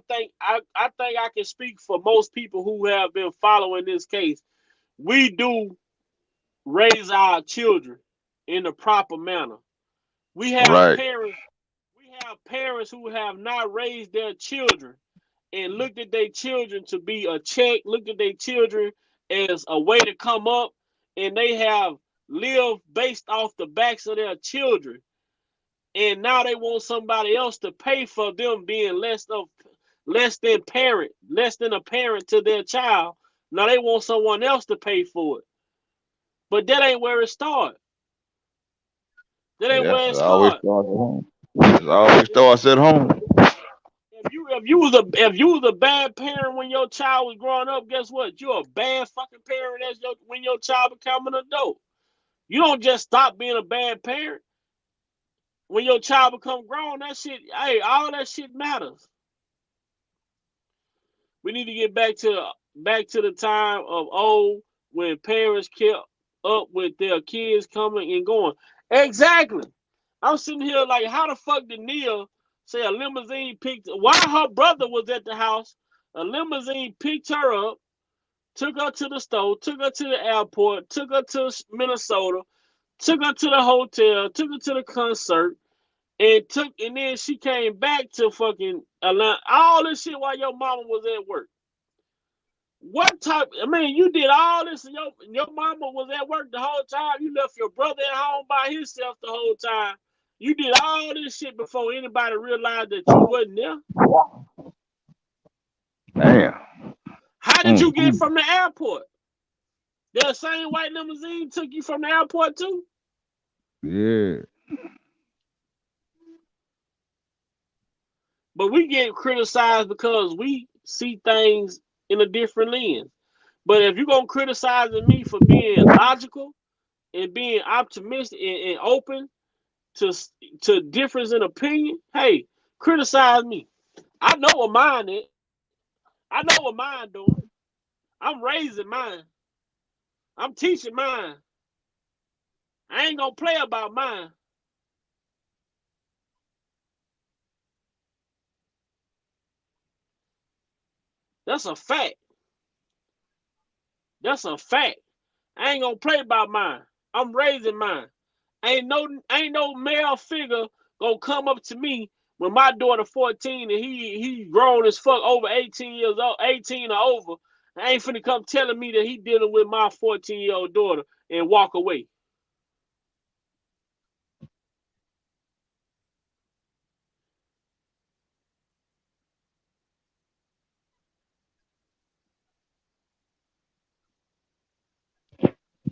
think I can speak for most people who have been following this case. We do raise our children in the proper manner. We have parents who have not raised their children and looked at their children to be a check, looked at their children as a way to come up, and they have lived based off the backs of their children. And now they want somebody else to pay for them being less than a parent to their child. Now they want someone else to pay for it. But that ain't where it starts. That ain't where it starts. It always starts at home. If you was a bad parent when your child was growing up, guess what? You're a bad fucking parent when your child become an adult. You don't just stop being a bad parent. When your child become grown, all that shit matters. We need to get back to the time of old when parents kept up with their kids coming and going. Exactly. I'm sitting here like, how the fuck did Nia say a limousine while her brother was at the house, a limousine picked her up, took her to the store, took her to the airport, took her to Minnesota, took her to the hotel, took her to the concert, and then she came back to fucking Atlanta. All this shit while your mama was at work. What type? I mean, you did all this, and your mama was at work the whole time. You left your brother at home by himself the whole time. You did all this shit before anybody realized that you wasn't there. Damn. How did you get from the airport? The same white limousine took you from the airport too? Yeah. But we get criticized because we see things in a different lens. But if you're going to criticize me for being logical and being optimistic and open to difference in opinion, hey, criticize me. I know what mine is. I know what mine doing. I'm raising mine. I'm teaching mine. I ain't going to play about mine. That's a fact. That's a fact. I ain't gonna play about mine. I'm raising mine. Ain't no male figure gonna come up to me when my daughter 14 and he grown as fuck, over 18 years old, 18 or over. I ain't finna come telling me that he dealing with my 14-year-old daughter and walk away.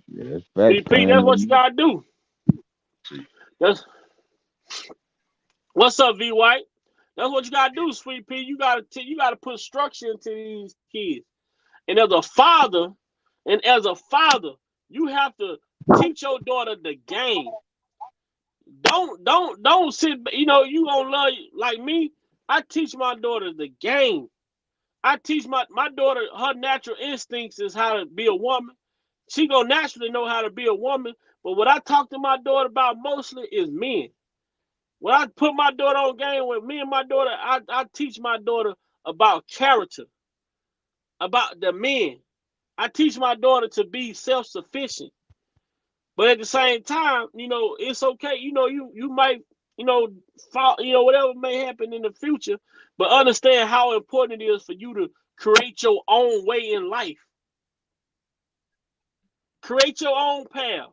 Yeah, BP, that's what you gotta do. What's up, V White? That's what you gotta do, Sweet Pea. You gotta put structure into these kids. And as a father, you have to teach your daughter the game. Don't sit. You gonna love like me. I teach my daughter the game. I teach my daughter her natural instincts is how to be a woman. She gonna naturally know how to be a woman. But what I talk to my daughter about mostly is men. When I put my daughter on game with me and my daughter, I teach my daughter about character, about the men. I teach my daughter to be self-sufficient. But at the same time, it's okay. You might, fall, whatever may happen in the future, but understand how important it is for you to create your own way in life. Create your own path.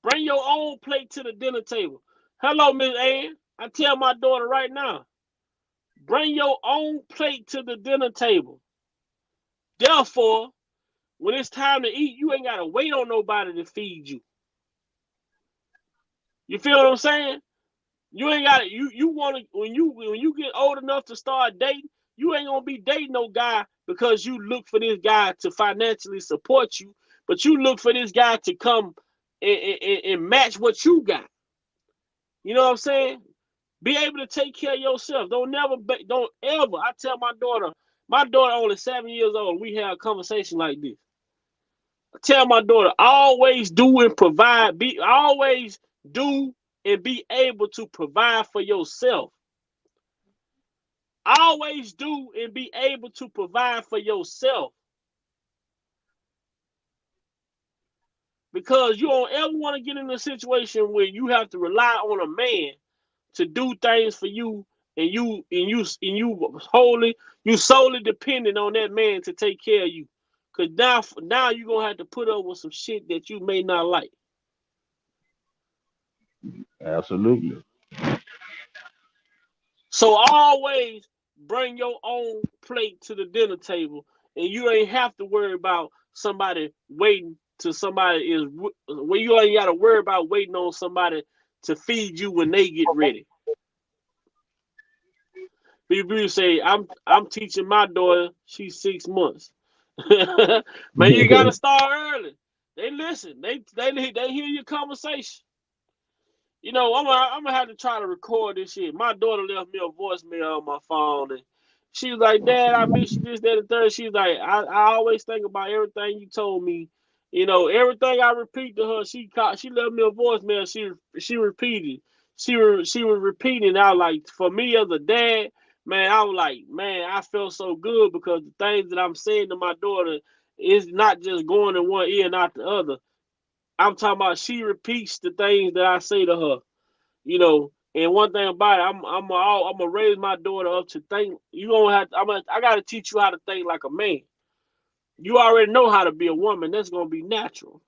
Bring your own plate to the dinner table. Hello, Miss Ann. I tell my daughter right now, bring your own plate to the dinner table. Therefore, when it's time to eat, you ain't got to wait on nobody to feed you. You feel what I'm saying? You ain't got to, you want to, when you get old enough to start dating, you ain't going to be dating no guy because you look for this guy to financially support you, but you look for this guy to come and match what you got. You know what I'm saying? Be able to take care of yourself. Don't ever. I tell my daughter only 7 years old, we have a conversation like this. I tell my daughter, always do and provide. Always do and be able to provide for yourself. Always do and be able to provide for yourself. Because you don't ever want to get in a situation where you have to rely on a man to do things for you, and you solely dependent on that man to take care of you. Because now you're gonna have to put up with some shit that you may not like. Absolutely. So always bring your own plate to the dinner table, and you ain't have to worry about somebody waiting till somebody is. Well, you ain't got to worry about waiting on somebody to feed you when they get ready. People say, I'm teaching my daughter, she's 6 months. Man, you gotta start early. They listen. They hear your conversation. I'm gonna have to try to record this shit. My daughter left me a voicemail on my phone, and she was like, "Dad, I miss you, this, that, and third." She's like, I always think about everything you told me. Everything I repeat to her. She left me a voicemail. She repeated. She was repeating. I was like, for me as a dad, man, I was like, man, I felt so good because the things that I'm saying to my daughter is not just going in one ear and out the other. I'm talking about she repeats the things that I say to her. And one thing about it, I'm gonna raise my daughter up to think. I gotta teach you how to think like a man. you already know how to be a woman. That's gonna be natural.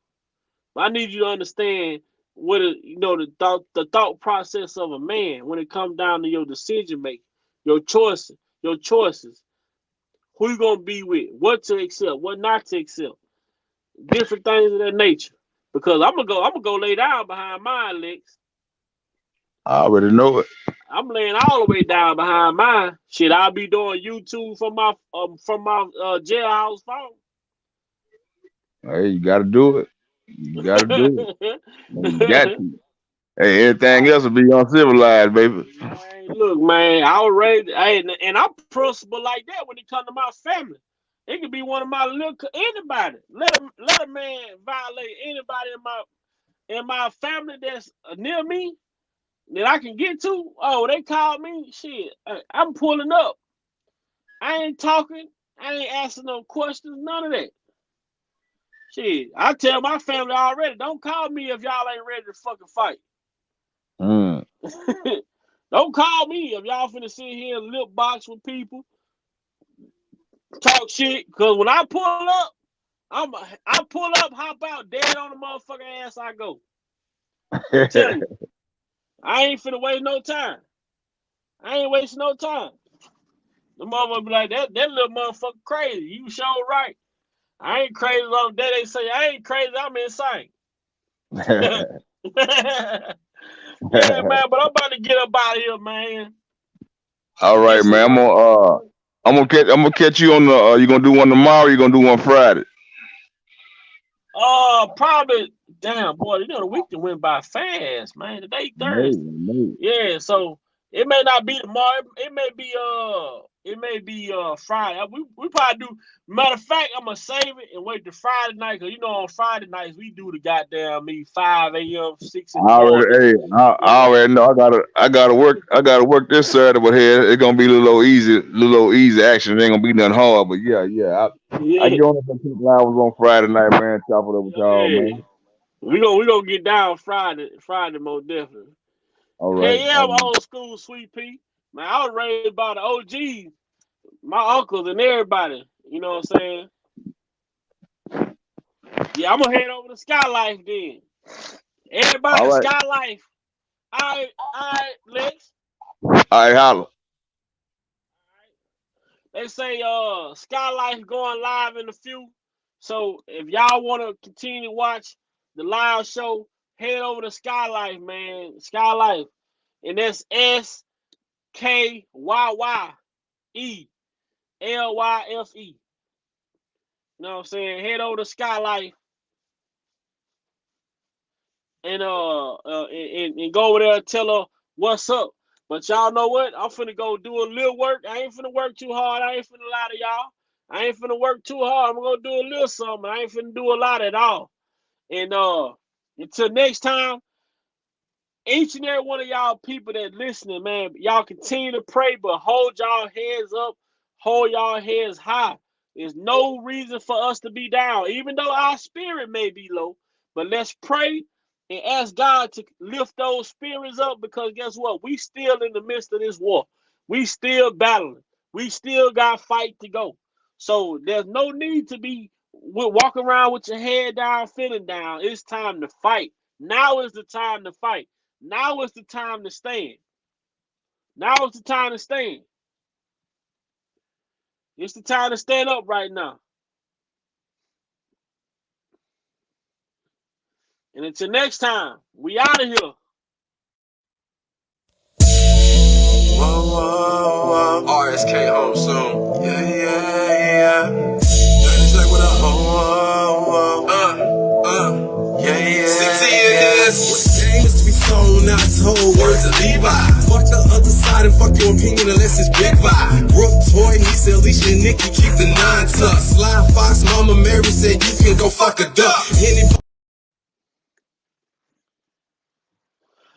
But I need you to understand what the thought process of a man when it comes down to your decision making, your choices. Who you gonna be with? What to accept? What not to accept? Different things of that nature. Because I'm gonna go lay down behind mine, Lex. I already know it. I'm laying all the way down behind mine. Shit, I'll be doing YouTube from my jailhouse phone. Hey, you gotta do it. You gotta do it. You got to. Hey, everything else will be uncivilized, baby. Man, look, man, I was raised, and I'm principled like that when it comes to my family. It could be one of my anybody. Let a man violate anybody in my family that's near me that I can get to. Oh, they call me. Shit, I'm pulling up. I ain't talking. I ain't asking no questions. None of that. Shit, I tell my family already. Don't call me if y'all ain't ready to fucking fight. Don't call me if y'all finna sit here and lip box with people, talk shit. Cause when I pull up, I pull up, hop out, dead on the motherfucking ass. I go. I'm telling you, I ain't finna waste no time. I ain't wasting no time. The motherfucker be like that little motherfucker crazy. You sure right. I ain't crazy on the day they say I ain't crazy. I'm insane. Yeah, man, but I'm about to get up out of here, man. All right, man. I'm gonna catch you on the. You gonna do one tomorrow? Or you gonna do one Friday? Probably. Damn, boy, the week that went by fast, man. Today Thursday. Yeah, so it may not be tomorrow. It may be Friday. We probably do. Matter of fact, I'm gonna save it and wait till Friday night, because on Friday nights we do the goddamn 5 a.m. 6 in the morning. I already know. I gotta work this Saturday, but here it's gonna be a little easy action. It ain't gonna be nothing hard, but yeah. I get on for 2 hours on Friday night, man. Chop it up with y'all, man. We gonna get down Friday most definitely. All right. Hey, yeah, I'm old school, Sweet Pea. Man, I was raised by the OGs, my uncles and everybody. You know what I'm saying? Yeah, I'm gonna head over to Skylife then. Everybody, right. Skylife. All right, Lex. All right, holla. They say Skylife going live in a few. So if y'all want to continue to watch the live show, head over to Skylife, man. Skylife. And that's SKYYELYFE. You know what I'm saying? Head over to Skylife and go over there and tell her what's up. But y'all know what? I'm finna go do a little work. I ain't finna work too hard. I ain't finna lie to y'all. I ain't finna work too hard. I'm gonna do a little something. I ain't finna do a lot at all. And until next time, each and every one of y'all people that listening, man, y'all continue to pray, but hold y'all heads up, hold y'all heads high. There's no reason for us to be down, even though our spirit may be low. But let's pray and ask God to lift those spirits up, because guess what? We still in the midst of this war. We still battling. We still got fight to go. So there's no need to be walking around with your head down, feeling down. It's time to fight. Now is the time to fight. Now is the time to stand. Now is the time to stand. It's the time to stand up right now. And until next time, we out of here. Whoa. RSK home soon. Yeah. Check what up. Yeah. 60 years. What's the game is to be sold, not told. Words of Levi. Fuck the other side and fuck your opinion unless it's big vibe. Brooke, Toy, Nisa, Alicia, Nikki, keep the 9 tucked. Sly Fox, Mama Mary said you can go fuck a duck. Anybody